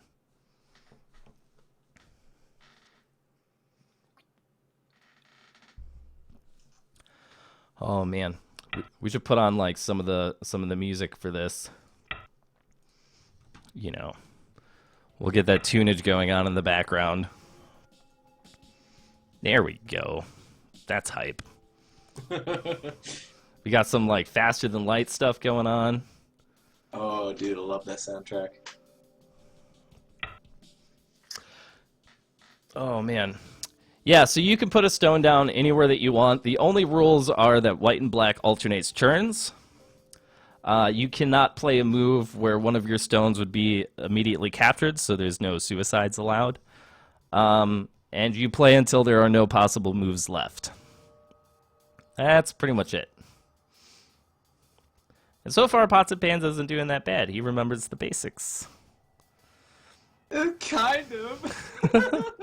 Oh man, we should put on like some of the music for this. We'll get that tunage going on in the background. There we go. That's hype. We got some like faster than light stuff going on. Oh, dude, I love that soundtrack. Oh, man. Yeah, so you can put a stone down anywhere that you want. The only rules are that white and black alternates turns. You cannot play a move where one of your stones would be immediately captured, so there's no suicides allowed. And you play until there are no possible moves left. That's pretty much it. And so far, Pots and Pans isn't doing that bad. He remembers the basics. Kind of.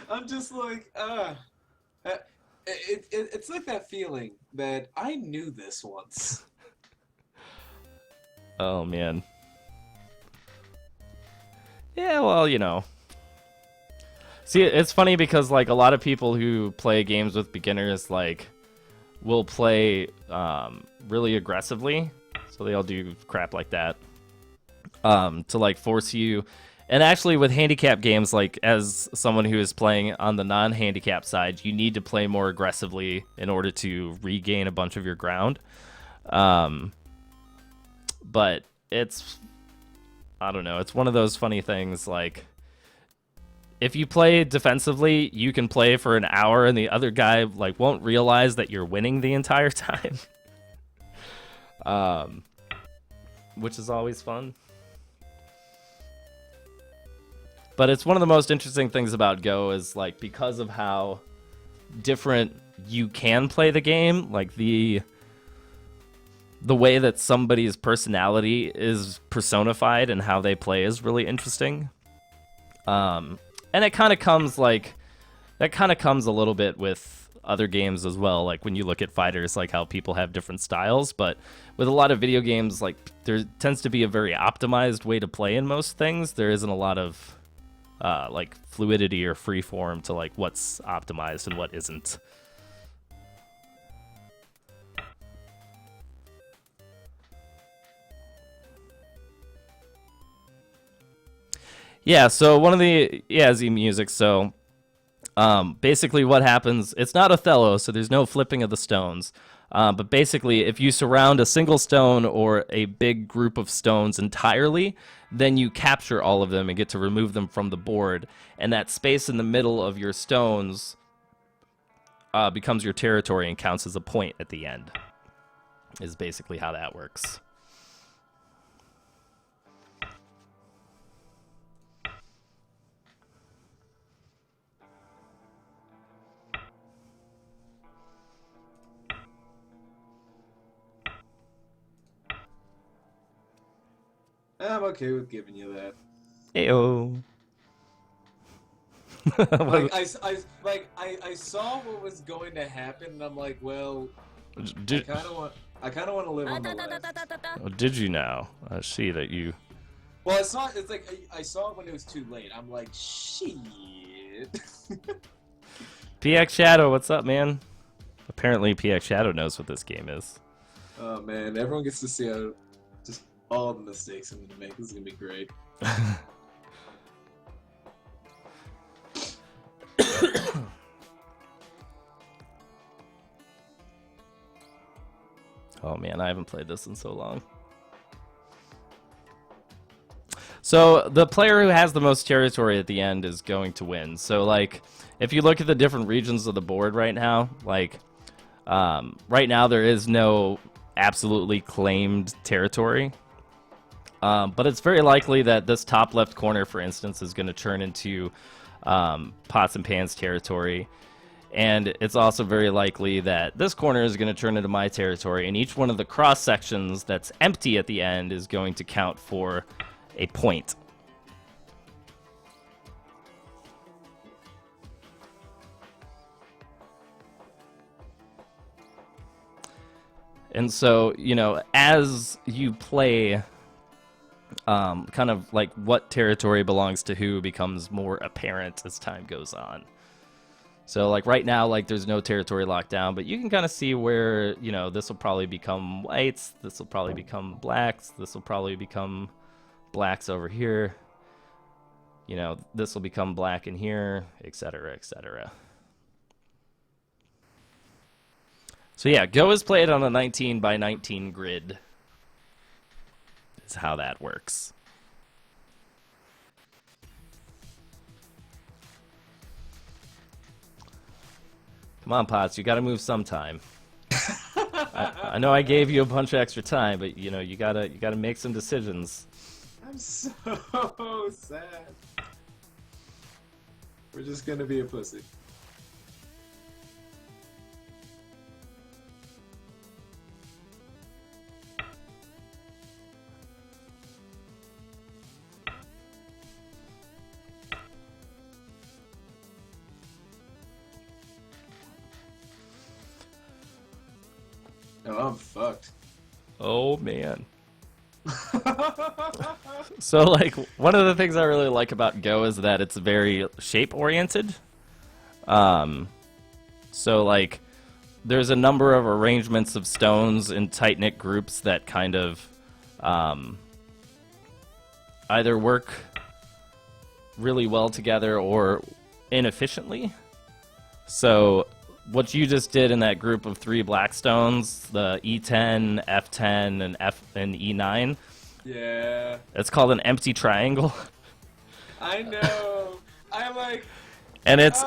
I'm just like, it's like that feeling that I knew this once. Oh, man. Yeah, well, you know. See, it's funny because, like, a lot of people who play games with beginners, like, will play really aggressively. So they'll do crap like that to, like, force you. And actually, with handicap games, like, as someone who is playing on the non-handicap side, you need to play more aggressively in order to regain a bunch of your ground. But it's, I don't know, it's one of those funny things, like, if you play defensively, you can play for an hour and the other guy, like, won't realize that you're winning the entire time. Which is always fun. But it's one of the most interesting things about Go is, like, because of how different you can play the game, like, the way that somebody's personality is personified and how they play is really interesting. And it kind of comes a little bit with other games as well. Like when you look at fighters, like how people have different styles, but with a lot of video games, like there tends to be a very optimized way to play in most things. There isn't a lot of like fluidity or free form to like what's optimized and what isn't. Yeah, so one of the Z music, so basically what happens, it's not Othello, so there's no flipping of the stones. But basically, if you surround a single stone or a big group of stones entirely, then you capture all of them and get to remove them from the board. And that space in the middle of your stones becomes your territory and counts as a point at the end, is basically how that works. I'm okay with giving you that. Ayo. I saw what was going to happen, and I'm like, well, did, I kind of want to live on the left. Oh, did you now? I see that you. Well, I saw it when it was too late. I'm like, shit. PX Shadow, what's up, man? Apparently, PX Shadow knows what this game is. Oh man, everyone gets to see how just all the mistakes I'm gonna make. This is gonna be great. Oh man, I haven't played this in so long. So the player who has the most territory at the end is going to win. So like, if you look at the different regions of the board right now, like right now there is no absolutely claimed territory. But it's very likely that this top left corner, for instance, is going to turn into Pots and Pans territory. And it's also very likely that this corner is going to turn into my territory. And each one of the cross sections that's empty at the end is going to count for a point. And so, you know, as you play, kind of like what territory belongs to who becomes more apparent as time goes on. So like right now, like there's no territory locked down, but you can kind of see where, you know, this will probably become whites, this will probably become blacks, this will probably become blacks over here. You know, this will become black in here, etc., etc. So yeah, Go is played on a 19 by 19 grid. Is how that works. Come on, Potts, you gotta move sometime. I know I gave you a bunch of extra time, but you know you gotta make some decisions. I'm so sad. We're just gonna be a pussy. Oh, I'm fucked. Oh man. So like one of the things I really like about Go is that it's very shape oriented. So like there's a number of arrangements of stones in tight knit groups that kind of either work really well together or inefficiently. So what you just did in that group of 3 black stones, the E10, F10, and E9. Yeah. It's called an empty triangle. I know. I like. And it's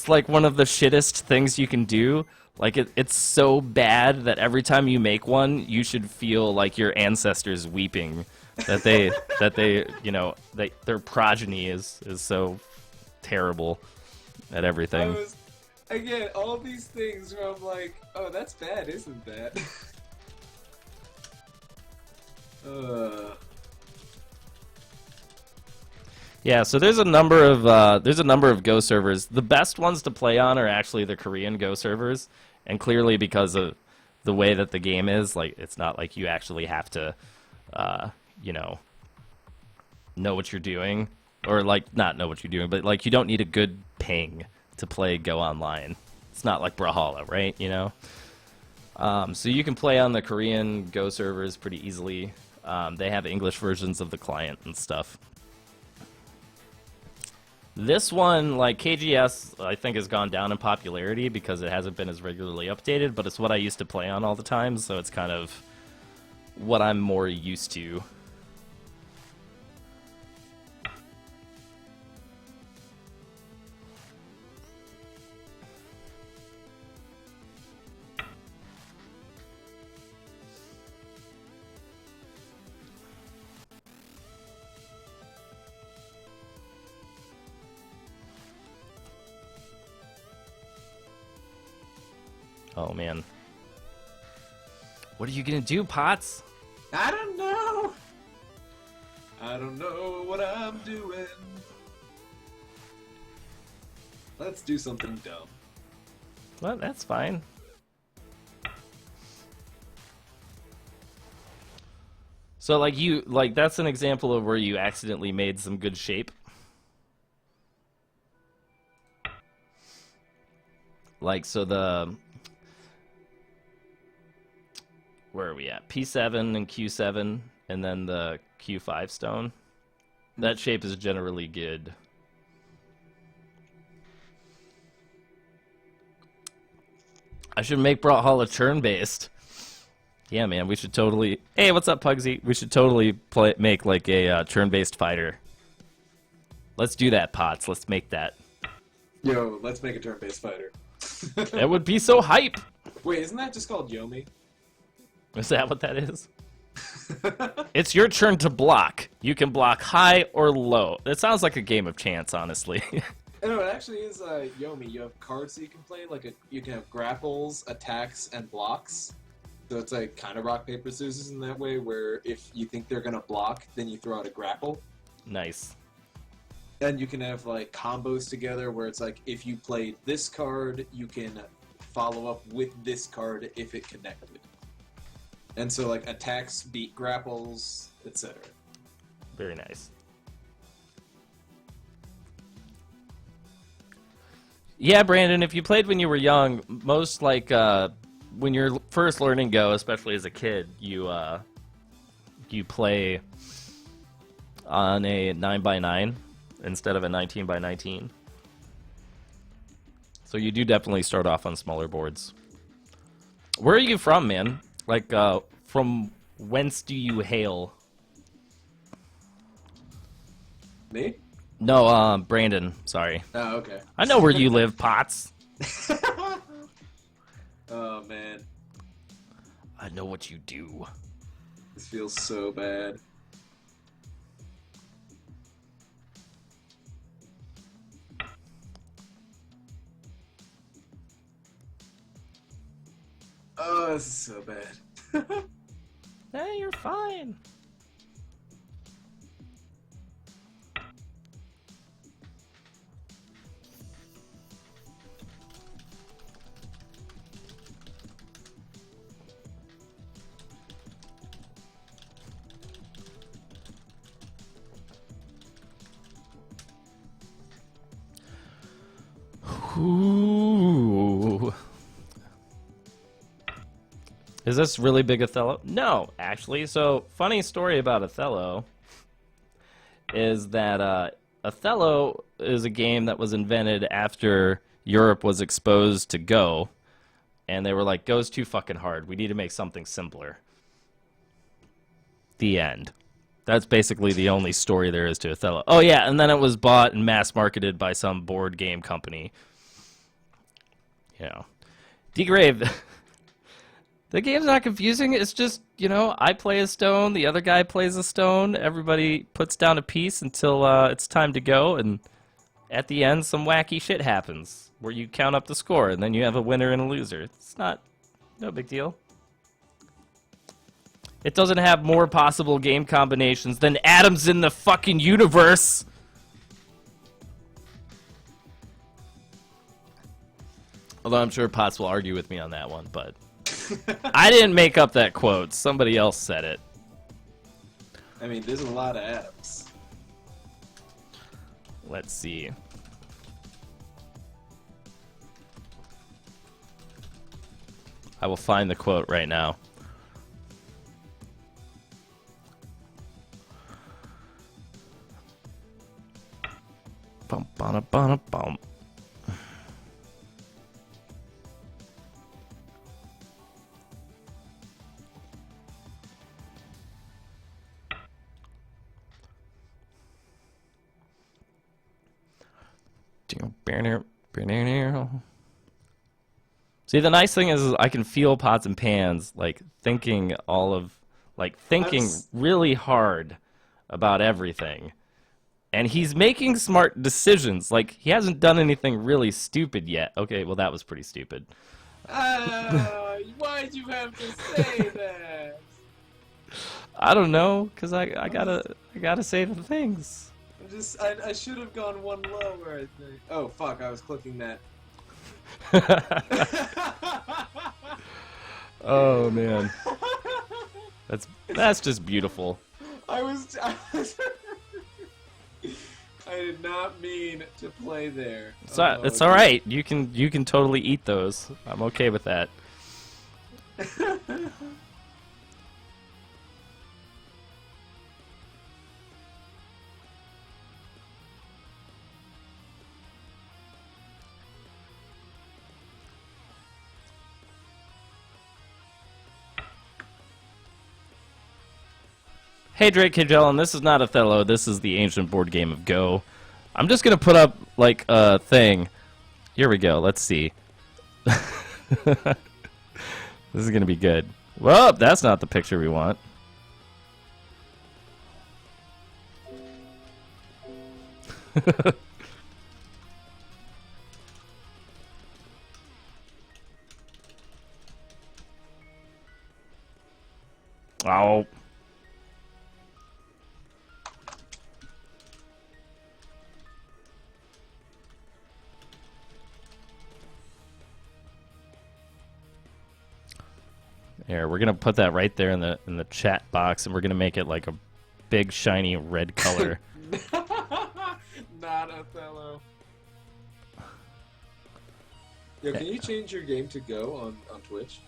like one of the shittest things you can do. Like it's so bad that every time you make one, you should feel like your ancestors weeping that they their progeny is so terrible at everything. Again, all these things where I'm like, oh, that's bad, isn't that? Yeah, so there's a number of Go servers. The best ones to play on are actually the Korean Go servers, and clearly because of the way that the game is, like it's not like you actually have to, know what you're doing, or like not know what you're doing, but like you don't need a good ping to play Go Online. It's not like Brawlhalla, right? You know? So you can play on the Korean Go servers pretty easily. They have English versions of the client and stuff. This one, like KGS, I think has gone down in popularity because it hasn't been as regularly updated, but it's what I used to play on all the time, so it's kind of what I'm more used to. Oh, man. What are you gonna do, Potts? I don't know. I don't know what I'm doing. Let's do something dumb. Well, that's fine. So, like, that's an example of where you accidentally made some good shape. Like, so where are we at? P7 and Q7, and then the Q5 stone. That shape is generally good. I should make Brawlhalla turn-based. Yeah, man, we should totally... Hey, what's up, Pugsy? We should totally make, like, a turn-based fighter. Let's do that, Potts. Let's make that. Yo, let's make a turn-based fighter. That would be so hype! Wait, isn't that just called Yomi? Is that what that is? It's your turn to block. You can block high or low. It sounds like a game of chance, honestly. No, it actually is Yomi. You have cards that you can play. You can have grapples, attacks, and blocks. So it's like kind of rock, paper, scissors in that way, where if you think they're going to block, then you throw out a grapple. Nice. And you can have like combos together where it's like if you play this card, you can follow up with this card if it connected. And so like attacks beat grapples, etc. Very nice. Yeah, Brandon, if you played when you were young, most like when you're first learning Go, especially as a kid, you play on a 9x9 instead of a 19x19. So you do definitely start off on smaller boards. Where are you from, man? Like, from whence do you hail? Me? No, Brandon, sorry. Oh, okay. I know where you live, Potts. Oh man, I know what you do. this feels so bad. Oh, this is so bad. Hey, you're fine. Ooh. Is this really big Othello? No, actually. So, funny story about Othello is that Othello is a game that was invented after Europe was exposed to Go, and they were like, Go's too fucking hard. We need to make something simpler. The end. That's basically the only story there is to Othello. Oh yeah, and then it was bought and mass marketed by some board game company. You know, Degrave. The game's not confusing. It's just, you know, I play a stone, the other guy plays a stone, everybody puts down a piece until it's time to go, and at the end, some wacky shit happens where you count up the score, and then you have a winner and a loser. It's no big deal. It doesn't have more possible game combinations than atoms in the fucking universe. Although I'm sure Potts will argue with me on that one, but I didn't make up that quote. Somebody else said it. I mean, there's a lot of atoms. Let's see. I will find the quote right now. Bum, ba, ba, bum. See, the nice thing is I can feel Pots and Pans like thinking really hard about everything. And he's making smart decisions. Like, he hasn't done anything really stupid yet. Okay, well, that was pretty stupid. Why'd you have to say that? I don't know, because I gotta say the things. I should have gone one lower, I think. Oh, fuck, I was clicking that. Oh, man. That's just beautiful. I did not mean to play there. It's all right. You can totally eat those. I'm okay with that. Hey Drake Kjell, and this is not Othello, this is the ancient board game of Go. I'm just gonna put up, like, a thing. Here we go, let's see. This is gonna be good. Well, that's not the picture we want. Oh. Here, we're gonna put that right there in the chat box, and we're gonna make it like a big shiny red color. Not Othello. Yo, can you change your game to Go on Twitch?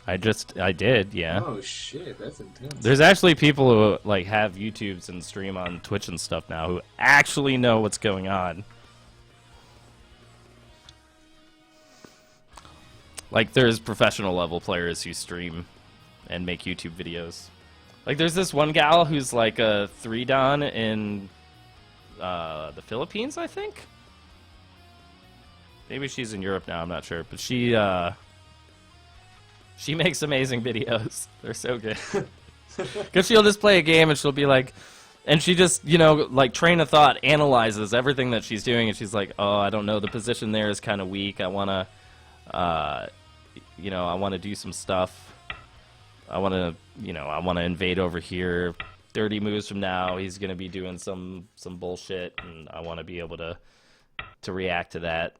I did, yeah. Oh shit, that's intense. There's actually people who like have YouTubes and stream on Twitch and stuff now who actually know what's going on. Like, there's professional level players who stream and make YouTube videos. Like, there's this one gal who's like a 3-dan in the Philippines, I think. Maybe she's in Europe now, I'm not sure. But she makes amazing videos. They're so good. Because she'll just play a game and she'll be like, and she just, you know, like train of thought analyzes everything that she's doing, and she's like, oh, I don't know, the position there is kind of weak. I want to, you know, I want to do some stuff. I want to, you know, I want to invade over here. 30 moves from now, he's going to be doing some bullshit, and I want to be able to react to that.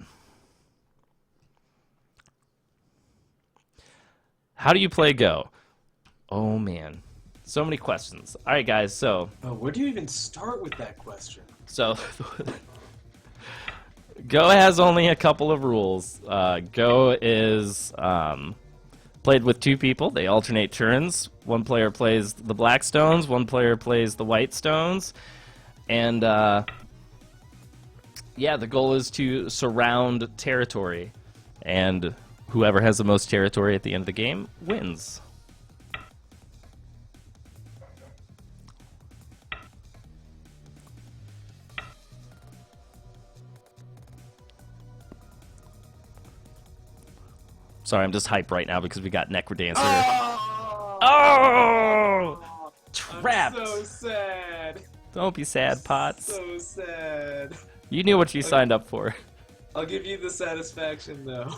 How do you play Go? Oh, man. So many questions. All right, guys, so... where do you even start with that question? So, Go has only a couple of rules. Go is played with two people. They alternate turns. One player plays the black stones, one player plays the white stones. And, yeah, the goal is to surround territory. And whoever has the most territory at the end of the game wins. Sorry, I'm just hyped right now because we got Necrodancer. Oh! Trapped! I'm so sad. Don't be sad, Potts. So sad. You knew what you signed up for. I'll give you the satisfaction, though.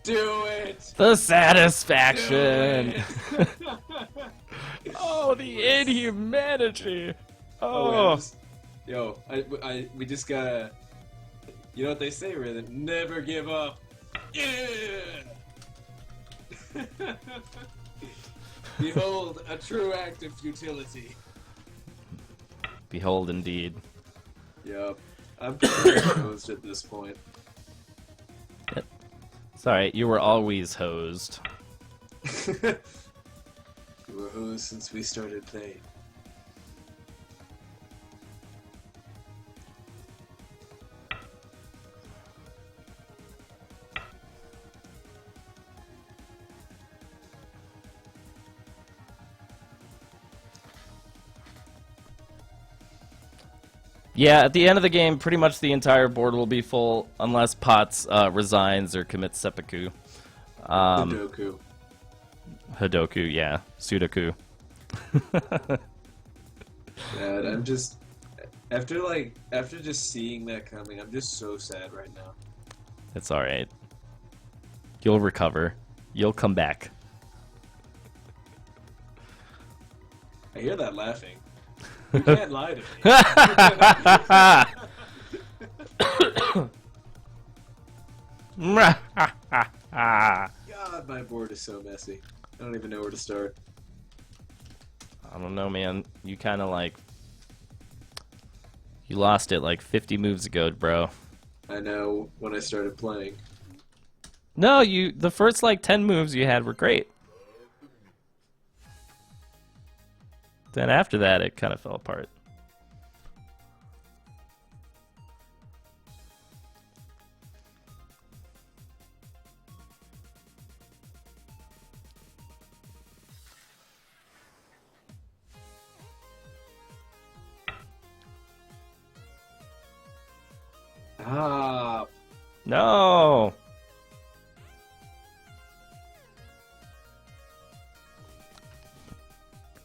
Do it! The satisfaction! Do it. Oh, the inhumanity! Oh, Oh! we just gotta... You know what they say, Rhythm? Never give up. Yeah! Behold, a true act of futility. Behold, indeed. Yep. I'm composed at this point. It's alright, you were always hosed. We were hosed since we started playing. Yeah, at the end of the game, pretty much the entire board will be full, unless Potts resigns or commits seppuku. Sudoku. Hadoku, yeah. Sudoku. God, I'm just... After just seeing that coming, I'm just so sad right now. It's alright. You'll recover. You'll come back. I hear that laughing. You can't lie to me. God, my board is so messy. I don't even know where to start. I don't know, man. You kind of like... You lost it like 50 moves ago, bro. I know when I started playing. No, the first like 10 moves you had were great. Then after that, it kind of fell apart. Ah. No!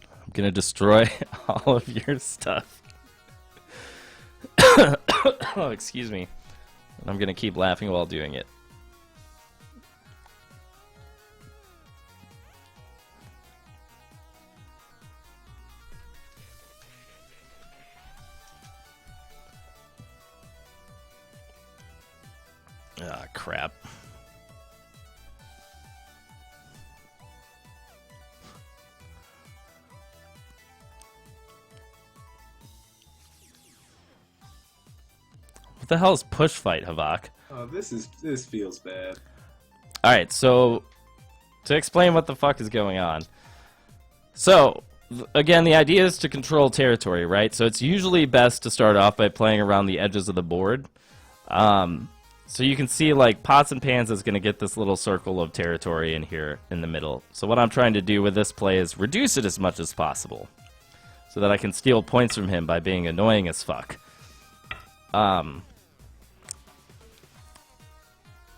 I'm gonna destroy all of your stuff. Oh, excuse me. And I'm gonna keep laughing while doing it. Ah, crap. What the hell is push fight, Havok? Oh, this feels bad. Alright, so to explain what the fuck is going on. So, again, the idea is to control territory, right? So it's usually best to start off by playing around the edges of the board. So you can see, like, Pots and Pans is going to get this little circle of territory in here in the middle. So what I'm trying to do with this play is reduce it as much as possible, so that I can steal points from him by being annoying as fuck.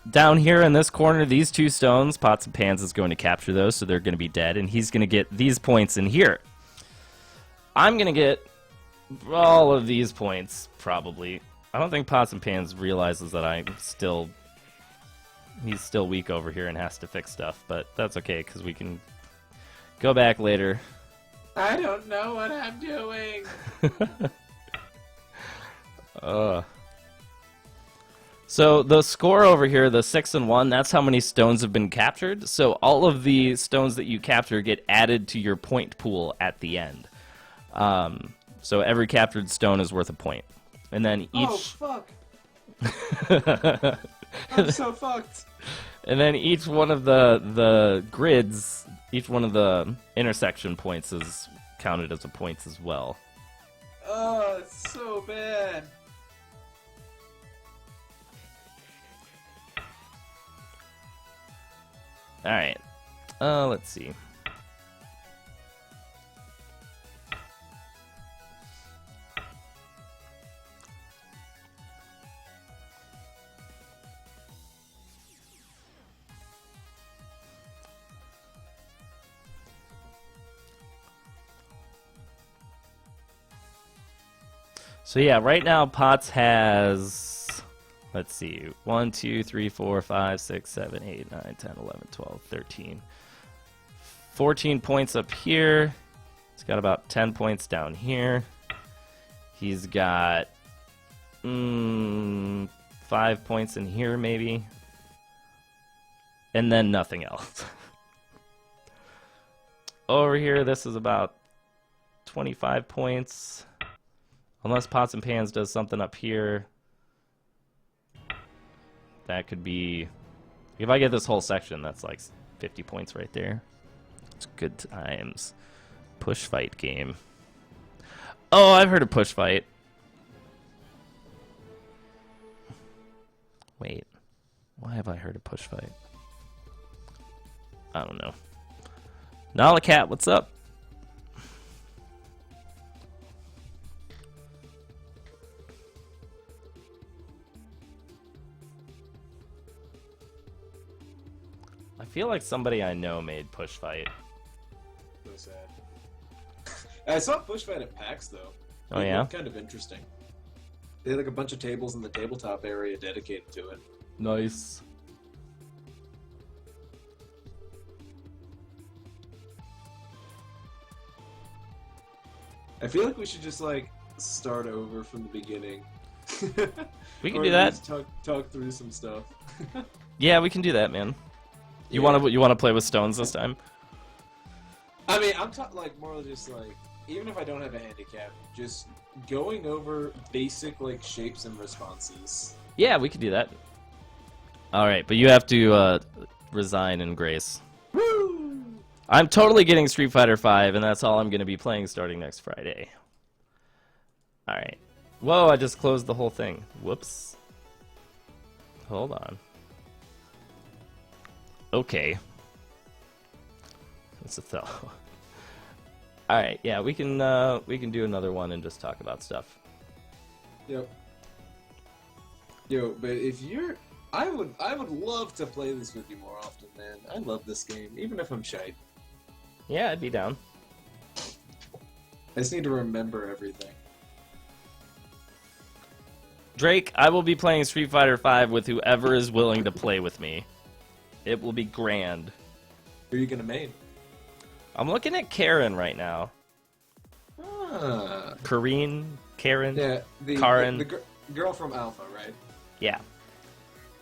down here in this corner, these 2 stones, Pots and Pans is going to capture those, so they're going to be dead, and he's going to get these points in here. I'm going to get all of these points, probably. I don't think Pots and Pans realizes that he's still weak over here and has to fix stuff, but that's okay, because we can go back later. I don't know what I'm doing. So the score over here, the 6 and 1, that's how many stones have been captured. So all of the stones that you capture get added to your point pool at the end. So every captured stone is worth a point. And then each... Oh, fuck. I'm so fucked. And then each one of the grids, each one of the intersection points is counted as a point as well. Oh, it's so bad. Alright. Let's see. So yeah, right now Potts has, let's see, 1, 2, 3, 4, 5, 6, 7, 8, 9, 10, 11, 12, 13. 14 points up here. He's got about 10 points down here. He's got 5 points in here maybe. And then nothing else. Over here, this is about 25 points. Unless Pots and Pans does something up here. That could be... If I get this whole section, that's like 50 points right there. It's good times. Push fight game. Oh, I've heard of push fight. Wait. Why have I heard of push fight? I don't know. Nala Cat, what's up? I feel like somebody I know made push fight. So sad. I saw push fight at PAX though. Oh yeah? Kind of interesting. They had like a bunch of tables in the tabletop area dedicated to it. Nice. I feel like we should just like start over from the beginning. We can Or do at that. least talk through some stuff. Yeah, we can do that, man. You Yeah. wanna play with stones this time? I mean, I'm like more just like, even if I don't have a handicap, just going over basic like shapes and responses. Yeah, we could do that. All right, but you have to resign in grace. Woo! I'm totally getting Street Fighter V, and that's all I'm going to be playing starting next Friday. All right. Whoa, I just closed the whole thing. Whoops. Hold on. Okay. It's a thought. All right, yeah, we can do another one and just talk about stuff. Yep. Yo, but if you're, I would love to play this with you more often, man. I love this game, even if I'm shy. Yeah, I'd be down. I just need to remember everything. Drake, I will be playing Street Fighter V with whoever is willing to play with me. It will be grand. Who are you gonna main? I'm looking at Karen right now. Ah. Karen? Yeah, Karen. the girl from Alpha, right? Yeah.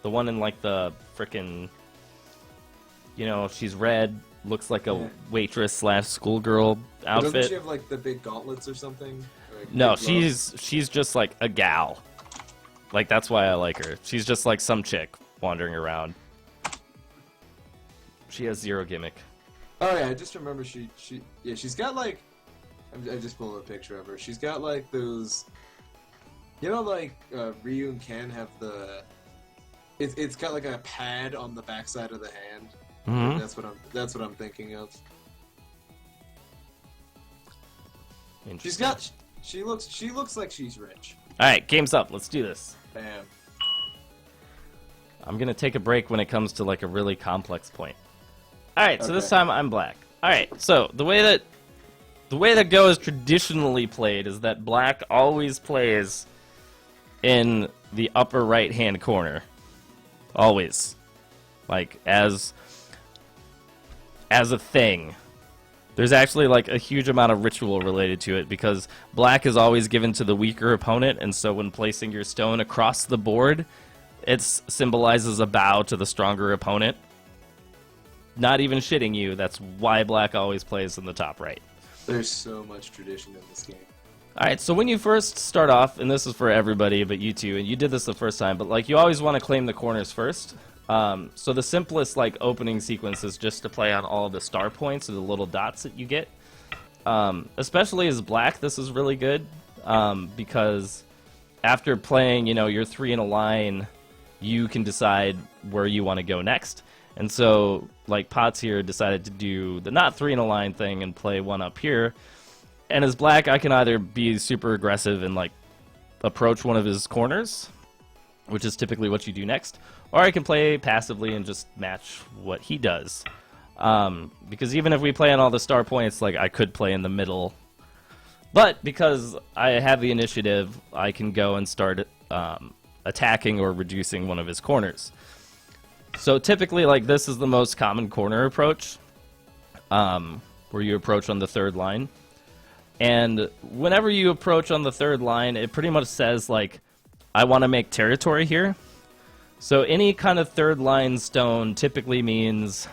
The one in like the frickin', you know, she's red, looks like a waitress slash schoolgirl But doesn't outfit. she have like the big gauntlets or something? Like, No, big gloves? she's just like a gal. Like that's why I like her. She's just like some chick wandering around. She has zero gimmick. Oh yeah, I just remember she's got like, I just pulled a picture of her. She's got like those, you know, like Ryu and Ken have the, it's got like a pad on the backside of the hand. Mhm. That's what I'm thinking of. Interesting. She looks like she's rich. All right, game's up. Let's do this. Bam. I'm gonna take a break when it comes to like a really complex point. All right, so this Okay. time I'm black. All right, so the way that Go is traditionally played is that black always plays in the upper right-hand corner, always, like as a thing. There's actually like a huge amount of ritual related to it because black is always given to the weaker opponent, and so when placing your stone across the board, it symbolizes a bow to the stronger opponent. Not even shitting you, that's why black always plays in the top right. There's so much tradition in this game. Alright, so when you first start off, and this is for everybody but you two, and you did this the first time, but like you always want to claim the corners first. So the simplest like opening sequence is just to play on all the star points or the little dots that you get. Especially as black, this is really good because after playing, your 3 in a line, you can decide where you want to go next. And so, like Potts here decided to do the not 3 in a line thing and play one up here. And as black, I can either be super aggressive and like approach one of his corners, which is typically what you do next, or I can play passively and just match what he does. Because even if we play on all the star points, like I could play in the middle. But because I have the initiative, I can go and start attacking or reducing one of his corners. So typically, like this is the most common corner approach, where you approach on the third line. And whenever you approach on the third line, it pretty much says, like, I want to make territory here. So any kind of third line stone typically means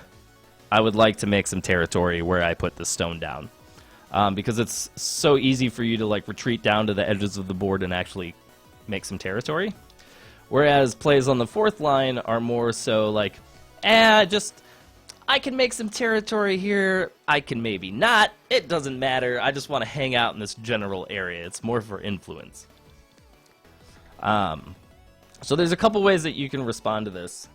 I would like to make some territory where I put the stone down. Because it's so easy for you to, like, retreat down to the edges of the board and actually make some territory. Whereas plays on the fourth line are more so like, I can make some territory here, I can maybe not, it doesn't matter, I just want to hang out in this general area. It's more for influence. So there's a couple ways that you can respond to this.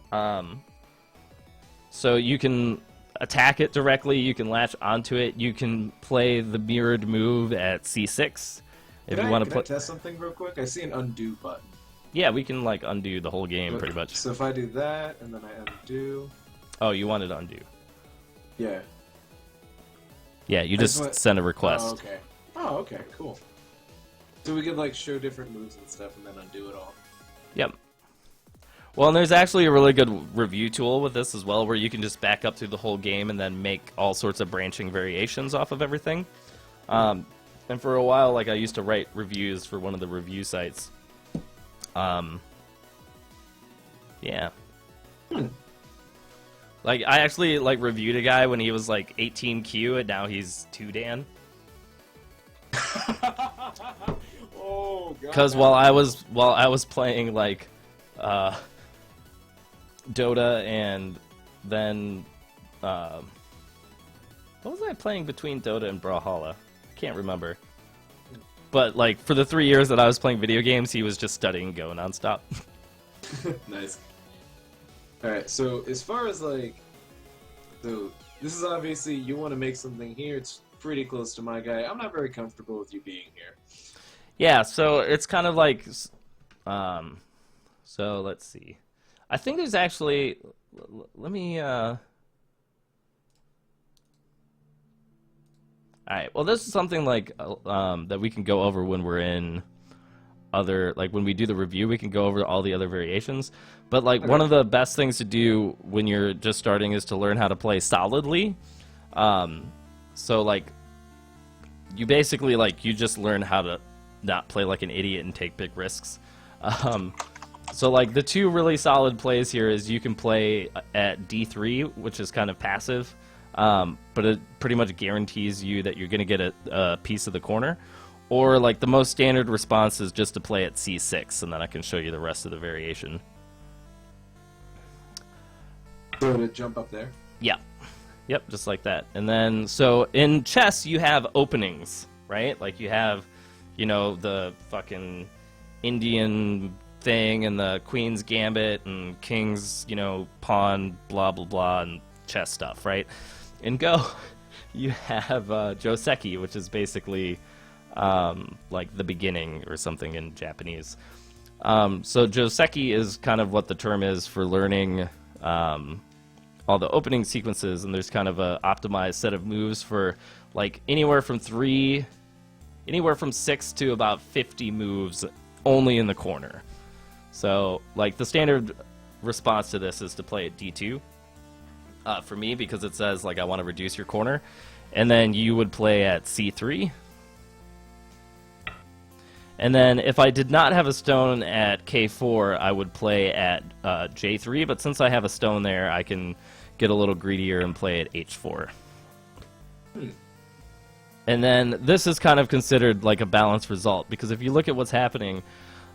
So you can attack it directly, you can latch onto it, you can play the mirrored move at C6. If you want to Can I test something real quick? I see an undo button. Yeah, we can like undo the whole game pretty much. So if I do that, and then I undo... Oh, you wanted to undo. Yeah. Yeah, you just send a request. Oh, okay. Oh, okay, cool. So we could like show different moves and stuff and then undo it all. Yep. Well, and there's actually a really good review tool with this as well, where you can just back up through the whole game and then make all sorts of branching variations off of everything. And for a while, like I used to write reviews for one of the review sites. Yeah. Like, I actually, like, reviewed a guy when he was, like, 18Q, and now he's 2Dan. Oh, God. Because while I was playing, like, Dota, and then, what was I playing between Dota and Brawlhalla? I can't remember. But, like, for the 3 years that I was playing video games, he was just studying Go nonstop. Nice. Alright, so as far as, like... So, this is obviously, you want to make something here, it's pretty close to my guy. I'm not very comfortable with you being here. Yeah, so it's kind of like... so, let's see. I think there's actually... Let me, Alright, well this is something like that we can go over when we're in other, like when we do the review, we can go over all the other variations. But like one of the best things to do when you're just starting is to learn how to play solidly. So like you basically like you just learn how to not play like an idiot and take big risks. So like the two really solid plays here is you can play at D3, which is kind of passive. But it pretty much guarantees you that you're going to get a piece of the corner. Or, like, the most standard response is just to play at C6, and then I can show you the rest of the variation. So to jump up there? Yeah. Yep, just like that. And then, so in chess, you have openings, right? Like, you have, you know, the fucking Indian thing, and the Queen's Gambit, and King's, you know, pawn, blah, blah, blah, and chess stuff, right? In Go, you have Joseki, which is basically like the beginning or something in Japanese. So Joseki is kind of what the term is for learning all the opening sequences, and there's kind of a optimized set of moves for like anywhere from 6 to about 50 moves only in the corner. So like the standard response to this is to play at D2 for me, because it says like I want to reduce your corner, and then you would play at C3. And then if I did not have a stone at K4, I would play at J3, but since I have a stone there, I can get a little greedier and play at H4. And then this is kind of considered like a balanced result, because if you look at what's happening,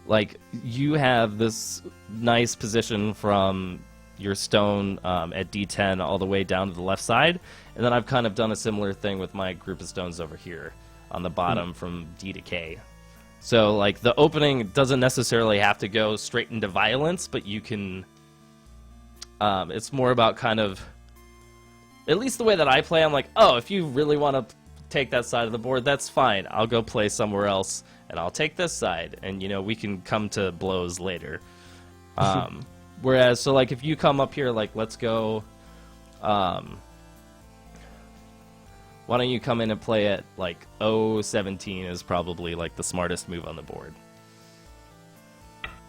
like you have this nice position from your stone at D10 all the way down to the left side, and then I've kind of done a similar thing with my group of stones over here on the bottom from D to K. So, like, the opening doesn't necessarily have to go straight into violence, but you can... it's more about kind of... At least the way that I play, I'm like, oh, if you really want to take that side of the board, that's fine. I'll go play somewhere else, and I'll take this side, and, you know, we can come to blows later. Whereas, so, like, if you come up here, like, let's go... why don't you come in and play at, like, O17 is probably, like, the smartest move on the board.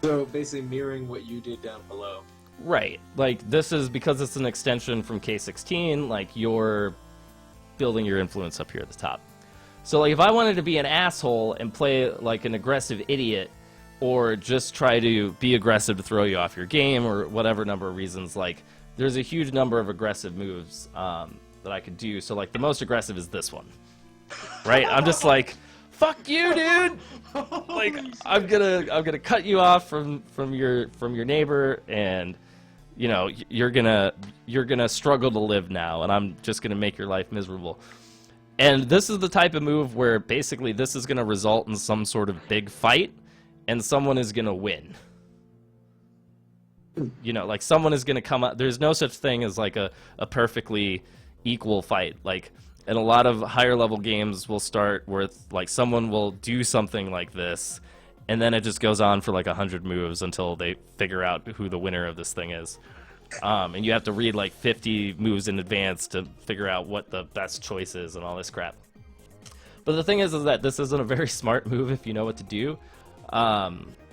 So, basically mirroring what you did down below. Right. Like, this is, because it's an extension from K16, like, you're building your influence up here at the top. So, like, if I wanted to be an asshole and play, like, an aggressive idiot, or just try to be aggressive to throw you off your game, or whatever number of reasons, like, there's a huge number of aggressive moves, that I could do. So like the most aggressive is this one, right? I'm just like, fuck you, dude. Like I'm gonna cut you off from your neighbor, and you know you're gonna struggle to live now, and I'm just gonna make your life miserable. And this is the type of move where basically this is gonna result in some sort of big fight, and someone is gonna win. You know, like someone is gonna come out. There's no such thing as like a perfectly equal fight. Like in a lot of higher level games will start with like someone will do something like this, and then it just goes on for like 100 moves until they figure out who the winner of this thing is, and you have to read like 50 moves in advance to figure out what the best choice is and all this crap. But the thing is that this isn't a very smart move if you know what to do.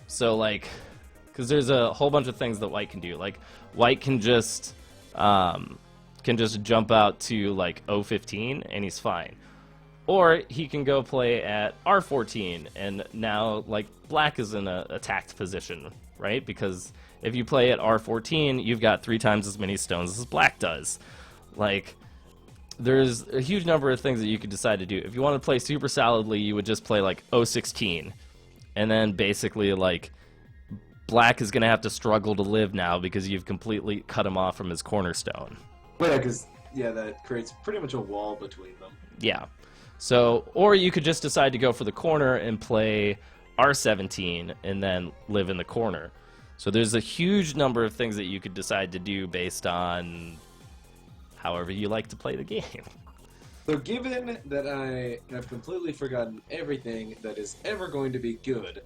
So like, because there's a whole bunch of things that white can do. Like white can just jump out to like O15 and he's fine. Or he can go play at R14 and now like black is in a attacked position, right? Because if you play at R14, you've got 3 times as many stones as black does. Like there's a huge number of things that you could decide to do. If you want to play super solidly, you would just play like O16. And then basically like black is going to have to struggle to live now because you've completely cut him off from his cornerstone. Well, yeah, because that creates pretty much a wall between them. Yeah. So, or you could just decide to go for the corner and play R17 and then live in the corner. So there's a huge number of things that you could decide to do based on however you like to play the game. So given that I have completely forgotten everything that is ever going to be good,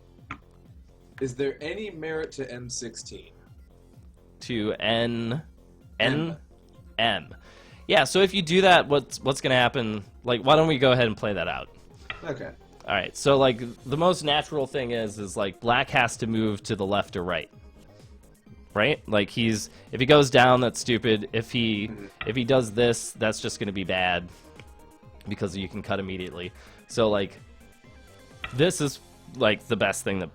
is there any merit to M16? To M. Yeah, so if you do that, what's going to happen? Like, why don't we go ahead and play that out? Okay. All right, so, like, the most natural thing is like, black has to move to the left or right. Right? Like, if he goes down, that's stupid. If he does this, that's just going to be bad. Because you can cut immediately. So, like, this is, like, the best thing that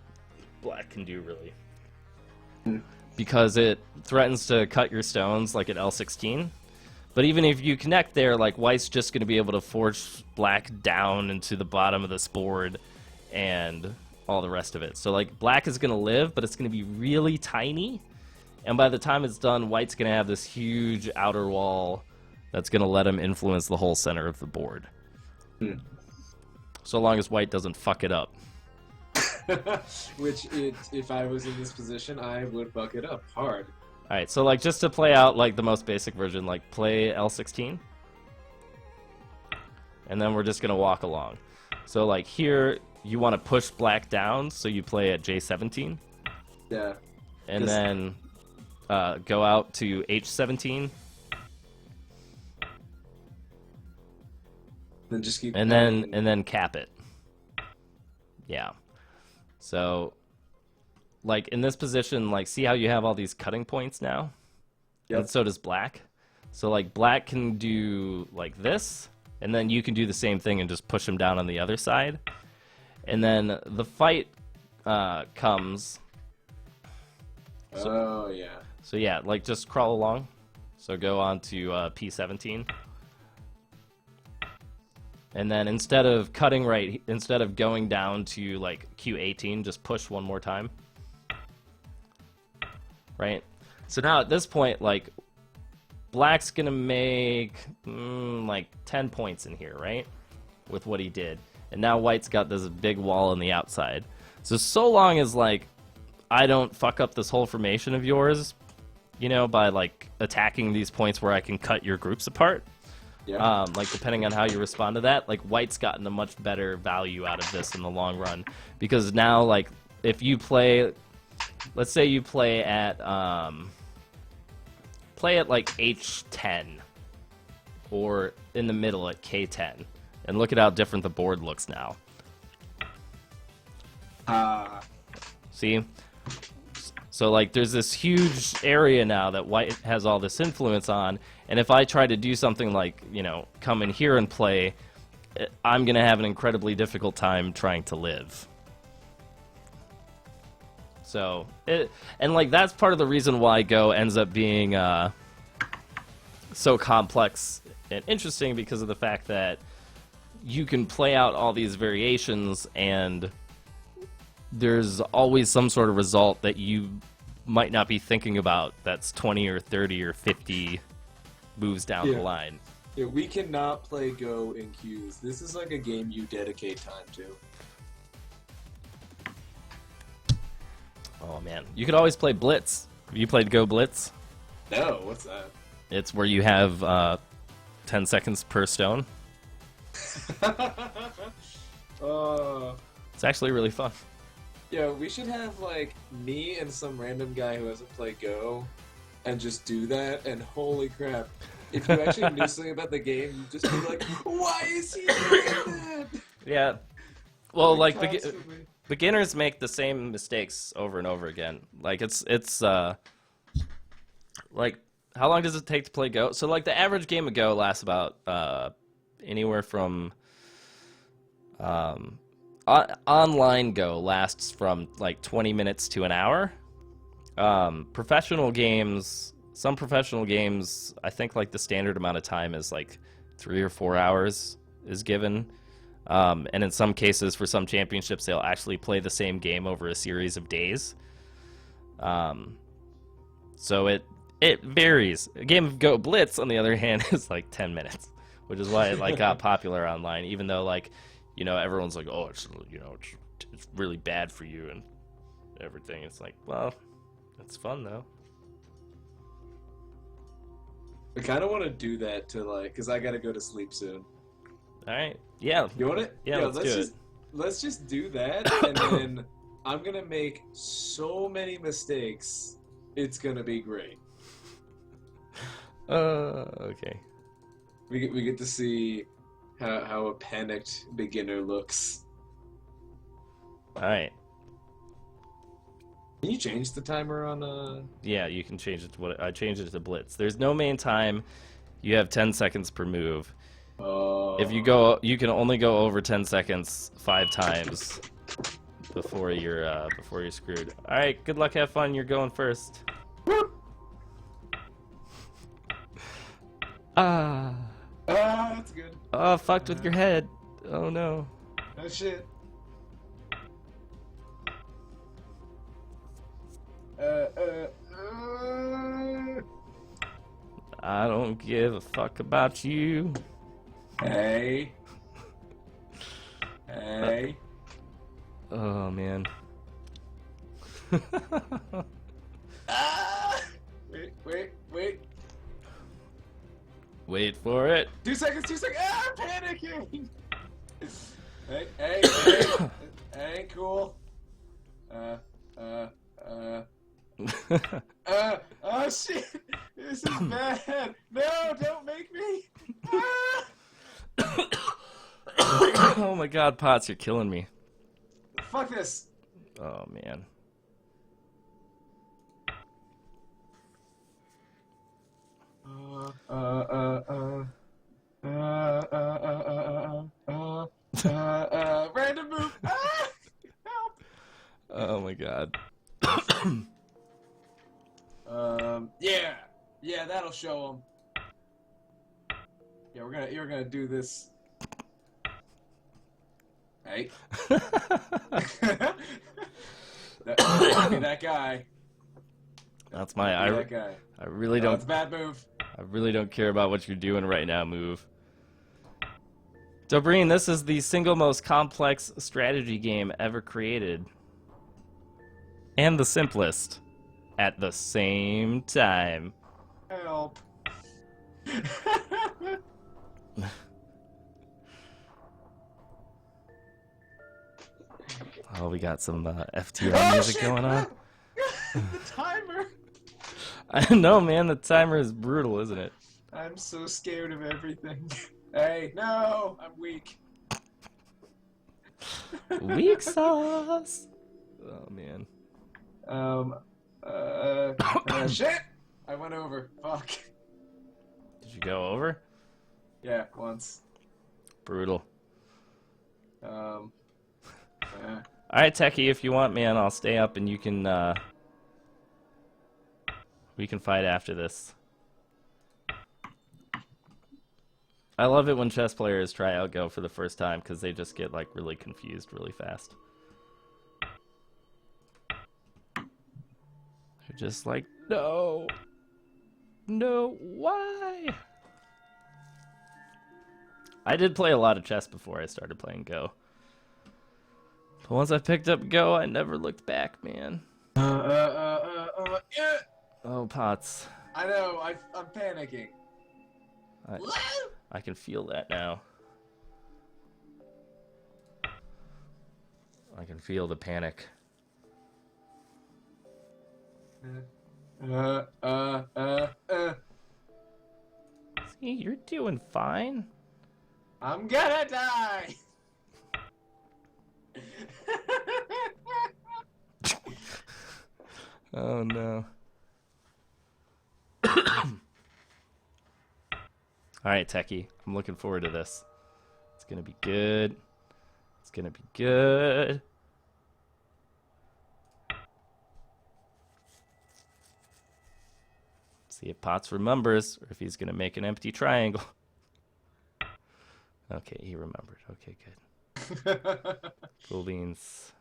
black can do, really. Because it threatens to cut your stones, like at L16. But even if you connect there, like, white's just going to be able to force black down into the bottom of this board and all the rest of it. So, like, black is going to live, but it's going to be really tiny. And by the time it's done, white's going to have this huge outer wall that's going to let him influence the whole center of the board. So long as white doesn't fuck it up. Which, if I was in this position, I would buck it up hard. Alright, so like just to play out like the most basic version, like play L16. And then we're just going to walk along. So like here, you want to push black down, so you play at J17. Yeah. And 'Cause- then go out to H17. Then just keep. And then cap it. Yeah. So, like in this position, like see how you have all these cutting points now? Yep. And so does black. So like black can do like this, and then you can do the same thing and just push him down on the other side. And then the fight comes. Oh yeah. So yeah, like just crawl along. So go on to P17. And then instead of cutting right, instead of going down to like Q18, just push one more time. Right? So now at this point, like, black's gonna make like 10 points in here, right? With what he did. And now white's got this big wall on the outside. So long as, like, I don't fuck up this whole formation of yours, you know, by, like, attacking these points where I can cut your groups apart. Yeah. Like, depending on how you respond to that, like, white's gotten a much better value out of this in the long run. Because now, like, if you play, let's say you play at like H10 or in the middle at K10, and look at how different the board looks now. See? So, like, there's this huge area now that white has all this influence on, and if I try to do something like, you know, come in here and play, I'm going to have an incredibly difficult time trying to live. So, and, like, that's part of the reason why Go ends up being so complex and interesting, because of the fact that you can play out all these variations, and there's always some sort of result that you might not be thinking about that's 20 or 30 or 50 moves down the line. Yeah, we cannot play Go in queues. This is like a game you dedicate time to. Oh, man. You could always play Blitz. Have you played Go Blitz? No, what's that? It's where you have 10 seconds per stone. It's actually really fun. Yeah, we should have, like, me and some random guy who hasn't played Go and just do that, and holy crap. If you actually knew something about the game, you'd just be like, why is he doing that? Yeah. Well, like, beginners make the same mistakes over and over again. Like, it's like, how long does it take to play Go? So, like, the average game of Go lasts about anywhere from online Go lasts from like 20 minutes to an hour. Professional games, some professional games, I think like the standard amount of time is like 3 or 4 hours is given. And in some cases, for some championships, they'll actually play the same game over a series of days. So it varies. A game of Go Blitz, on the other hand, is like 10 minutes, which is why it like got popular online, even though, like, you know, everyone's like, oh, it's, you know, it's really bad for you and everything. It's like, well, it's fun though. I kind of want to do that to, like, because I gotta go to sleep soon. All right. Yeah. You want it? Yeah, let's do it. Let's just do that, and then I'm gonna make so many mistakes. It's gonna be great. Okay. We get to see how a panicked beginner looks. All right. Can you change the timer on Yeah, you can change it to what I changed it to Blitz. There's no main time. You have 10 seconds per move. If you go, you can only go over 10 seconds 5 times before you're screwed. All right, good luck, have fun. You're going first. that's good. Oh, fucked with your head. Oh no. Oh shit. I don't give a fuck about you. Hey. Hey. Oh man. Wait. Wait for it. 2 seconds. I'm panicking. Hey. Hey, cool. Oh shit! This is bad. No, don't make me. Ah! Oh my god, Potts, you're killing me. Fuck this. Oh man. Random move. Ah! Help. Oh my god. Yeah, that'll show them. Yeah, you're gonna do this. Hey. that guy. That's my That guy. I really No, don't. it's a bad move. I really don't care about what you're doing right now, move. Dobreen, this is the single most complex strategy game ever created. And the simplest. At the same time. Help. Oh, we got some FTR music going on. The timer. I know, man. The timer is brutal, isn't it? I'm so scared of everything. Hey, no, I'm weak. Weak sauce. Oh man. Shit! I went over. Fuck. Did you go over? Yeah, once. Brutal. Yeah. Alright, Techie, if you want, man, I'll stay up and you can, we can fight after this. I love it when chess players try out Go for the first time, because they just get, like, really confused really fast. They're just like, no. No, why? I did play a lot of chess before I started playing Go. But once I picked up Go, I never looked back, man. Yeah. Oh, Potts. I know, I'm panicking. I can feel that now. I can feel the panic. See, you're doing fine. I'm gonna die! Oh no. Alright, Techie. I'm looking forward to this. It's gonna be good. It's gonna be good. See if Potts remembers, or if he's gonna make an empty triangle. Okay, he remembered. Okay, good. Full beans.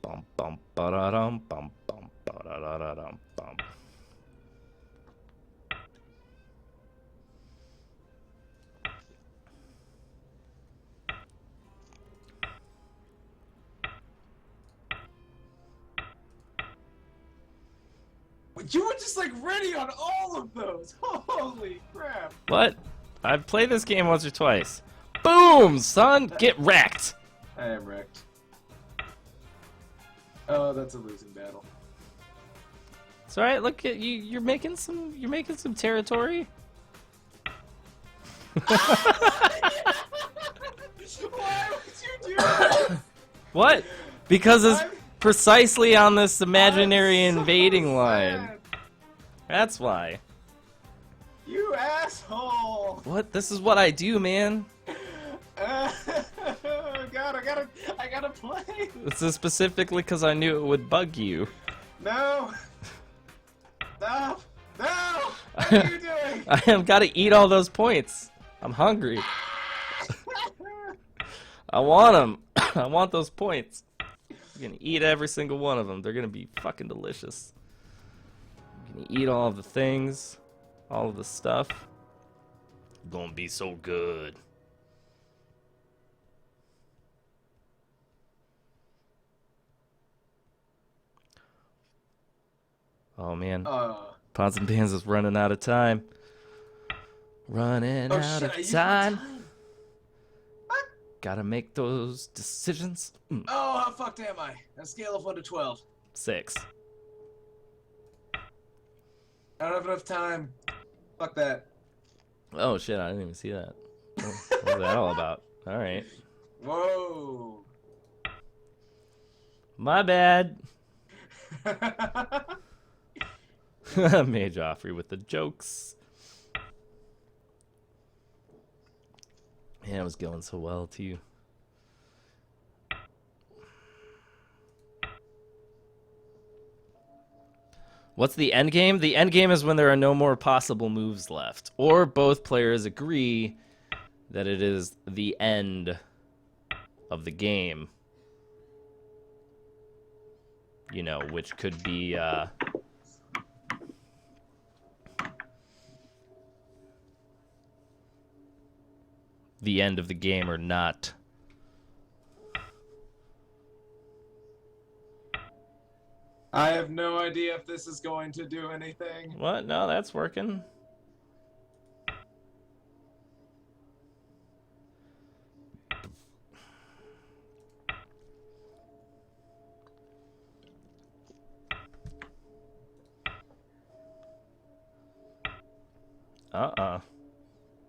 Bum bum ba-da-dum bum bum ba-da-da-da-dum bum. You were just like ready on all of those! Holy crap! What? I've played this game once or twice. Boom, son! Get wrecked! I am wrecked. Oh, that's a losing battle. It's alright, look at you, you're making some territory. Why would you do that? What? Because it's precisely on this imaginary invading line. That's why. You asshole! What? This is what I do, man. God, I gotta play. This is specifically because I knew it would bug you. No! No! No! What are you doing? I have got to eat all those points. I'm hungry. I want them. I want those points. I'm gonna eat every single one of them. They're gonna be fucking delicious. I'm gonna eat all of the things, all of the stuff. Gonna be so good. Oh man, Pots and Pans is running out of time. Running out of time. What? Gotta make those decisions. Oh, how fucked am I? On a scale of 1 to 12. 6. I don't have enough time. Fuck that. Oh shit, I didn't even see that. What was that all about? Alright. Whoa. My bad. Mage Joffrey with the jokes. Man, it was going so well too. What's the end game? The end game is when there are no more possible moves left, or both players agree that it is the end of the game. You know, which could be the end of the game or not. I have no idea if this is going to do anything. What? No, that's working.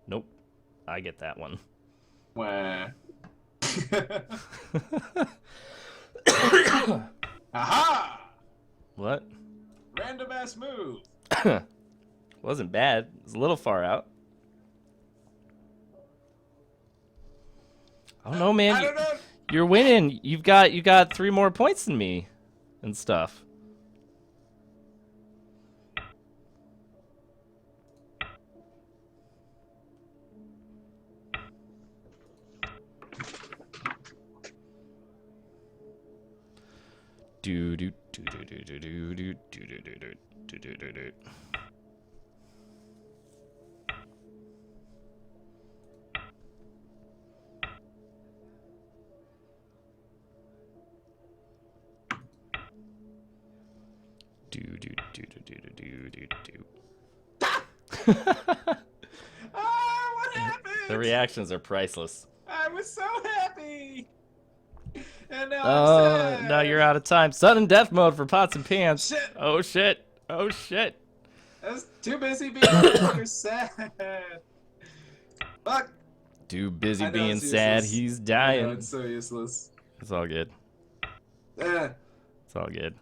Nope. I get that one. Wah. Aha! What? Random ass move. Wasn't bad. It was a little far out. I don't know, man. I don't know. You're winning. You got 3 more points than me and stuff. Do do do do do do do do do do do do do do. Do do do do do do do do. Ah, what happened? The reactions are priceless. I was so happy. And now I'm sad. Now you're out of time. Sudden death mode for pots and pans. Shit. Oh shit. Oh shit. I was too busy being sad. Fuck. Too busy I know being it's sad. useless. He's I dying. know, it's so useless. It's all good. It's all good.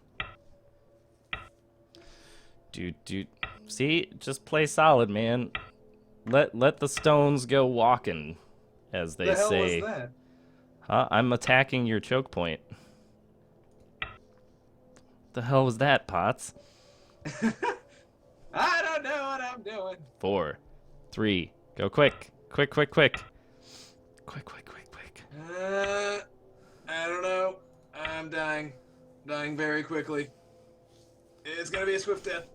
Dude. See, just play solid, man. Let the stones go walking, as they The hell say. was that? Huh? I'm attacking your choke point. The hell was that, Potts? I don't know what I'm doing. 4, 3, go quick. Quick. Quick. I don't know. I'm dying. Dying very quickly. It's gonna be a swift death.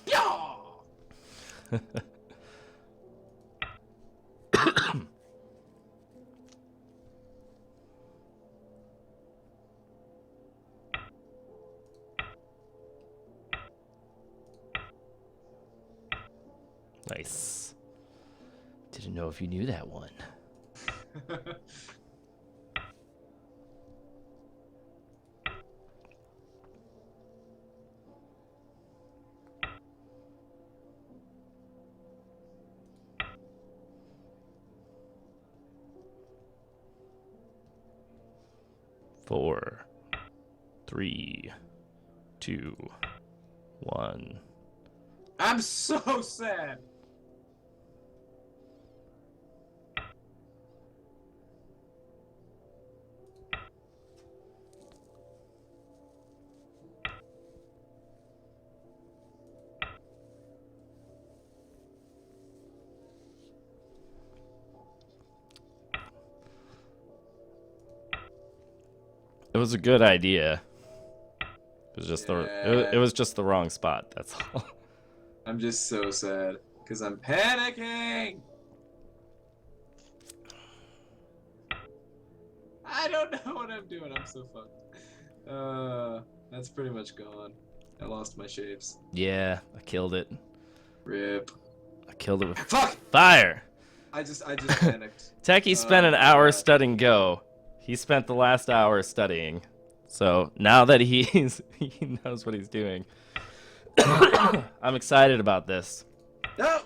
Yeah! Nice. Didn't know if you knew that one. Four, 3, 2, 1. I'm so sad. It was a good idea. It was just it was just the wrong spot. That's all. I'm just so sad because I'm panicking. I don't know what I'm doing. I'm so fucked. That's pretty much gone. I lost my shapes. Yeah, I killed it. Rip. I killed it with Fuck! fire. I just panicked. Techie spent an my hour God. studying Go. He spent the last hour studying. So now that he knows what he's doing, I'm excited about this. No!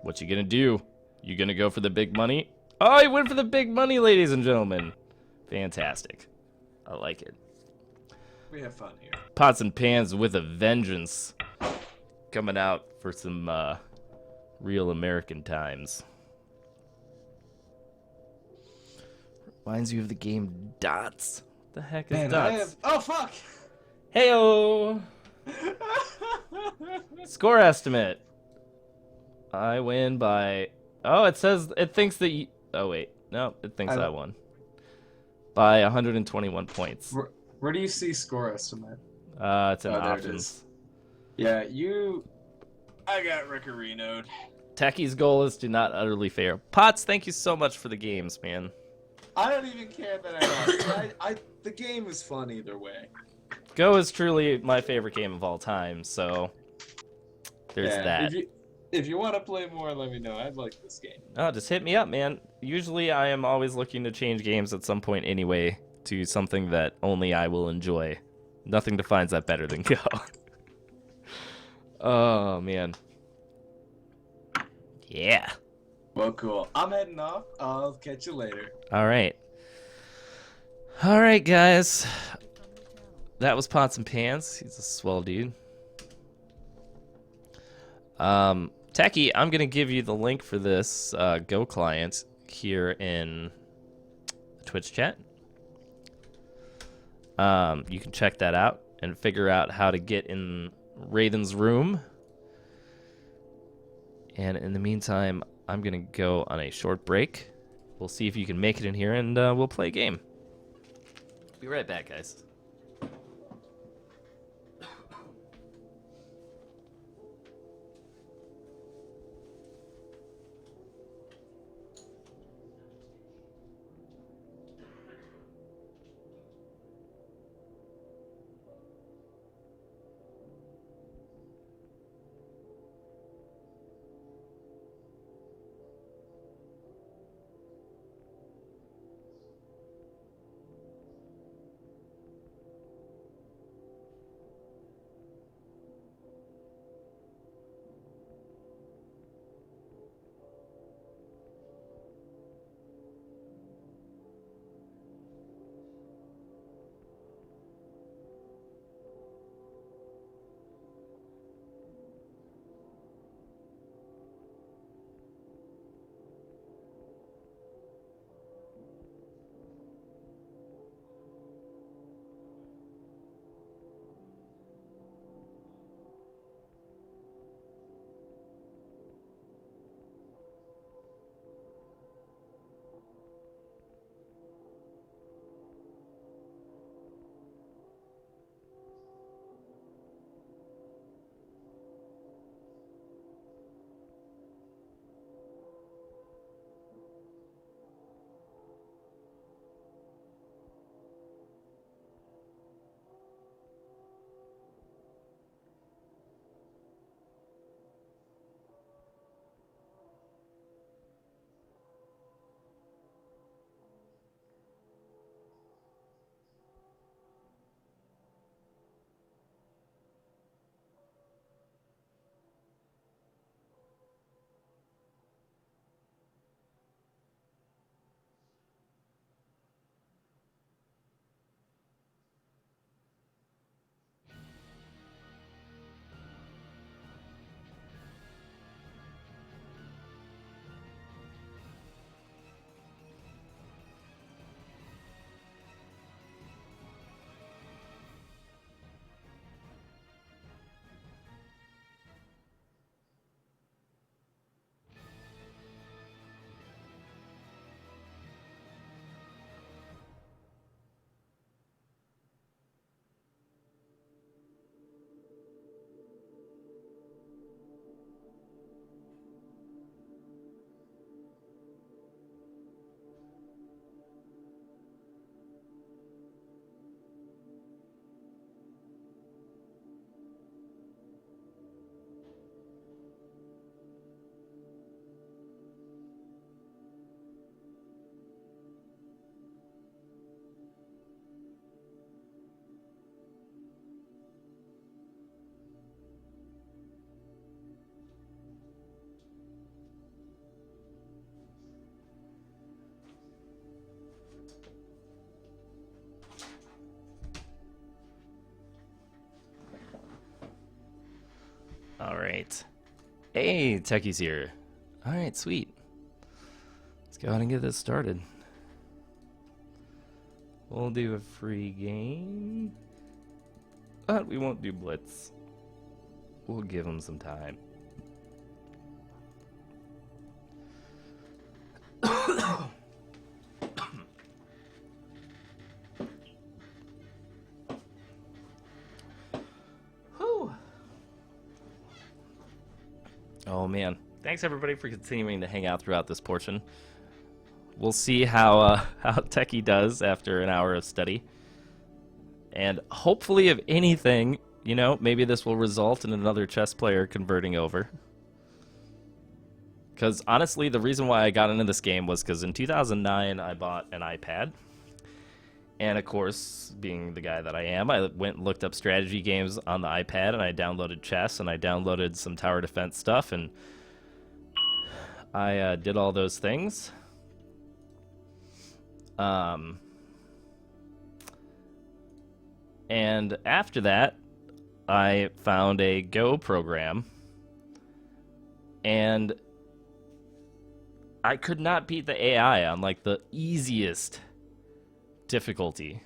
What you gonna do? You gonna go for the big money? Oh, he went for the big money, ladies and gentlemen. Fantastic. I like it. We have fun here. Pots and pans with a vengeance. Coming out for some real American times. Reminds you of the game Dots. What the heck is Man, Dots? Oh, fuck! Heyo! Score estimate. I win by... Oh, it says... It thinks that you... Oh, wait. No, it thinks I won. By 121 points. Where do you see score estimate? It's in there it options. is. Yeah, I got Rickarino'd. Techie's goal is to not utterly fail. Potts, thank you so much for the games, man. I don't even care that I lost. The game was fun either way. Go is truly my favorite game of all time, so... There's that. If you want to play more, let me know. I'd like this game. Oh, just hit me up, man. Usually I am always looking to change games at some point anyway to something that only I will enjoy. Nothing defines that better than Go. Oh, man. Yeah. Well, cool. I'm heading off. I'll catch you later. All right. All right, guys. That was Pots and Pans. He's a swell dude. Techie, I'm going to give you the link for this Go client here in the Twitch chat. You can check that out and figure out how to get in Raiden's room. And in the meantime, I'm going to go on a short break. We'll see if you can make it in here, and we'll play a game. Be right back, guys. right. Hey, Techie's here. All right, sweet. Let's go ahead and get this started. We'll do a free game, but we won't do Blitz. We'll give him some time. Whew. Oh man, thanks everybody for continuing to hang out throughout this portion. We'll see how Techie does after an hour of study. And hopefully, if anything, you know, maybe this will result in another chess player converting over. Because honestly, the reason why I got into this game was because in 2009, I bought an iPad. And of course, being the guy that I am, I went and looked up strategy games on the iPad, and I downloaded chess, and I downloaded some tower defense stuff, and I did all those things. And after that, I found a Go program, and I could not beat the AI on like the easiest difficulty.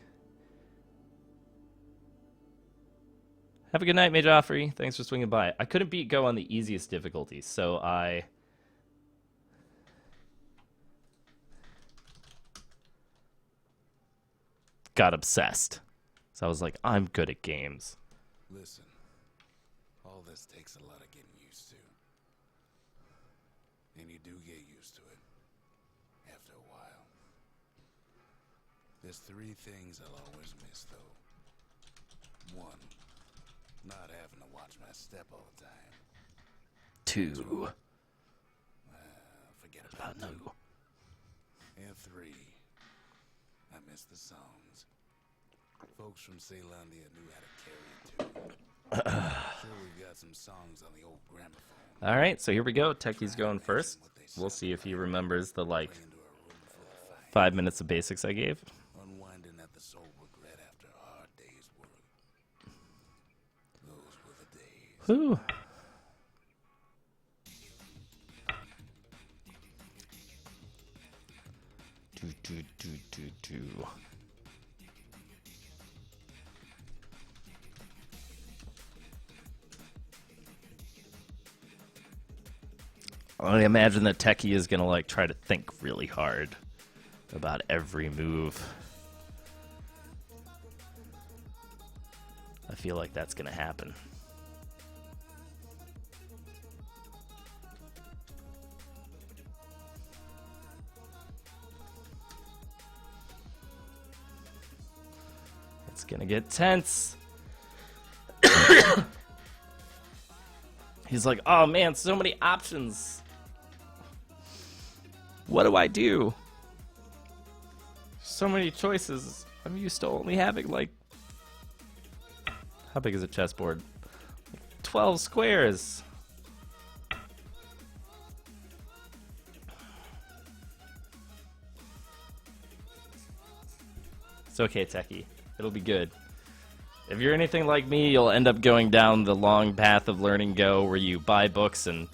Have a good night, Major Joffrey. Thanks for swinging by. I couldn't beat Go on the easiest difficulty, so I got obsessed. So I was like, I'm good at games. Listen, all this takes a lot of getting used to. And you do get used to it after a while. There's three things I'll always miss, though. One, not having to watch my step all the time. Two, forget about two. And three, I miss the songs. Folks from Ceylondia knew how to carry a tune. Sure, we've got some songs on the old gramophone. All right, so here we go. Techie's going first. We'll see if he remembers the, like, 5 minutes of basics I gave. Unwinding at the soul regret after a hard day's work. Those were the days. Whew. Do. I imagine that Techie is gonna like try to think really hard about every move. I feel like that's gonna happen. It's gonna get tense. He's like, oh man, so many options. What do I do? So many choices. I'm used to only having like, how big is a chessboard? 12 squares. It's okay, Techie. It'll be good. If you're anything like me, you'll end up going down the long path of learning Go where you buy books and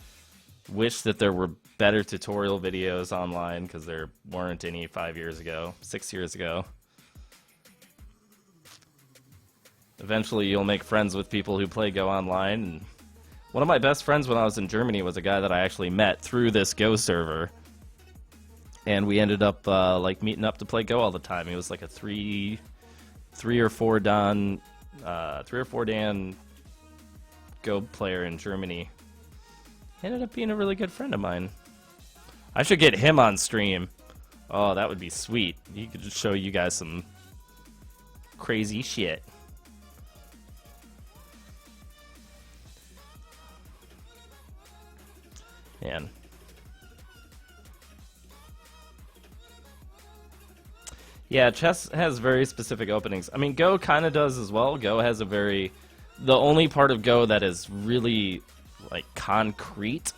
wish that there were better tutorial videos online because there weren't any 5 years ago, 6 years ago. Eventually, you'll make friends with people who play Go online. And one of my best friends when I was in Germany was a guy that I actually met through this Go server. And we ended up like meeting up to play Go all the time. He was like a three or four Dan Go player in Germany. Ended up being a really good friend of mine. I should get him on stream. Oh, that would be sweet. He could just show you guys some crazy shit. Man. Yeah, chess has very specific openings. I mean, Go kind of does as well. Go has a very... The only part of Go that is really, like, concrete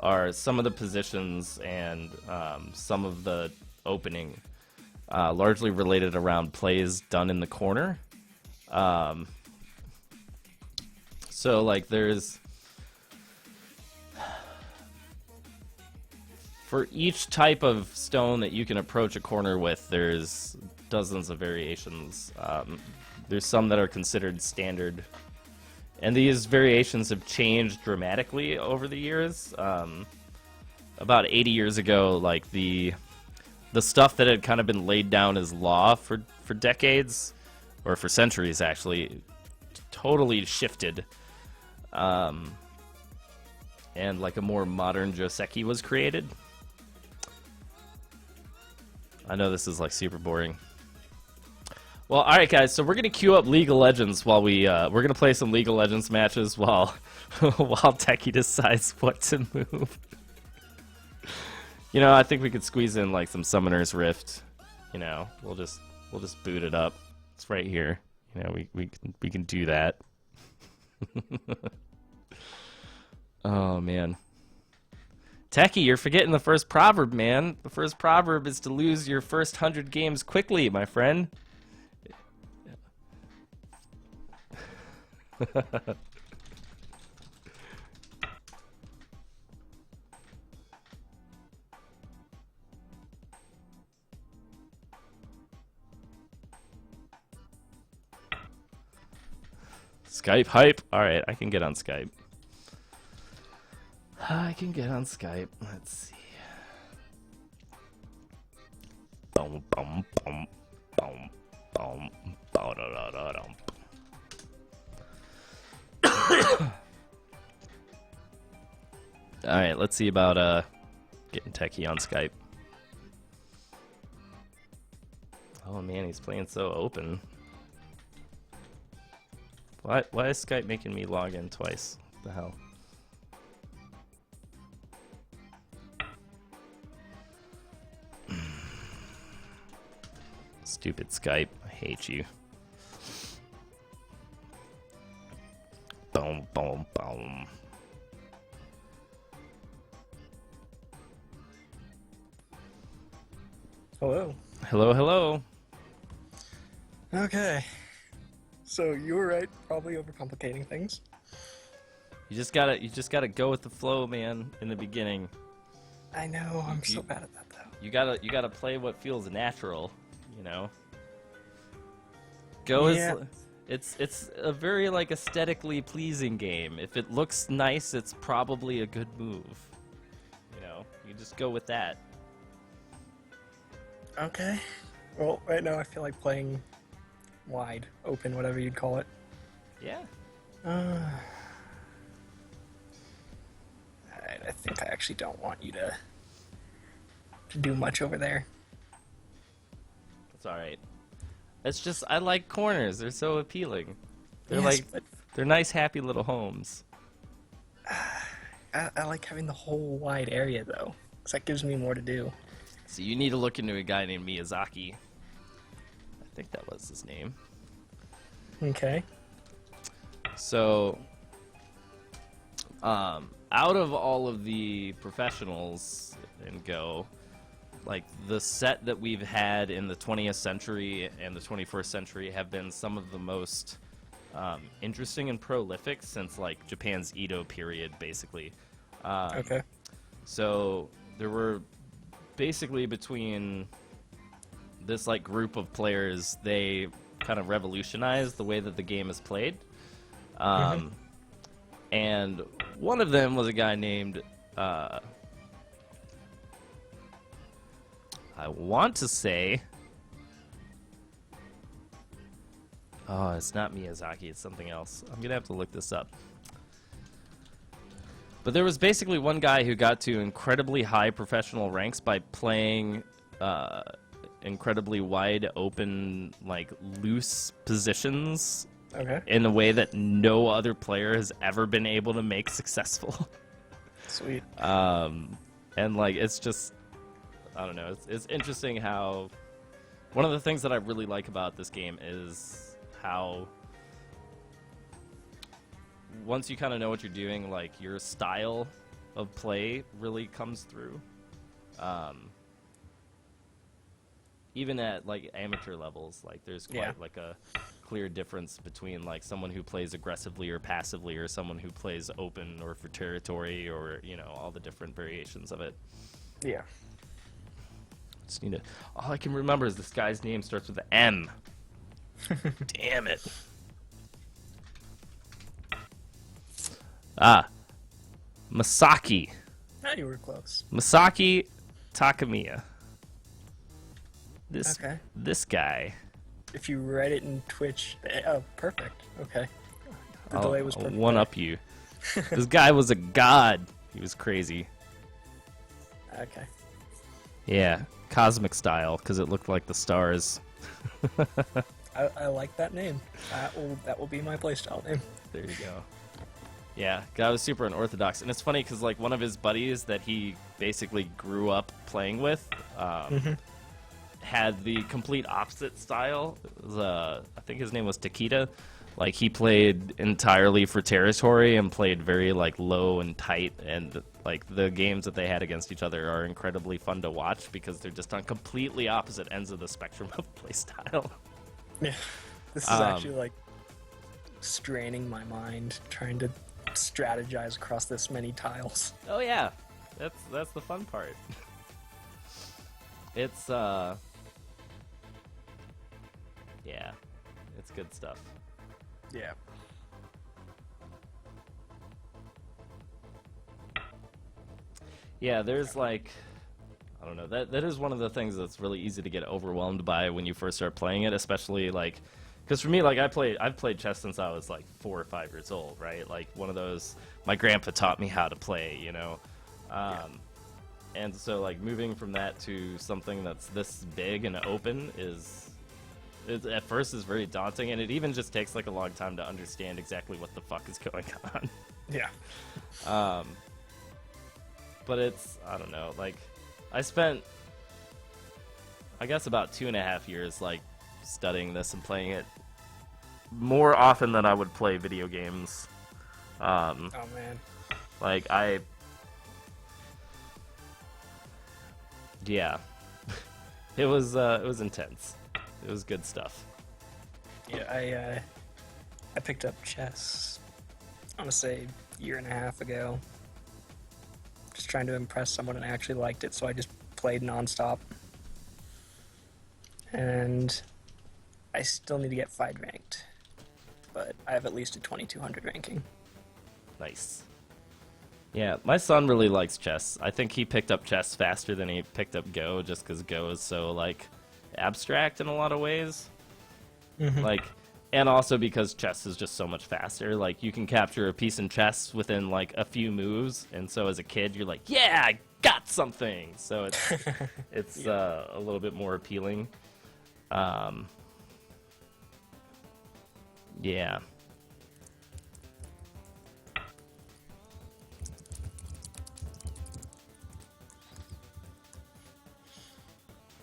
are some of the positions and some of the opening, largely related around plays done in the corner. So, like, there's for each type of stone that you can approach a corner with, there's dozens of variations. There's some that are considered standard, and these variations have changed dramatically over the years. About 80 years ago, like the stuff that had kind of been laid down as law for decades, or for centuries actually, totally shifted. And like a more modern Joseki was created. I know this is like super boring. Well, all right, guys. So we're gonna queue up League of Legends while we're gonna play some League of Legends matches while while Techie decides what to move. You know, I think we could squeeze in like some Summoner's Rift. You know, we'll just boot it up. It's right here. You know, we can do that. Oh man. Techie, you're forgetting the first proverb, man. The first proverb is to lose your first 100 games quickly, my friend. Skype hype. Alright, I can get on Skype. I can get on Skype. Let's see. Boom, boom, boom, boom, boom, ba-da-da-da-dum. Alright, let's see about getting Techie on Skype. Oh man, he's playing so open. Why is Skype making me log in twice? What the hell? Stupid Skype. I hate you. Boom, boom, boom. Hello. Hello, hello. Okay. So you were right, probably overcomplicating things. You just gotta go with the flow, man, in the beginning. I know, I'm so bad at that though. You gotta play what feels natural, you know? Go Yeah. It's a very like aesthetically pleasing game. If it looks nice, it's probably a good move. You know, you just go with that. Okay. Well, right now I feel like playing wide, open, whatever you'd call it. Yeah. I think I actually don't want you to do much over there. It's alright. It's just, I like corners. They're so appealing. They're Yes, like, they're nice, happy little homes. I like having the whole wide area though, because that gives me more to do. So you need to look into a guy named Miyazaki. I think that was his name. Okay. So, out of all of the professionals in Go, like the set that we've had in the 20th century and the 21st century have been some of the most interesting and prolific since like Japan's Edo period, basically. Okay. So there were basically between this like group of players, they kind of revolutionized the way that the game is played. And one of them was a guy named I want to say, oh, it's not Miyazaki, it's something else. I'm gonna have to look this up. But there was basically one guy who got to incredibly high professional ranks by playing incredibly wide open, like loose positions in a way that no other player has ever been able to make successful. Sweet. And like it's just, I don't know, it's interesting how one of the things that I really like about this game is how once you kind of know what you're doing, like your style of play really comes through. Even at like amateur levels, like there's quite like a clear difference between like someone who plays aggressively or passively or someone who plays open or for territory or, you know, all the different variations of it. Yeah. Just need to. All I can remember is this guy's name starts with an M. Damn it. Masaki. Ah, you were close. Masaki Takamiya. Okay. This guy. If you read it in Twitch, oh, perfect. Okay. The delay was perfect. I'll one up you. This guy was a god. He was crazy. Okay. Yeah, cosmic style, because it looked like the stars. I like that name. That will be my playstyle name. There you go. Yeah, guy was super unorthodox, and it's funny because like one of his buddies that he basically grew up playing with had the complete opposite style. It was, I think his name was Takita. Like he played entirely for territory and played very like low and tight, and like the games that they had against each other are incredibly fun to watch because they're just on completely opposite ends of the spectrum of playstyle. Yeah, this is actually like straining my mind trying to strategize across this many tiles. Oh yeah, that's the fun part. It's yeah, it's good stuff. Yeah. Yeah, there's like, I don't know, that is one of the things that's really easy to get overwhelmed by when you first start playing it, especially like, because for me, like I've played chess since I was like 4 or 5 years old, right? Like one of those, my grandpa taught me how to play, you know? And so like moving from that to something that's this big and open at first is very daunting, and it even just takes like a long time to understand exactly what the fuck is going on. Yeah. But it's, I don't know, like I spent, I guess about 2.5 years like studying this and playing it more often than I would play video games. Oh man. Like yeah, it was intense. It was good stuff. Yeah, I picked up chess, I want to say a year and a half ago. Just trying to impress someone, and I actually liked it, so I just played nonstop. And I still need to get 5 ranked, but I have at least a 2200 ranking. Nice. Yeah, my son really likes chess. I think he picked up chess faster than he picked up Go, just because Go is so like abstract in a lot of ways. Like, and also because chess is just so much faster. Like you can capture a piece in chess within like a few moves, and so as a kid you're like, yeah, I got something. So it's a little bit more appealing. Yeah.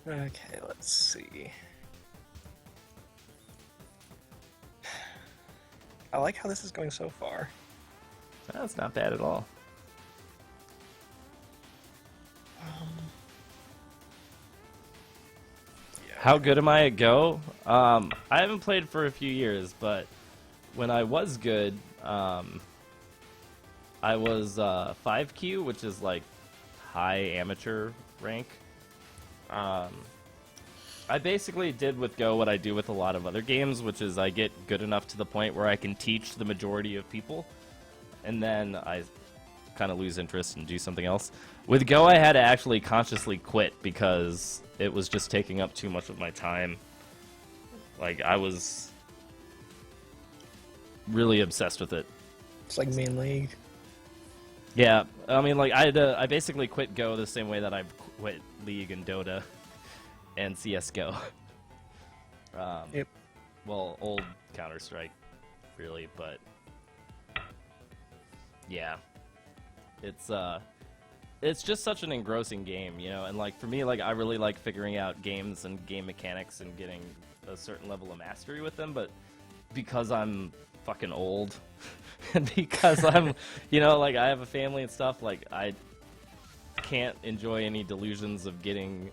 Okay, let's see. I like how this is going so far. That's not bad at all. How good am I at Go? I haven't played for a few years, but when I was good, I was 5Q, which is like high amateur rank. I basically did with Go what I do with a lot of other games, which is I get good enough to the point where I can teach the majority of people, and then I kind of lose interest and do something else. With Go, I had to actually consciously quit because it was just taking up too much of my time. Like, I was really obsessed with it. It's like main league. Yeah, I mean, like, I basically quit Go the same way that I quit League and Dota and CSGO. Yep. Well, old Counter-Strike, really, but yeah, it's just such an engrossing game, you know. And like for me, like I really like figuring out games and game mechanics and getting a certain level of mastery with them. But because I'm fucking old, and because I'm, you know, like I have a family and stuff, like I can't enjoy any delusions of getting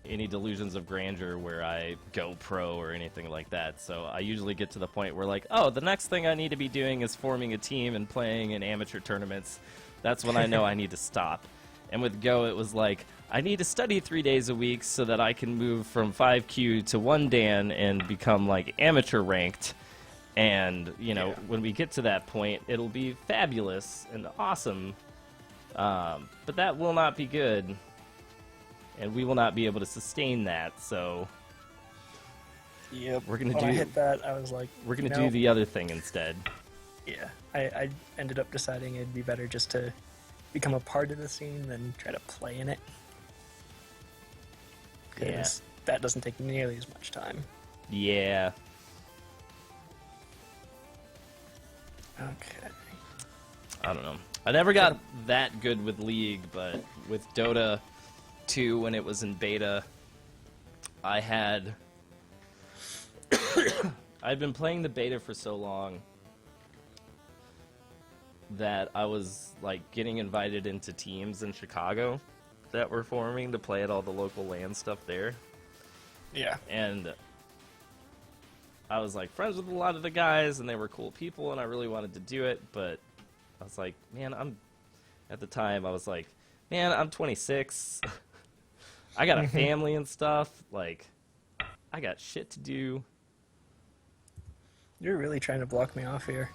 any delusions of grandeur where I go pro or anything like that. So I usually get to the point where like, oh, the next thing I need to be doing is forming a team and playing in amateur tournaments That's when I know I need to stop. And with Go, it was like, I need to study 3 days a week so that I can move from 5Q to 1 Dan and become, like, amateur ranked. And, you know, when we get to that point, it'll be fabulous and awesome. But that will not be good. And we will not be able to sustain that, so... Yep. We're gonna when I hit that, I was like, we're gonna do the other thing instead. Yeah, I ended up deciding it'd be better just to become a part of the scene than try to play in it. Because that doesn't take nearly as much time. Yeah. Okay. I don't know. I never got that good with League, but with Dota 2 when it was in beta, I had... I'd been playing the beta for so long that I was, like, getting invited into teams in Chicago that were forming to play at all the local LAN stuff there. Yeah. And I was, like, friends with a lot of the guys, and they were cool people, and I really wanted to do it, but I was like, man, at the time, I was like, man, I'm 26. I got a family and stuff. Like, I got shit to do. You're really trying to block me off here.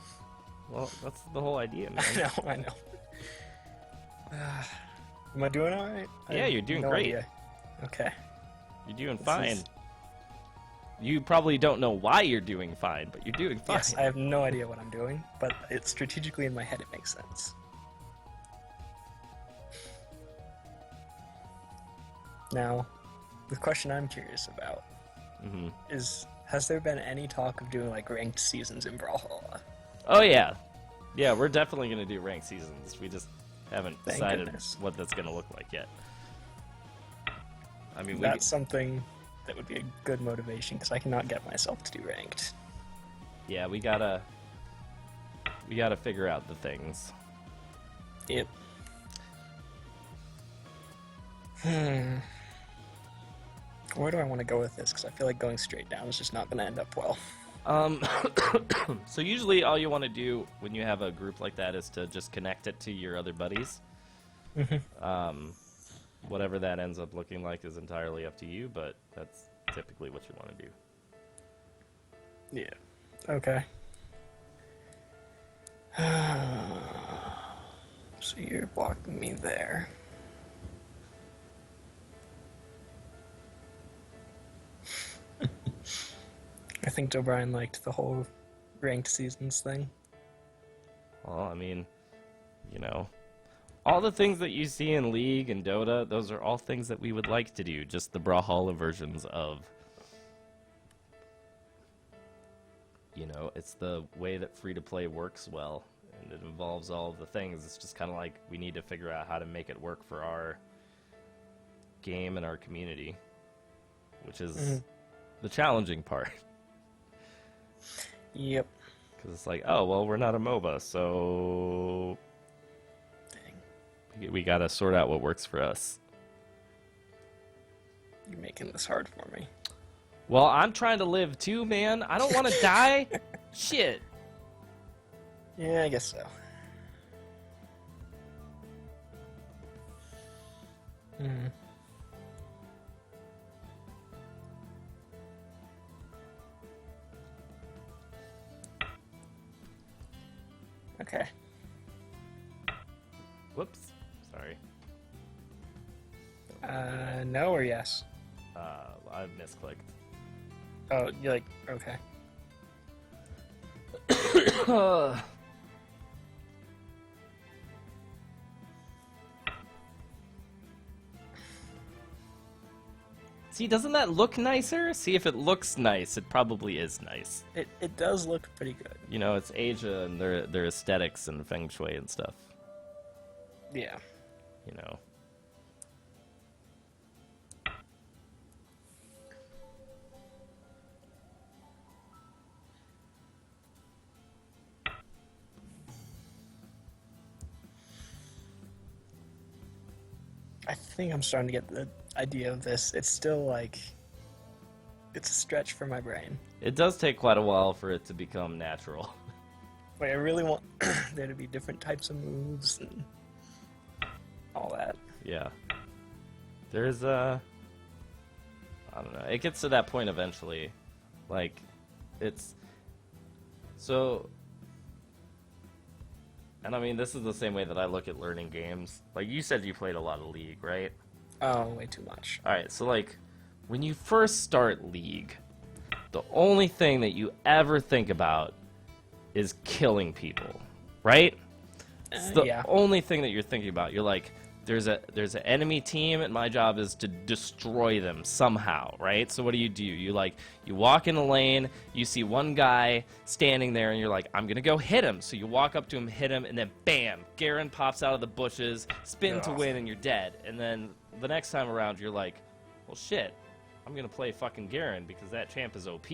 Well, that's the whole idea, man. I know. Am I doing all right? Yeah, you're doing great. Idea. Okay. You're doing fine. You probably don't know why you're doing fine, but you're doing fine. Yes, I have no idea what I'm doing, but it's strategically in my head, it makes sense. Now, the question I'm curious about is, has there been any talk of doing, like, ranked seasons in Brawlhalla? Oh, yeah. Yeah, we're definitely going to do ranked seasons. We just haven't Thank decided goodness. what that's going to look like yet. I mean, that's something that would be a good motivation, because I cannot get myself to do ranked. Yeah, we gotta figure out the things. Yep. Where do I want to go with this? Because I feel like going straight down is just not going to end up well. So usually all you want to do when you have a group like that is to just connect it to your other buddies. Whatever that ends up looking like is entirely up to you, but that's typically what you want to do. Yeah. Okay. So you're blocking me there. I think O'Brien liked the whole ranked seasons thing. Well, I mean, you know, all the things that you see in League and Dota, those are all things that we would like to do, just the Brawlhalla versions of. You know, it's the way that free-to-play works well, and it involves all of the things. It's just kind of like we need to figure out how to make it work for our game and our community, which is the challenging part. Yep. Because it's like, oh, well, we're not a MOBA, so we gotta sort out what works for us. You're making this hard for me. Well, I'm trying to live too, man. I don't want to die. Shit. Yeah, I guess so. Okay. Whoops. Sorry. No or yes? I misclicked. Oh, you're like, okay. See, doesn't that look nicer? See, if it looks nice, it probably is nice. It does look pretty good. You know, it's Asia and their aesthetics and feng shui and stuff. Yeah. You know. I think I'm starting to get the idea of this. It's still like, it's a stretch for my brain. It does take quite a while for it to become natural. Like, I really want there to be different types of moves and all that. Yeah. There's I don't know. It gets to that point eventually. Like, it's... So... And I mean, this is the same way that I look at learning games. Like, you said you played a lot of League, right? Oh, way too much. Alright, so like, when you first start League, the only thing that you ever think about is killing people, right? It's the yeah. only thing that you're thinking about. You're like, there's an enemy team, and my job is to destroy them somehow, right? So what do? You walk in a lane, you see one guy standing there, and you're like, I'm gonna go hit him. So you walk up to him, hit him, and then bam, Garen pops out of the bushes, spin to win, and you're dead. And then the next time around, you're like, well, shit, I'm gonna play fucking Garen because that champ is OP.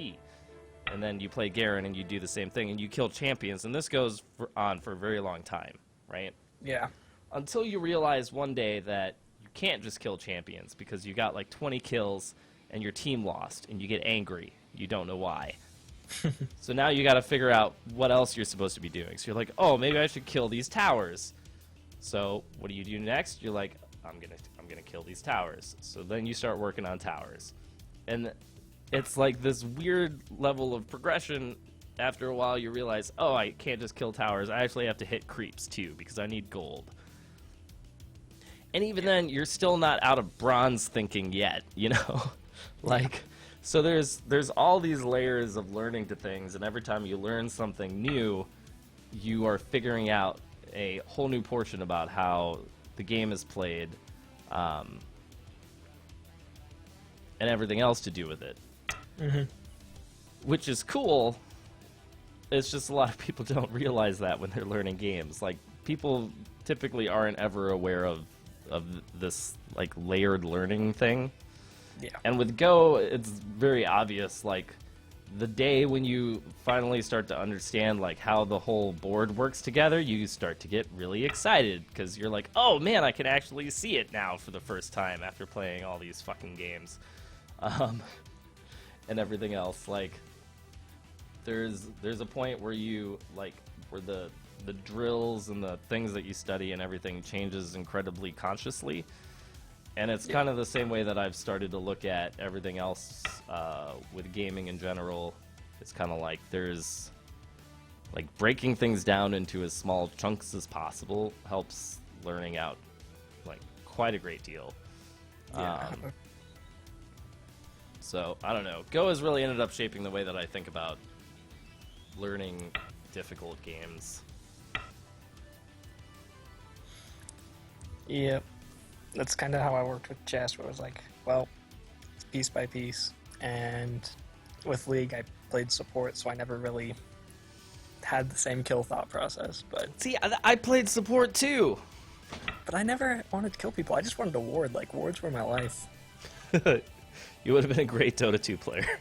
And then you play Garen, and you do the same thing, and you kill champions, and this goes on for a very long time, right? Yeah. Until you realize one day that you can't just kill champions because you got like 20 kills and your team lost and you get angry. You don't know why. So now you got to figure out what else you're supposed to be doing. So you're like, oh, maybe I should kill these towers. So what do you do next? You're like, I'm gonna kill these towers. So then you start working on towers. And it's like this weird level of progression. After a while you realize, oh, I can't just kill towers. I actually have to hit creeps too because I need gold. And even then, you're still not out of bronze thinking yet, you know? Like, so there's all these layers of learning to things, and every time you learn something new, you are figuring out a whole new portion about how the game is played, and everything else to do with it. Mm-hmm. Which is cool. It's just a lot of people don't realize that when they're learning games. Like, people typically aren't ever aware of this like layered learning thing. Yeah. And with Go, it's very obvious. Like, the day when you finally start to understand like how the whole board works together, you start to get really excited because you're like, oh man, I can actually see it now for the first time after playing all these fucking games, and everything else. Like, there's a point where you like where the drills and the things that you study and everything changes incredibly consciously. And it's kind of the same way that I've started to look at everything else with gaming in general. It's kind of like there's like breaking things down into as small chunks as possible helps learning out like quite a great deal. Yeah. So I don't know. Go has really ended up shaping the way that I think about learning difficult games. Yep. That's kind of how I worked with chess, where it was like, well, it's piece by piece. And with League, I played support, so I never really had the same kill thought process. But see, I played support too. But I never wanted to kill people. I just wanted to ward. Like, wards were my life. You would have been a great Dota 2 player.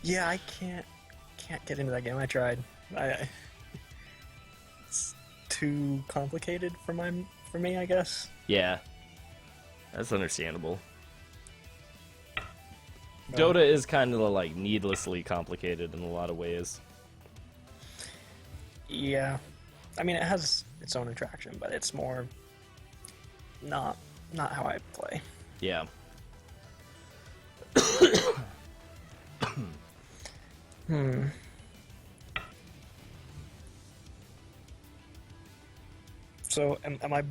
Yeah, I can't get into that game. I tried. It's too complicated for me, I guess. Yeah, that's understandable. Dota is kind of like needlessly complicated in a lot of ways. Yeah, I mean, it has its own attraction, but it's more not how I play. Yeah. So, am I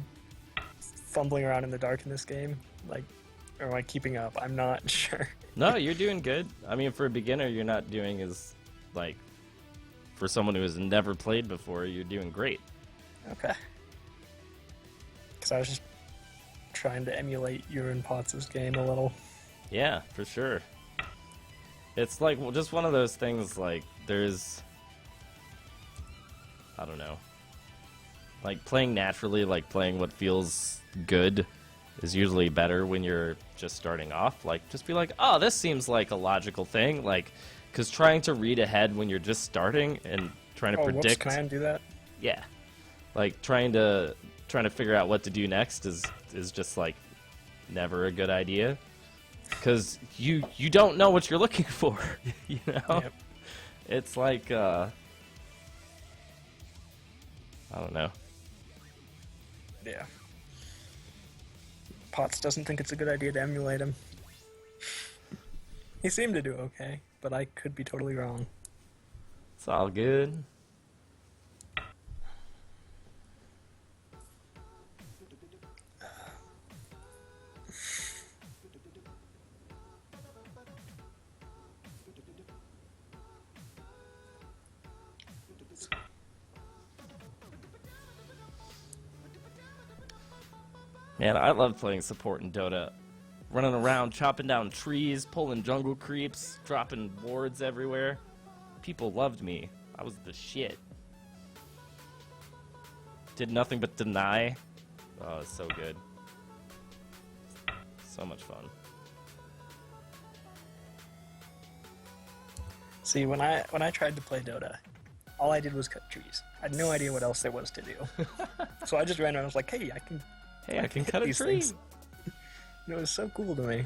fumbling around in the dark in this game? Like, or am I keeping up? I'm not sure. No, you're doing good. I mean, for a beginner, you're not doing as, like, for someone who has never played before, you're doing great. Okay. Because I was just trying to emulate Urine Potts' game a little. Yeah, for sure. It's like just one of those things, like, there's... I don't know. Like, playing naturally, like, playing what feels good is usually better when you're just starting off. Like, just be like, oh, this seems like a logical thing. Like, because trying to read ahead when you're just starting and trying to predict... Whoops, can I undo that? Yeah. Like, trying to figure out what to do next is just, like, never a good idea. Because you don't know what you're looking for, you know? Yep. It's like, I don't know. Yeah. Potts doesn't think it's a good idea to emulate him. He seemed to do okay, but I could be totally wrong. It's all good. Man, I love playing support in Dota. Running around, chopping down trees, pulling jungle creeps, dropping wards everywhere. People loved me. I was the shit. Did nothing but deny. Oh, it's so good. So much fun. See, when I tried to play Dota, all I did was cut trees. I had no idea what else there was to do. So I just ran around and was like, hey, I can cut a these tree. things. And it was so cool to me.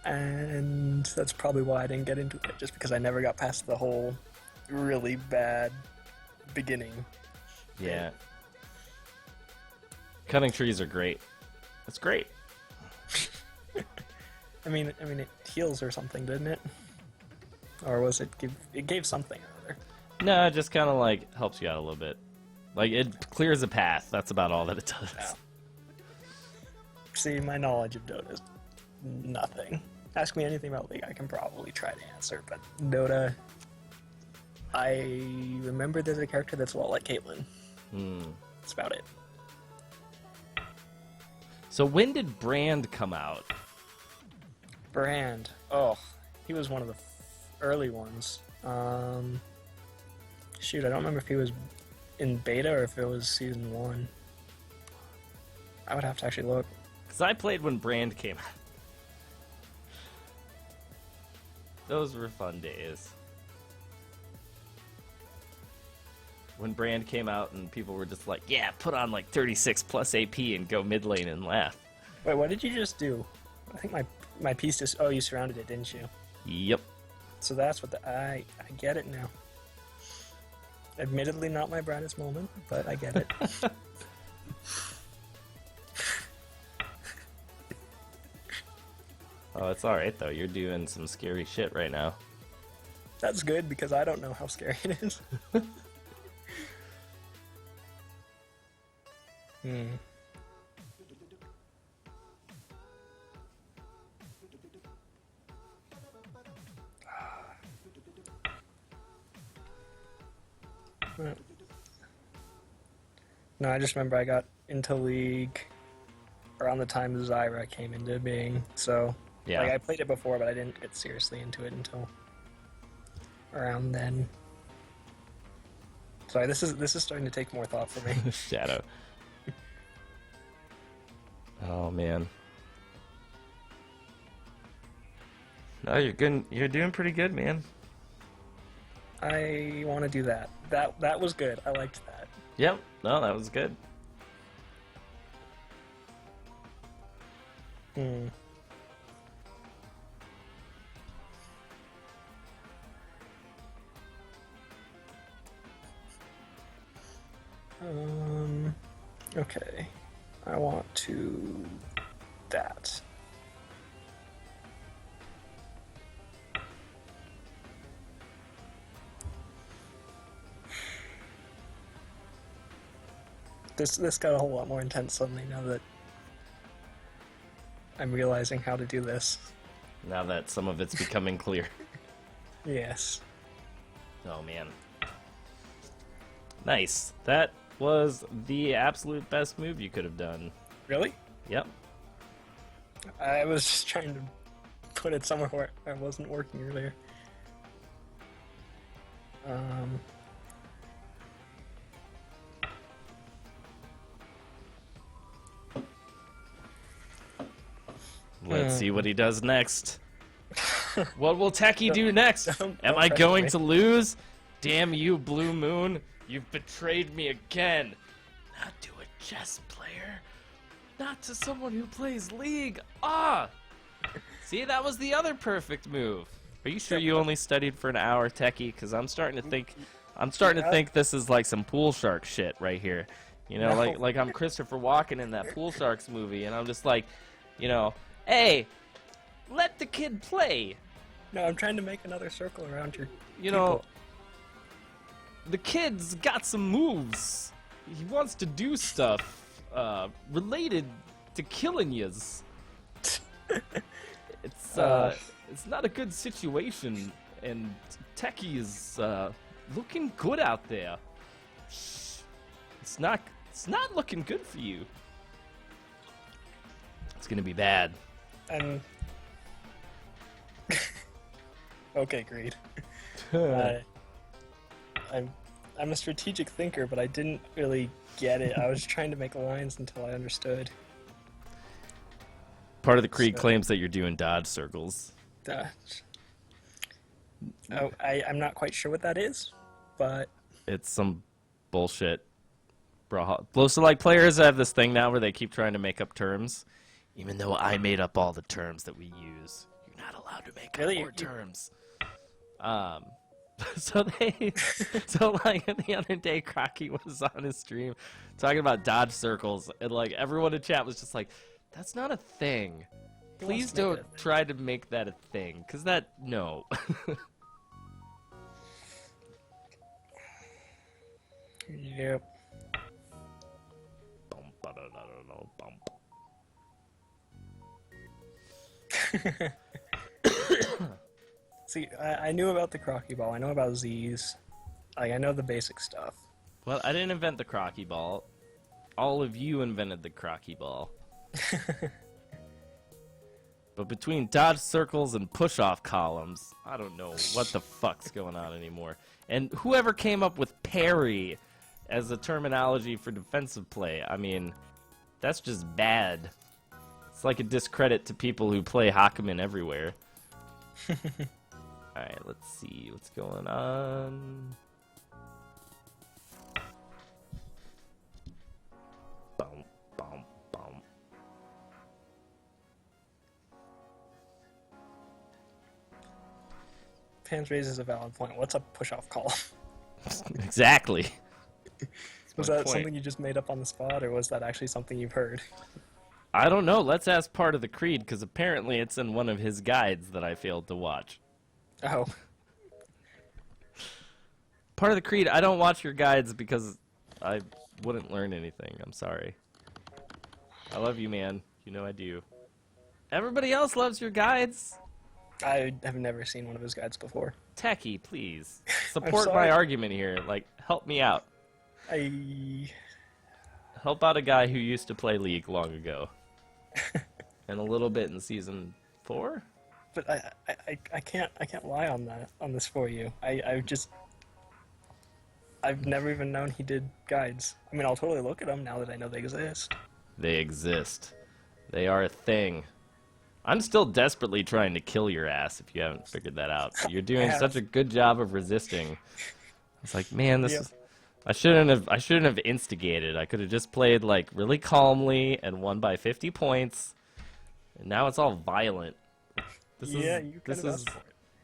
And that's probably why I didn't get into it, just because I never got past the whole really bad beginning. Yeah. Cutting trees are great. It's great. I mean, it heals or something, didn't it? Or was it it gave something or other? No, it just kind of like helps you out a little bit. Like it clears a path. That's about all that it does. Yeah. See, my knowledge of Dota is nothing. Ask me anything about League, I can probably try to answer, but Dota, I remember there's a character that's a lot like Caitlyn. That's about it. So when did Brand come out? Brand. Oh, he was one of the early ones. Shoot, I don't remember if he was in beta or if it was season 1. I would have to actually look. Because I played when Brand came out. Those were fun days. When Brand came out and people were just like, yeah, put on like 36 plus AP and go mid lane and laugh. Wait, what did you just do? I think my piece just... Oh, you surrounded it, didn't you? Yep. So that's what I get it now. Admittedly not my brightest moment, but I get it. Oh, it's alright though. You're doing some scary shit right now. That's good because I don't know how scary it is. No, I just remember I got into League around the time Zyra came into being, so yeah. Like I played it before, but I didn't get seriously into it until around then. Sorry, this is starting to take more thought for me. Shadow. Oh man. No, you're good. You're doing pretty good, man. I want to do that. That was good. I liked that. Yep. No, that was good. Okay. I want to that. This got a whole lot more intense suddenly now that I'm realizing how to do this. Now that some of it's becoming clear. Yes. Oh man. Nice. That was the absolute best move you could have done. Really? Yep. I was just trying to put it somewhere where I wasn't working earlier. Let's see what he does next. What will Techie do next? Am I going to lose? Damn you, Blue Moon. You've betrayed me again. Not to a chess player. Not to someone who plays League. Ah! See, that was the other perfect move. Are you sure you only studied for an hour, Techie? Because I'm starting to think this is like some pool shark shit right here. You know, No. like I'm Christopher Walken in that Pool Sharks movie, and I'm just like, you know, hey, let the kid play. No, I'm trying to make another circle around your. You know, the kid's got some moves. He wants to do stuff related to killing yous. It's not a good situation, and Techie is looking good out there. Shh. It's not looking good for you. It's gonna be bad. Okay, great. I'm a strategic thinker, but I didn't really get it. I was trying to make lines until I understood. Part of the creed claims that you're doing dodge circles. Dodge. Oh, I'm not quite sure what that is, but It's some bullshit. Bro, so like players have this thing now where they keep trying to make up terms, even though I made up all the terms that we use. You're not allowed to make up more terms. So like the other day, Crocky was on his stream talking about dodge circles, and like everyone in chat was just like, "That's not a thing. Please don't try to make that a thing, cause no." Yep. See, I knew about the Crocky Ball. I know about Z's. Like, I know the basic stuff. Well, I didn't invent the Crocky Ball. All of you invented the Crocky Ball. But between dodge circles and push-off columns, I don't know what the fuck's going on anymore. And whoever came up with parry as a terminology for defensive play, I mean, that's just bad. It's like a discredit to people who play Hakumen everywhere. Alright, let's see what's going on. Boom, boom, boom. Pans raises a valid point. What's a push-off column? Exactly. Was that something you just made up on the spot, or was that actually something you've heard? I don't know. Let's ask part of the creed, because apparently it's in one of his guides that I failed to watch. Oh. Part of the creed, I don't watch your guides because I wouldn't learn anything. I'm sorry. I love you, man. You know I do. Everybody else loves your guides. I have never seen one of his guides before. Techie, please. Support my argument here. Like, help me out. Help out a guy who used to play League long ago. And a little bit in season 4? But I can't lie on this for you. I've never even known he did guides. I mean, I'll totally look at them now that I know they exist. They exist. They are a thing. I'm still desperately trying to kill your ass if you haven't figured that out. But you're doing such a good job of resisting. It's like, man, this is... I shouldn't have instigated. I could have just played like really calmly and won by 50 points. And now it's all violent. This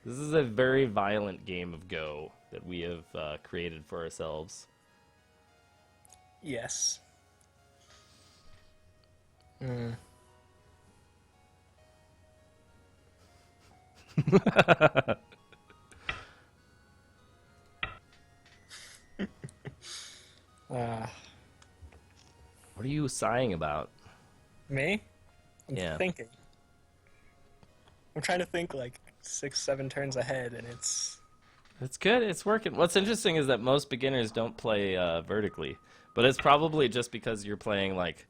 is a very violent game of Go that we have created for ourselves. Yes. What are you sighing about? Me? I'm thinking. I'm trying to think like 6-7 turns ahead, and it's good. It's working. What's interesting is that most beginners don't play vertically, but it's probably just because you're playing like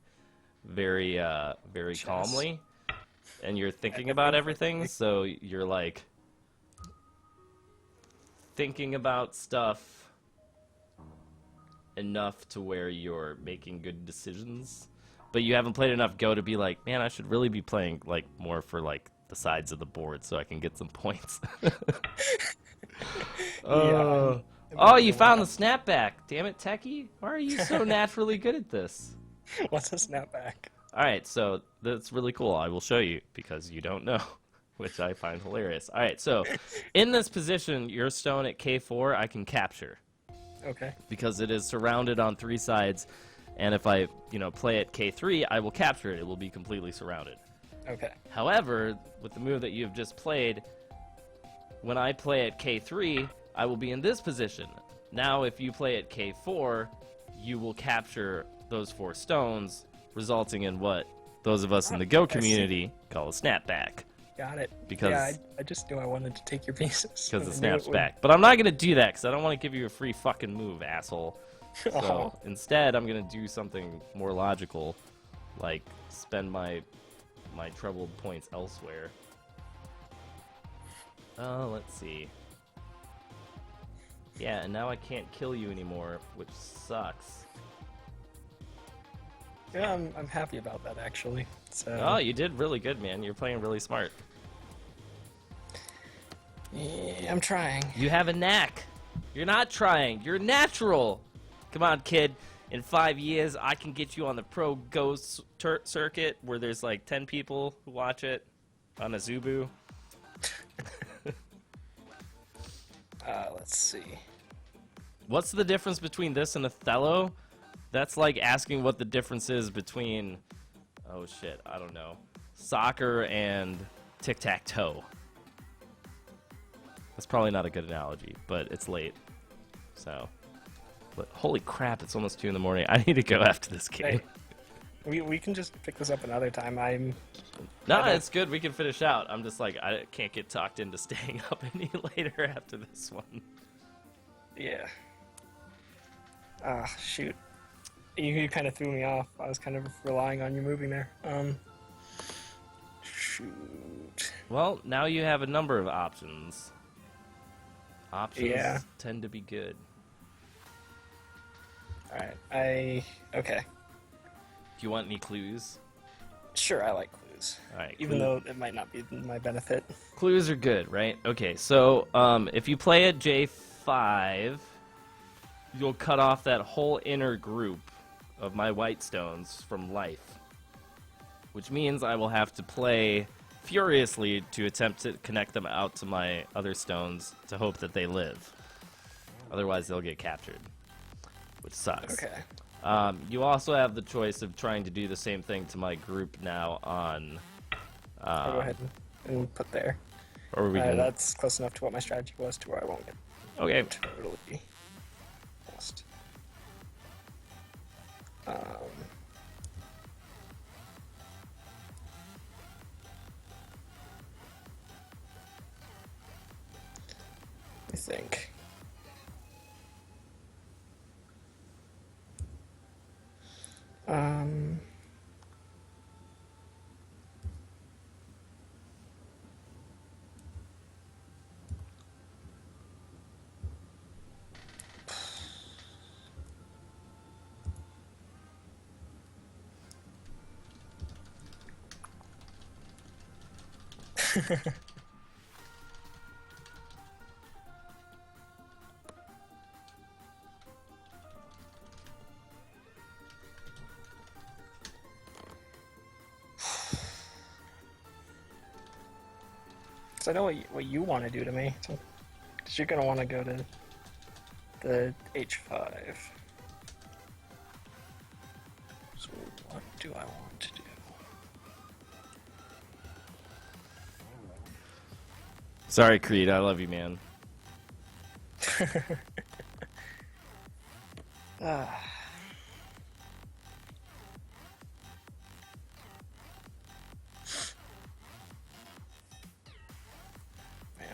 very calmly, and you're thinking about everything. So you're like thinking about stuff enough to where you're making good decisions, but you haven't played enough Go to be like, man, I should really be playing like more for like the sides of the board so I can get some points. Oh, you found the snapback. Damn it, Techie. Why are you so naturally good at this? What's a snapback? Alright, so that's really cool. I will show you because you don't know, which I find hilarious. Alright, so in this position, your stone at K4 I can capture. Okay. Because it is surrounded on 3 sides. And if I, play at K3, I will capture it. It will be completely surrounded. Okay. However, with the move that you've just played, when I play at K3, I will be in this position. Now, if you play at K4, you will capture those 4 stones, resulting in what those of us in the Go community call a snapback. Got it. Because I just knew I wanted to take your pieces. Because it snaps back. But I'm not going to do that because I don't want to give you a free fucking move, asshole. So instead, I'm going to do something more logical, like spend my troubled points elsewhere. Let's see. Yeah, and now I can't kill you anymore, which sucks. Yeah, I'm happy about that, actually. So... Oh, you did really good, man. You're playing really smart. Yeah, I'm trying. You have a knack. You're not trying. You're natural. Come on, kid. In 5 years, I can get you on the pro Go circuit where there's like 10 people who watch it on a Zubu. Let's see. What's the difference between this and Othello? That's like asking what the difference is between, oh shit, I don't know, soccer and tic-tac-toe. That's probably not a good analogy, but it's late. So, but holy crap, it's almost 2 in the morning. I need to go after this game. Hey, we can just pick this up another time. No, it's good. We can finish out. I'm just like, I can't get talked into staying up any later after this one. Yeah. Shoot. You kind of threw me off. I was kind of relying on you moving there. Shoot. Well, now you have a number of options. Options tend to be good. Alright, okay. Do you want any clues? Sure, I like clues. Alright. Even though it might not be my benefit. Clues are good, right? Okay, so if you play at J5, you'll cut off that whole inner group of my white stones from life. Which means I will have to play furiously to attempt to connect them out to my other stones to hope that they live. Otherwise, they'll get captured, which sucks. Okay. You also have the choice of trying to do the same thing to my group now on... I'll go ahead and put there. Or we can... That's close enough to what my strategy was to where I won't get totally lost. I think. I know what you want to do to me. Because you're going to want to go to the H5. So what do I want to do? Sorry, Creed. I love you, man.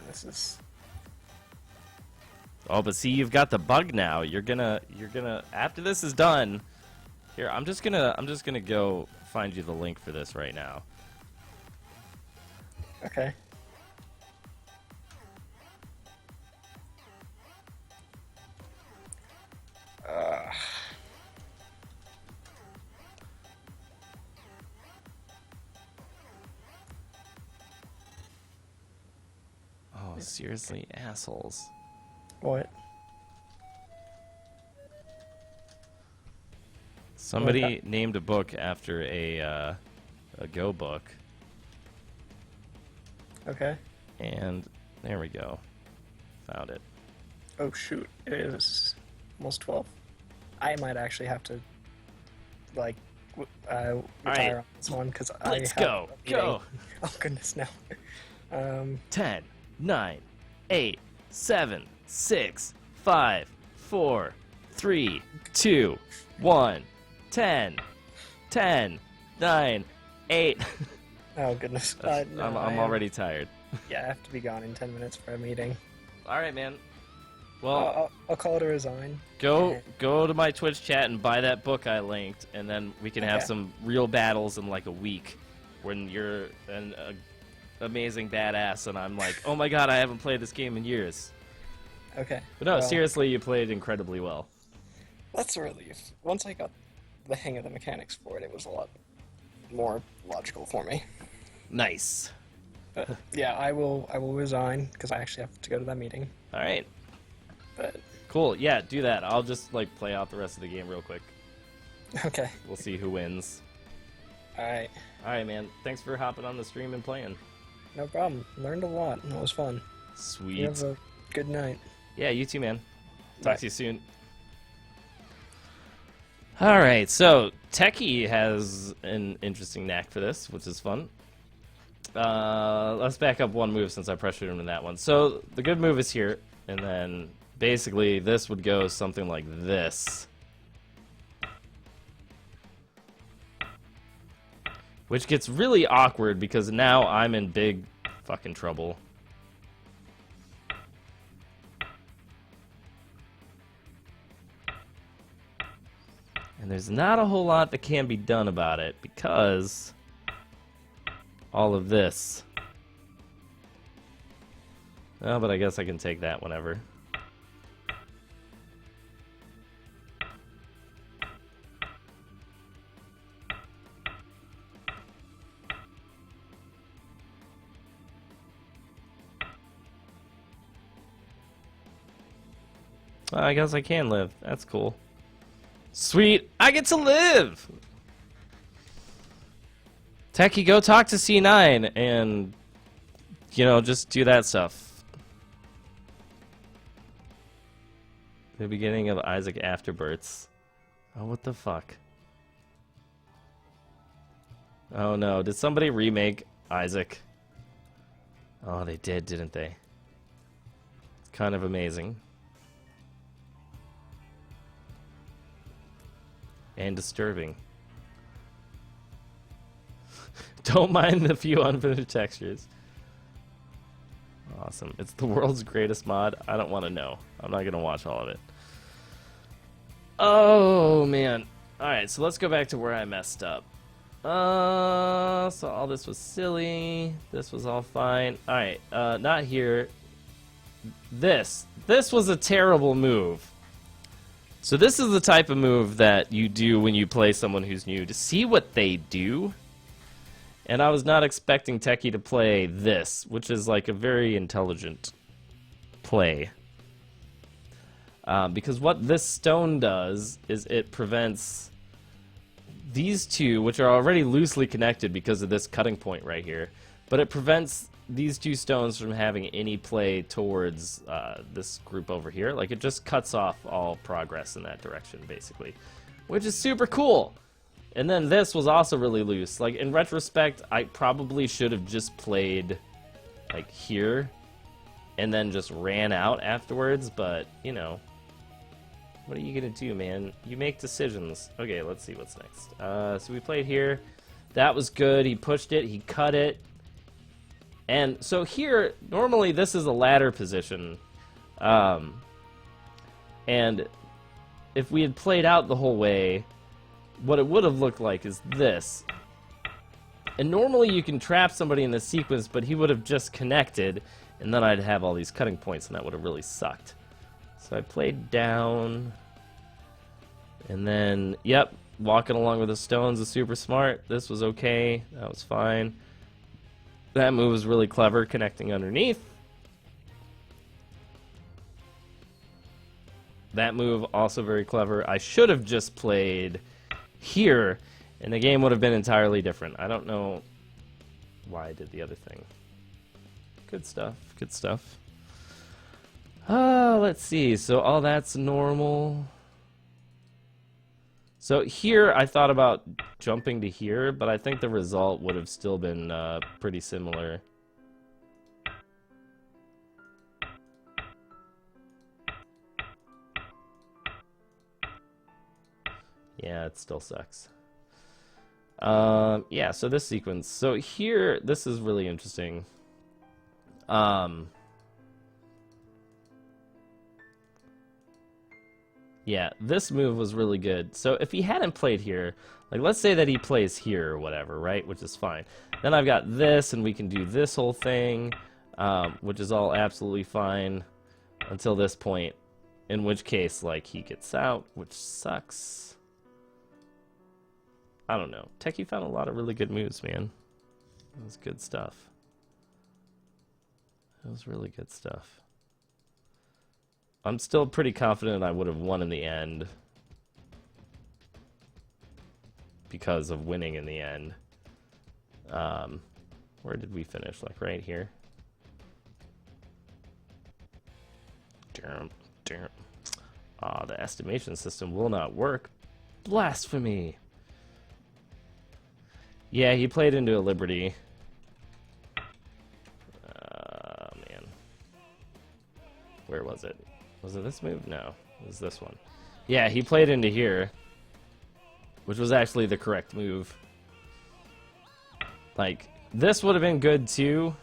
This is... Oh, but see, you've got the bug now. You're gonna after this is done. Here, I'm just gonna go find you the link for this right now. Okay. Oh, seriously, assholes. What? Somebody named a book after a Go book. Okay. And there we go. Found it. Oh shoot, it is almost 12. I might actually have to like right. retire on this one because I Let's have go. a meeting. Go. Oh goodness, no. 10, 9, 8, 7, 6, 5, 4, 3, 2, 1, 10, 10, 9, 8. Oh goodness. No, I'm already tired. Yeah, I have to be gone in 10 minutes for a meeting. All right, man. Well, I'll call it a resign. go to my Twitch chat and buy that book I linked, and then we can have some real battles in like a week when you're an amazing badass and I'm like, oh my god, I haven't played this game in years. Okay. But no, well, seriously, you played incredibly well. That's a relief. Once I got the hang of the mechanics for it, it was a lot more logical for me. Nice. But yeah, I will resign because I actually have to go to that meeting. All right. But cool. Yeah, do that. I'll just like play out the rest of the game real quick. Okay. We'll see who wins. All right. All right, man. Thanks for hopping on the stream and playing. No problem. Learned a lot. That was fun. Sweet. You have a good night. Yeah, you too, man. Bye. Talk to you soon. All right, so Techie has an interesting knack for this, which is fun. Let's back up one move since I pressured him in that one. So the good move is here, and then basically this would go something like this. Which gets really awkward because now I'm in big fucking trouble. And there's not a whole lot that can be done about it because all of this. Oh, but I guess I can take that whenever. Well, I guess I can live. That's cool. Sweet, I get to live! Techie, go talk to C9 and, you know, just do that stuff. The beginning of Isaac Afterbirths. Oh, what the fuck? Oh no, did somebody remake Isaac? Oh, they did, didn't they? It's kind of amazing. And disturbing. Don't mind the few unfinished textures. Awesome. It's the world's greatest mod. I don't want to know. I'm not going to watch all of it. Oh, man. Alright, so let's go back to where I messed up. So all this was silly. This was all fine. Alright, not here. This was a terrible move. So this is the type of move that you do when you play someone who's new to see what they do. And I was not expecting Techie to play this, which is like a very intelligent play. Because what this stone does is it prevents these two, which are already loosely connected because of this cutting point right here, but it prevents these two stones from having any play towards this group over here. Like, it just cuts off all progress in that direction, basically. Which is super cool! And then this was also really loose. Like, in retrospect, I probably should have just played, like, here, and then just ran out afterwards, but, you know, what are you gonna do, man? You make decisions. Okay, let's see what's next. So we played here. That was good. He pushed it. He cut it. And so here, normally this is a ladder position. And if we had played out the whole way, what it would have looked like is this. And normally you can trap somebody in this sequence, but he would have just connected, and then I'd have all these cutting points, and that would have really sucked. So I played down, and then, yep, walking along with the stones is super smart. This was okay. That was fine. That move was really clever, connecting underneath. That move, also very clever. I should have just played here, and the game would have been entirely different. I don't know why I did the other thing. Good stuff, good stuff. Let's see. So all that's normal. So here, I thought about jumping to here, but I think the result would have still been pretty similar. Yeah, it still sucks. Yeah, so this sequence. So here, this is really interesting. Yeah, this move was really good. So if he hadn't played here, like let's say that he plays here or whatever, right? Which is fine. Then I've got this, and we can do this whole thing, which is all absolutely fine until this point, in which case, like, he gets out, which sucks. I don't know. Techie found a lot of really good moves, man. It was good stuff. It was really good stuff. I'm still pretty confident I would have won in the end because of winning in the end. Where did we finish? Like right here. Damn. Ah, the estimation system will not work. Blasphemy. Yeah, he played into a Liberty. Man. Where was it? Was it this move? No, it was this one. Yeah, he played into here, which was actually the correct move. Like, this would have been good too,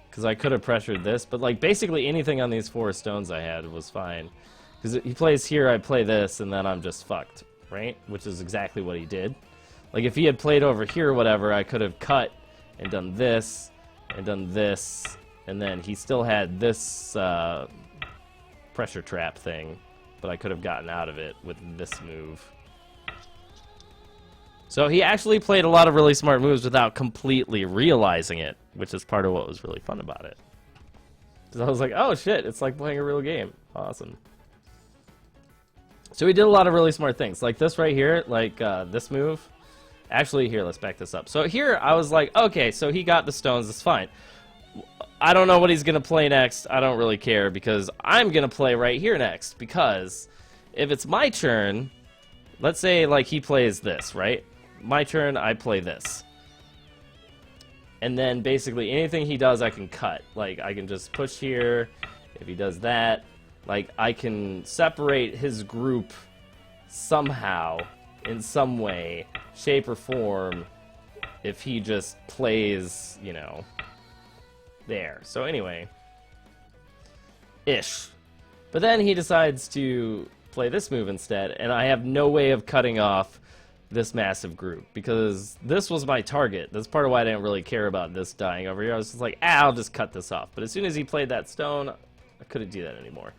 because I could have pressured this, but like basically anything on these 4 stones I had was fine. Because he plays here, I play this, and then I'm just fucked, right? Which is exactly what he did. Like, if he had played over here or whatever, I could have cut and done this, and then he still had this pressure trap thing, but I could have gotten out of it with this move. So he actually played a lot of really smart moves without completely realizing it, which is part of what was really fun about it. Because I was like, oh shit, it's like playing a real game. Awesome. So he did a lot of really smart things. Like this right here, like this move. Actually, here, let's back this up. So here, I was like, okay, so he got the stones, that's fine. I don't know what he's going to play next. I don't really care, because I'm going to play right here next. Because if it's my turn, let's say, like, he plays this, right? My turn, I play this. And then, basically, anything he does, I can cut. Like, I can just push here. If he does that, like, I can separate his group somehow, in some way, shape or form, if he just plays, you know, there. So anyway, ish. But then he decides to play this move instead, and I have no way of cutting off this massive group, because this was my target. That's part of why I didn't really care about this dying over here. I was just like, I'll just cut this off. But as soon as he played that stone, I couldn't do that anymore.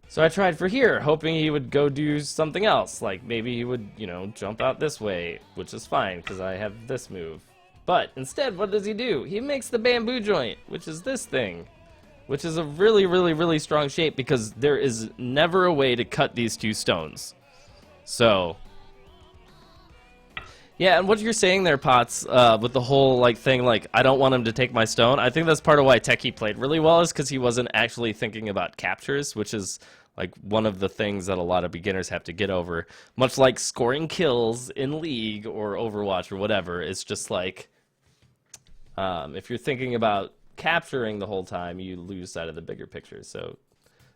So I tried for here, hoping he would go do something else. Like, maybe he would, you know, jump out this way, which is fine, because I have this move. But instead, what does he do? He makes the bamboo joint, which is this thing. Which is a really, really, really strong shape, because there is never a way to cut these 2 stones. So, yeah, and what you're saying there, Potts, with the whole, like, thing, like, I don't want him to take my stone, I think that's part of why Techie played really well, is because he wasn't actually thinking about captures, which is, like, one of the things that a lot of beginners have to get over. Much like scoring kills in League or Overwatch or whatever, it's just like, if you're thinking about capturing the whole time, you lose sight of the bigger picture. So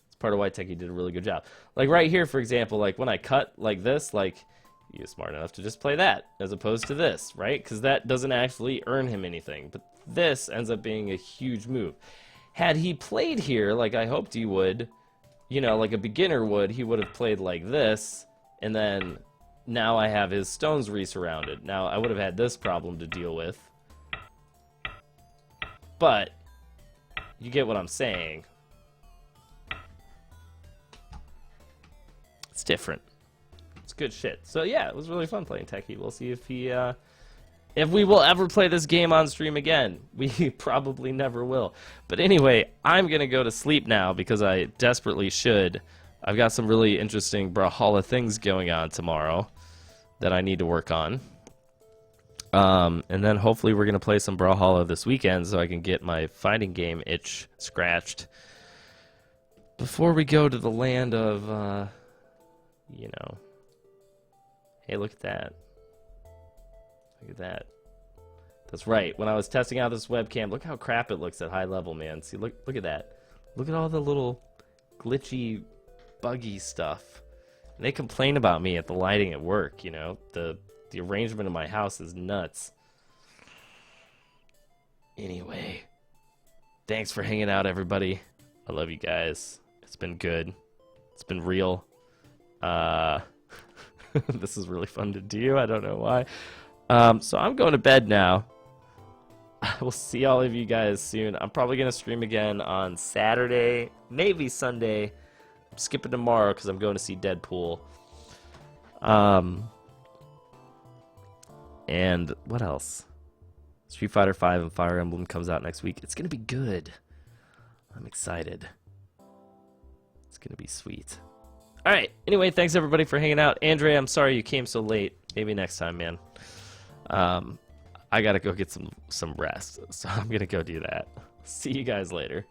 it's part of why Techie did a really good job. Like right here, for example, like when I cut like this, like you're smart enough to just play that as opposed to this, right? Because that doesn't actually earn him anything. But this ends up being a huge move. Had he played here, like I hoped he would, you know, like a beginner would, he would have played like this, and then now I have his stones resurrounded. Now I would have had this problem to deal with. But you get what I'm saying. It's different. It's good shit. So yeah, it was really fun playing Techie. We'll see if he, if we will ever play this game on stream again. We probably never will. But anyway, I'm gonna go to sleep now because I desperately should. I've got some really interesting Brawlhalla things going on tomorrow that I need to work on. And then hopefully we're going to play some Brawlhalla this weekend so I can get my fighting game itch scratched before we go to the land of, you know, Hey, look at that. Look at that. That's right. When I was testing out this webcam, look how crap it looks at high level, man. See, look at that. Look at all the little glitchy, buggy stuff. And they complain about me at the lighting at work, you know. The arrangement of my house is nuts. Anyway, thanks for hanging out, everybody. I love you guys. It's been good. It's been real. This is really fun to do. I don't know why. So I'm going to bed now. I will see all of you guys soon. I'm probably going to stream again on Saturday, maybe Sunday. I'm skipping tomorrow because I'm going to see Deadpool. And what else? Street Fighter V and Fire Emblem comes out next week. It's going to be good. I'm excited. It's going to be sweet. All right. Anyway, thanks everybody for hanging out. Andre, I'm sorry you came so late. Maybe next time, man. I got to go get some rest. So I'm going to go do that. See you guys later.